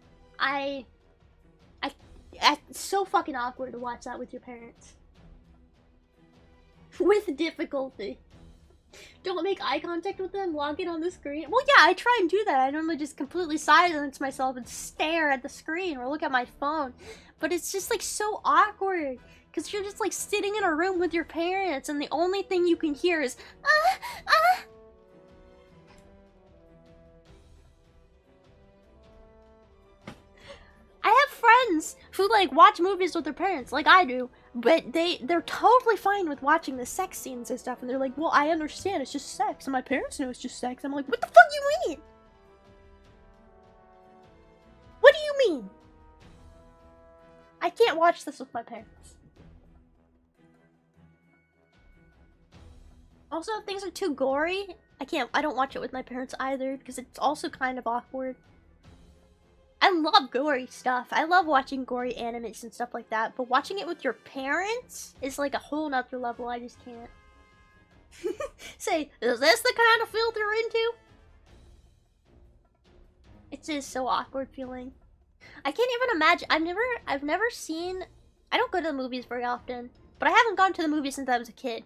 it's so fucking awkward to watch that with your parents. With difficulty. Don't make eye contact with them, log in on the screen. Well, yeah, I try and do that. I normally just completely silence myself and stare at the screen or look at my phone. But it's just like so awkward. Because you're just like sitting in a room with your parents and the only thing you can hear is I have friends who like watch movies with their parents like I do, but they're totally fine with watching the sex scenes and stuff, and they're like, well, I understand, it's just sex, and my parents know it's just sex. I'm like, what the fuck you mean? What do you mean? I can't watch this with my parents. Also, if things are too gory, I don't watch it with my parents either, because it's also kind of awkward. I love gory stuff. I love watching gory animes and stuff like that, but watching it with your parents is like a whole nother level. I just can't. Say, is this the kind of filth you're into? It's just so awkward feeling. I can't even imagine. I've never seen. I don't go to the movies very often, but I haven't gone to the movies since I was a kid.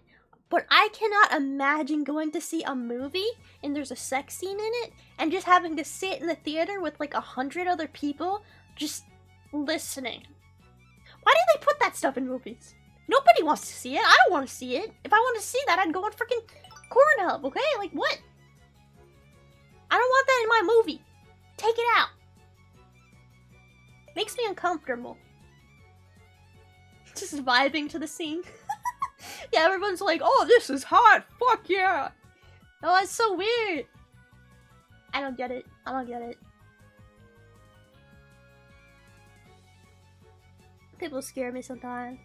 But I cannot imagine going to see a movie and there's a sex scene in it and just having to sit in the theater with like 100 other people just listening. Why do they put that stuff in movies? Nobody wants to see it. I don't want to see it. If I wanted to see that, I'd go on freaking Pornhub, okay? Like, what? I don't want that in my movie. Take it out. Makes me uncomfortable. Just vibing to the scene. Yeah, everyone's like, oh, this is hot. Fuck yeah. Oh, it's so weird. I don't get it. I don't get it. People scare me sometimes.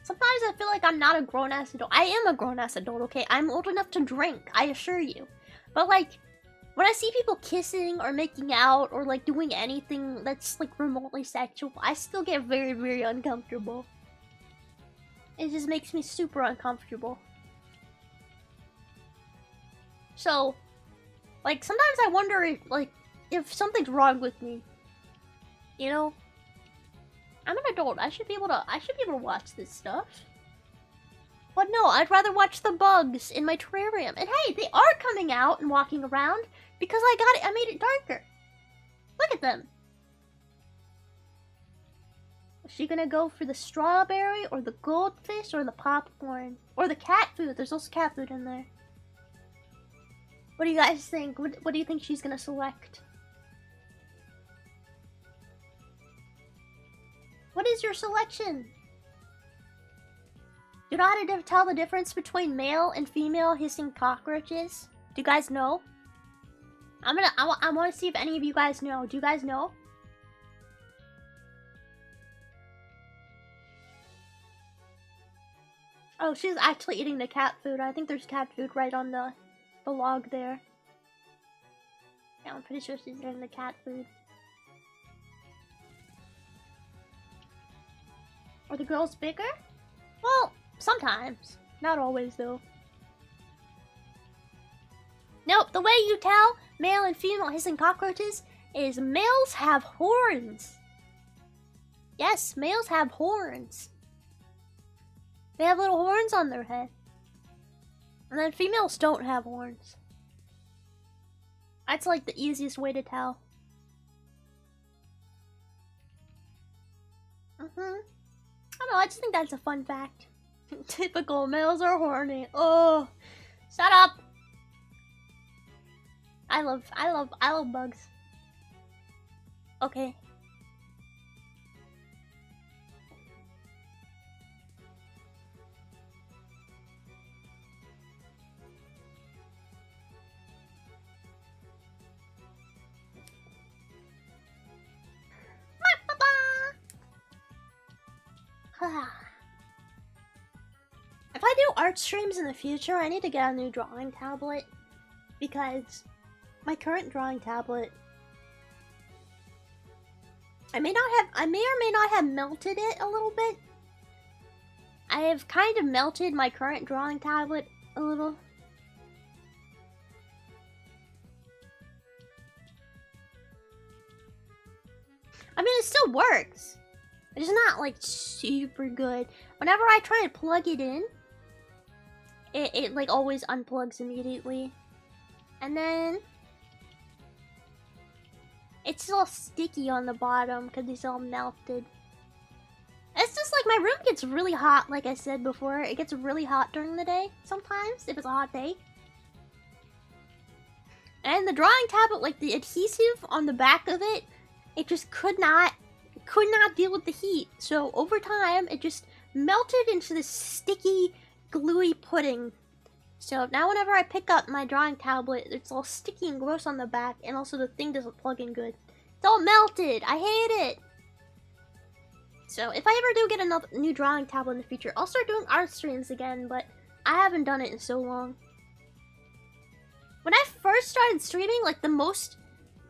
Sometimes I feel like I'm not a grown-ass adult. I am a grown-ass adult, okay? I'm old enough to drink, I assure you. But like, when I see people kissing or making out or like doing anything that's like remotely sexual, I still get very, very uncomfortable. It just makes me super uncomfortable. So, like, sometimes I wonder if something's wrong with me. You know? I'm an adult. I should be able to watch this stuff. But no, I'd rather watch the bugs in my terrarium. And hey, they are coming out and walking around because I made it darker. Look at them. Is she gonna go for the strawberry or the goldfish or the popcorn? Or the cat food? There's also cat food in there. What do you guys think? What do you think she's gonna select? What is your selection? You know how to tell the difference between male and female hissing cockroaches? Do you guys know? I want to see if any of you guys know. Do you guys know? Oh, she's actually eating the cat food. I think there's cat food right on the log there. Yeah, I'm pretty sure she's eating the cat food. Are the girls bigger? Well, sometimes. Not always, though. Nope, the way you tell male and female hissing cockroaches is males have horns. Yes, males have horns. They have little horns on their head. And then females don't have horns. That's like the easiest way to tell. I don't know, I just think that's a fun fact. Typical males are horny. Oh, shut up. I love bugs. Okay. If I do art streams in the future, I need to get a new drawing tablet because my current drawing tablet, I may or may not have melted it a little bit. I have kind of melted my current drawing tablet a little. I mean, it still works. It's not like super good. Whenever I try to plug it in, it like always unplugs immediately. And then it's all sticky on the bottom because it's all melted. It's just like my room gets really hot, like I said before. It gets really hot during the day sometimes, if it's a hot day. And the drawing tablet, like the adhesive on the back of it, it just could not deal with the heat. So over time, it just melted into this sticky, gluey pudding. So now whenever I pick up my drawing tablet, it's all sticky and gross on the back, and also the thing doesn't plug in good. It's all melted. I hate it. So if I ever do get another new drawing tablet in the future, I'll start doing art streams again, but I haven't done it in so long. When I first started streaming, like the most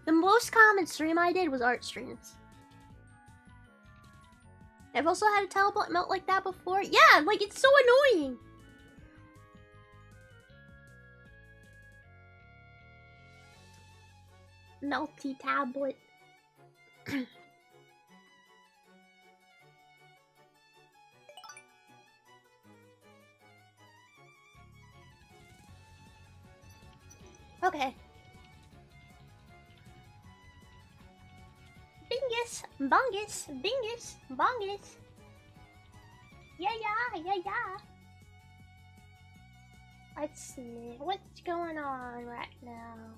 common stream I did was art streams. I've also had a tablet melt like that before. Yeah, like it's so annoying. Melty tablet. Okay. Bingus, bungus, bingus, bungus. Yeah. Let's see, what's going on right now?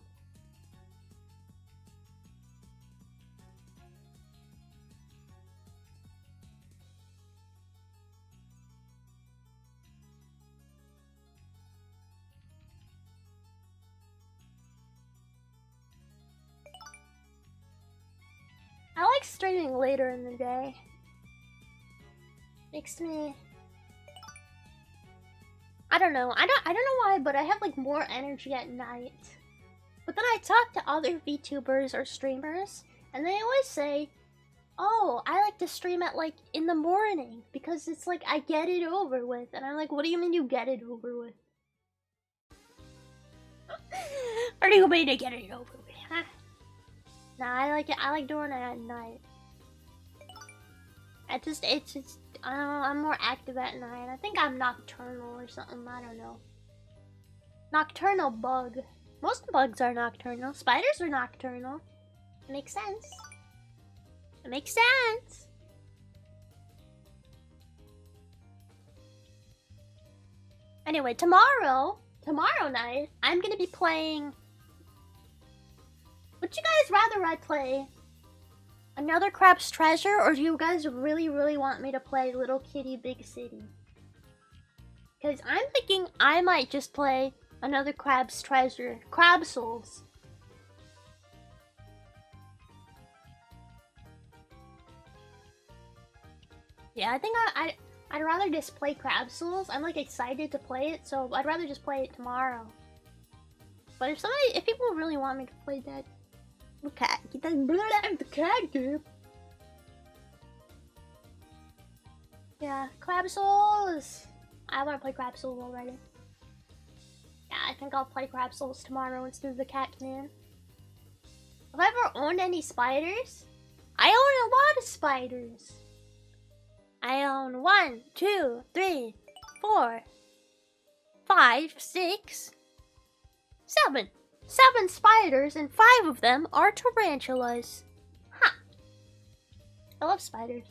I like streaming later in the day. Makes me... I don't know why, but I have like more energy at night. But then I talk to other VTubers or streamers, and they always say, oh, I like to stream at like in the morning because it's like I get it over with. And I'm like, what do you mean you get it over with? What do you mean to get it over with, huh? Nah, I like it. I like doing it at night. It's just, I don't know, I'm more active at night. I think I'm nocturnal or something, I don't know. Nocturnal bug. Most bugs are nocturnal. Spiders are nocturnal. It makes sense. It makes sense. Anyway, tomorrow night, I'm gonna be playing... Would you guys rather I play another Crab's Treasure, or do you guys really want me to play Little Kitty Big City? Because I'm thinking I might just play another Crab's Treasure. Crab Souls. Yeah, I think I'd rather just play Crab Souls. I'm like excited to play it, so I'd rather just play it tomorrow. But if people really want me to play that, okay, get the cat game. Yeah, Crab Souls. I want to play Crab Souls already. Yeah, I think I'll play Crab Souls tomorrow instead of the cat can. Have I ever owned any spiders? I own a lot of spiders. I own 1, 2, 3, 4, 5, 6, 7. 7 spiders, and 5 of them are tarantulas. Huh. I love spiders.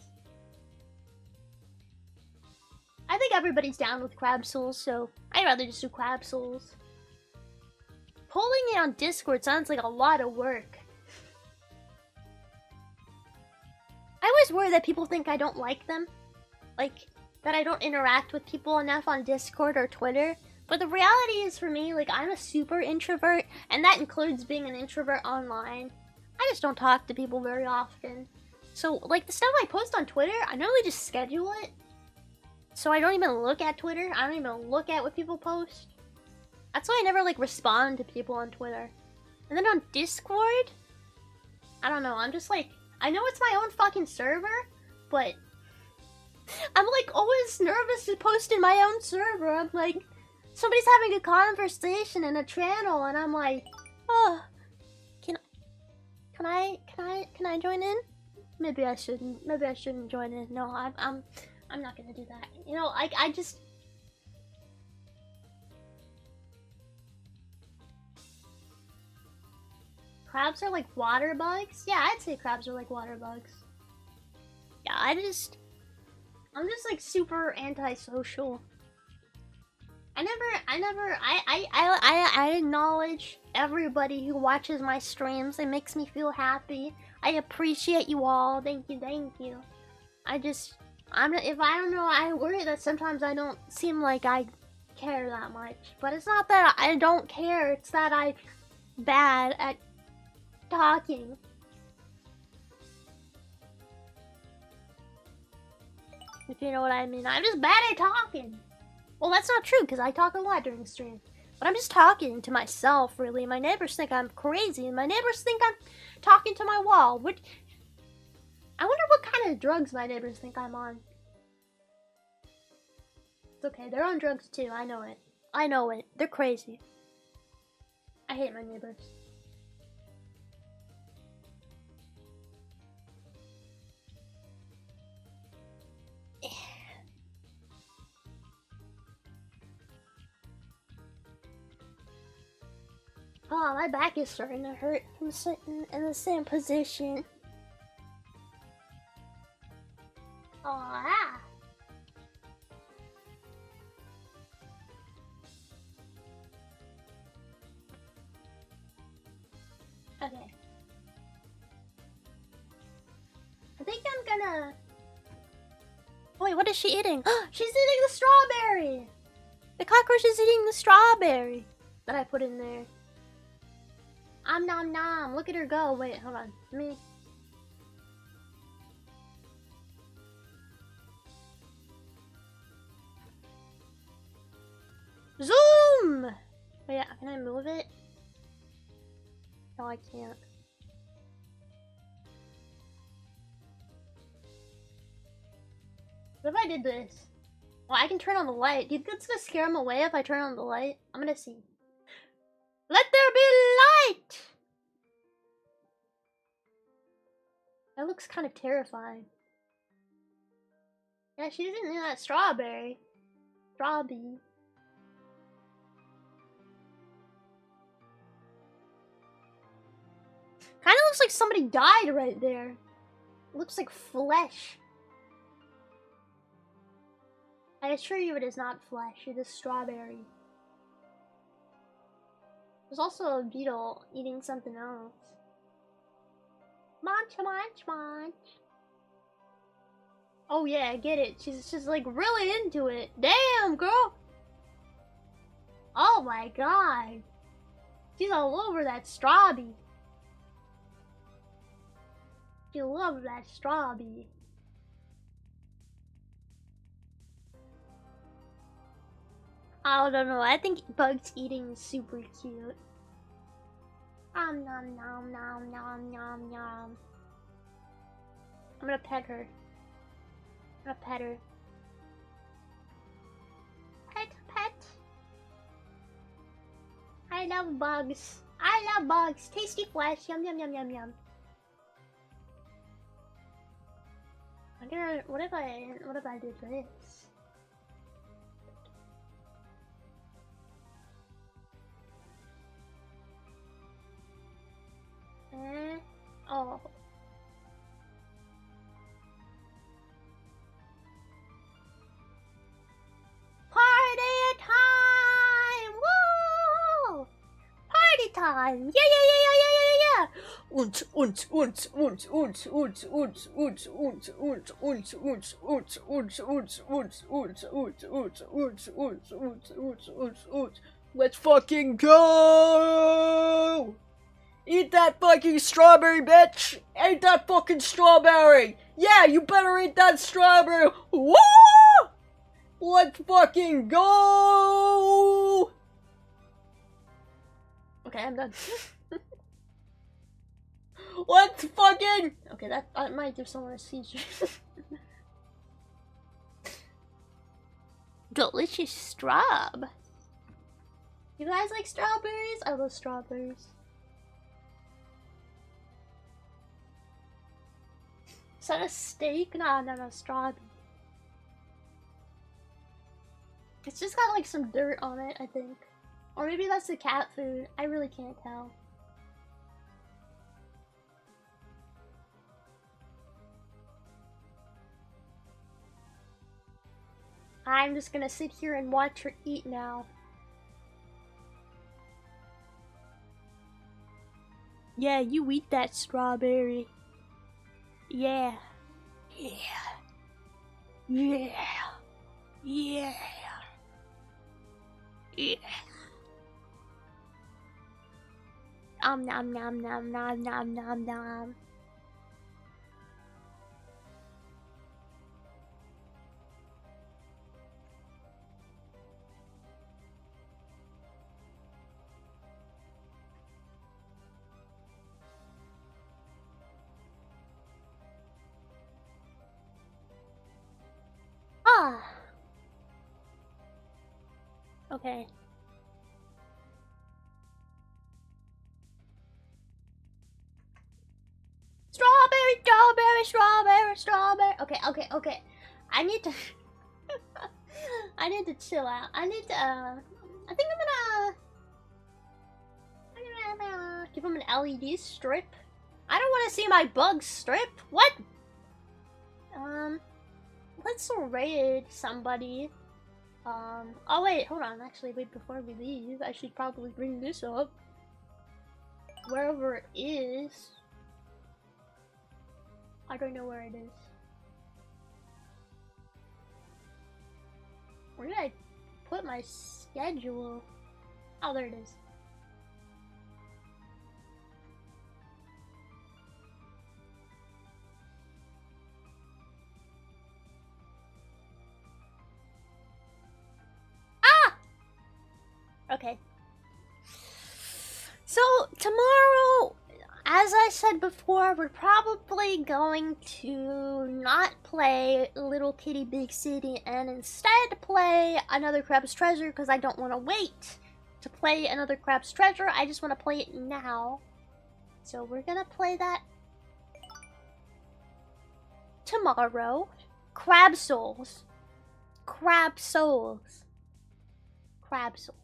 I think everybody's down with Crab Souls, so I'd rather just do Crab Souls. Polling it on Discord sounds like a lot of work. I always worry that people think I don't like them. Like, that I don't interact with people enough on Discord or Twitter. But the reality is, for me, like, I'm a super introvert, and that includes being an introvert online. I just don't talk to people very often. So, like, the stuff I post on Twitter, I normally just schedule it. So I don't even look at Twitter. I don't even look at what people post. That's why I never, like, respond to people on Twitter. And then on Discord, I don't know, I'm just like, I know it's my own fucking server, but I'm, like, always nervous to post in my own server. I'm like, somebody's having a conversation in a channel, and I'm like, oh, can I join in? Maybe I shouldn't. Maybe I shouldn't join in. No, I'm not gonna do that. You know, I just. Crabs are like water bugs? Yeah, I'd say crabs are like water bugs. Yeah, I'm just like super antisocial. I acknowledge everybody who watches my streams. It makes me feel happy. I appreciate you all. Thank you, thank you. I worry that sometimes I don't seem like I care that much. But it's not that I don't care, it's that I'm bad at talking. If you know what I mean. I'm just bad at talking. Well, that's not true, because I talk a lot during the stream. But I'm just talking to myself, really. My neighbors think I'm crazy, and my neighbors think I'm talking to my wall. I wonder what kind of drugs my neighbors think I'm on. It's okay, they're on drugs too, I know it. I know it. They're crazy. I hate my neighbors. Oh, my back is starting to hurt from sitting in the same position. Oh, ah. Okay. I think I'm gonna... Wait, what is she eating? She's eating the strawberry! The cockroach is eating the strawberry that I put in there. Nom nom. Look at her go. Wait, hold on. Me. Zoom! Wait, can I move it? No, I can't. What if I did this? Well, I can turn on the light. Do you think it's gonna scare him away if I turn on the light? I'm gonna see. Let there be light! That looks kind of terrifying. Yeah, she's eating that strawberry. Strawberry. Kinda looks like somebody died right there. It looks like flesh. I assure you it is not flesh, it is strawberry. There's also a beetle eating something else. Munch, munch, munch. Oh yeah, I get it. She's just like really into it. Damn, girl! Oh my god. She's all over that strawberry. She loves that strawberry. I don't know. I think Bugs eating is super cute. Nom nom nom nom nom nom nom. I'm gonna pet her. I'm gonna pet her. Pet, pet. I love bugs. I love bugs. Tasty flesh. Yum yum yum yum yum. I'm gonna. What if I did this? Oh. Party time! Woo! Party time! Yeah, yeah, yeah, yeah, yeah, yeah, yeah! Und, und, und, und, und, und, und, und, und, und, und, und, und, und, und, und. Let's fucking go! Eat that fucking strawberry, bitch! Eat that fucking strawberry! Yeah, you better eat that strawberry! Woo! Let's fucking go! Okay, I'm done. Let's fucking... Okay, that might give someone a seizure. Delicious straw. You guys like strawberries? I love strawberries. Is that a steak? No, strawberry. It's just got like some dirt on it, I think. Or maybe that's the cat food. I really can't tell. I'm just gonna sit here and watch her eat now. Yeah, you eat that strawberry. Yeah. Yeah. Yeah. Yeah. Yeah. Nom nom nom nom nom nom nom. Ah. Okay. Strawberry, strawberry, strawberry, strawberry. Okay. I need to. I need to chill out. I need to. I think I'm gonna give him an LED strip. I don't want to see my bug strip. What? Let's raid somebody. Oh wait, hold on. Actually, wait, before we leave, I should probably bring this up. Wherever it is. I don't know where it is. Where did I put my schedule? Oh, there it is. Okay. So, tomorrow, as I said before, we're probably going to not play Little Kitty Big City and instead play another Crab's Treasure because I don't want to wait to play another Crab's Treasure. I just want to play it now. So, we're going to play that tomorrow. Crab Souls. Crab Souls. Crab Souls.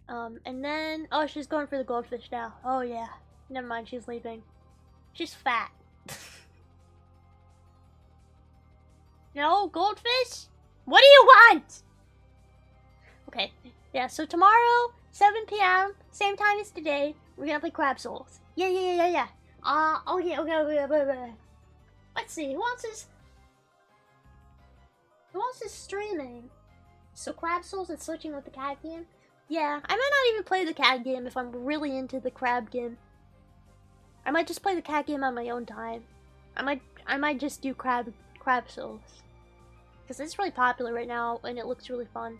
And then, oh, she's going for the goldfish now. Oh, yeah. Never mind, she's leaving. She's fat. No, goldfish? What do you want? Okay, yeah, so tomorrow, 7 p.m., same time as today, we're gonna play Crab Souls. Yeah. Okay. Let's see, who else is streaming? So Crab Souls and switching with the cat game? Yeah, I might not even play the cat game if I'm really into the crab game. I might just play the cat game on my own time. I might just do crab souls. Because it's really popular right now and it looks really fun.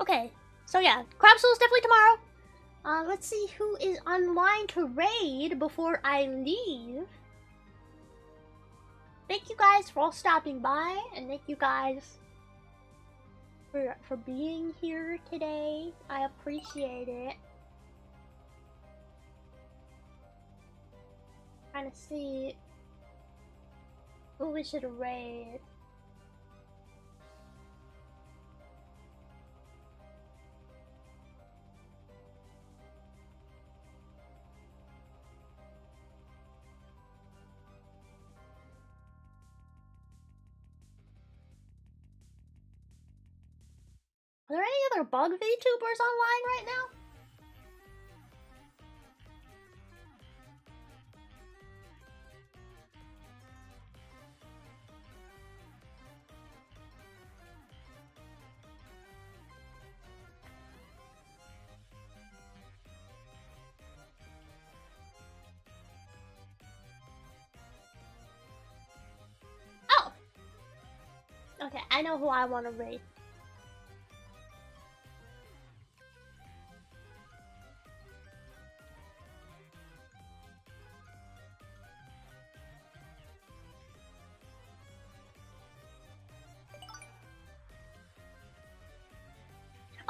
Okay. So yeah, Crab Souls definitely tomorrow. Let's see who is online to raid before I leave. Thank you guys for all stopping by, and thank you guys for being here today. I appreciate it. Trying to see who we should raid. Are there any other bug VTubers online right now? Oh! Okay, I know who I want to raid.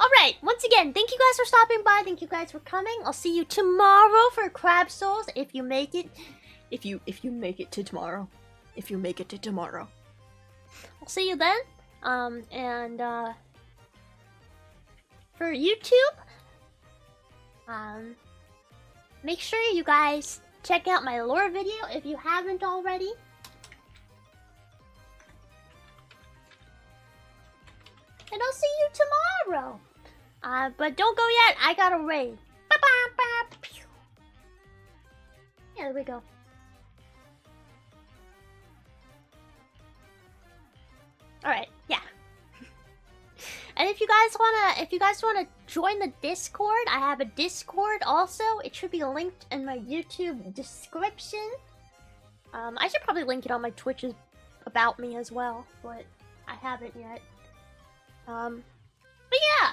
Alright, once again, thank you guys for stopping by. Thank you guys for coming. I'll see you tomorrow for Crab Souls if you make it. If you make it to tomorrow. If you make it to tomorrow. I'll see you then. For YouTube, make sure you guys check out my lore video if you haven't already. And I'll see you tomorrow. But don't go yet. I got a raid. Yeah, there we go. Alright, yeah. And if you guys wanna join the Discord, I have a Discord also. It should be linked in my YouTube description. I should probably link it on my Twitch's about me as well, but I haven't yet. But yeah,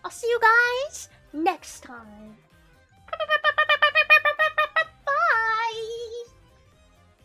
I'll see you guys next time.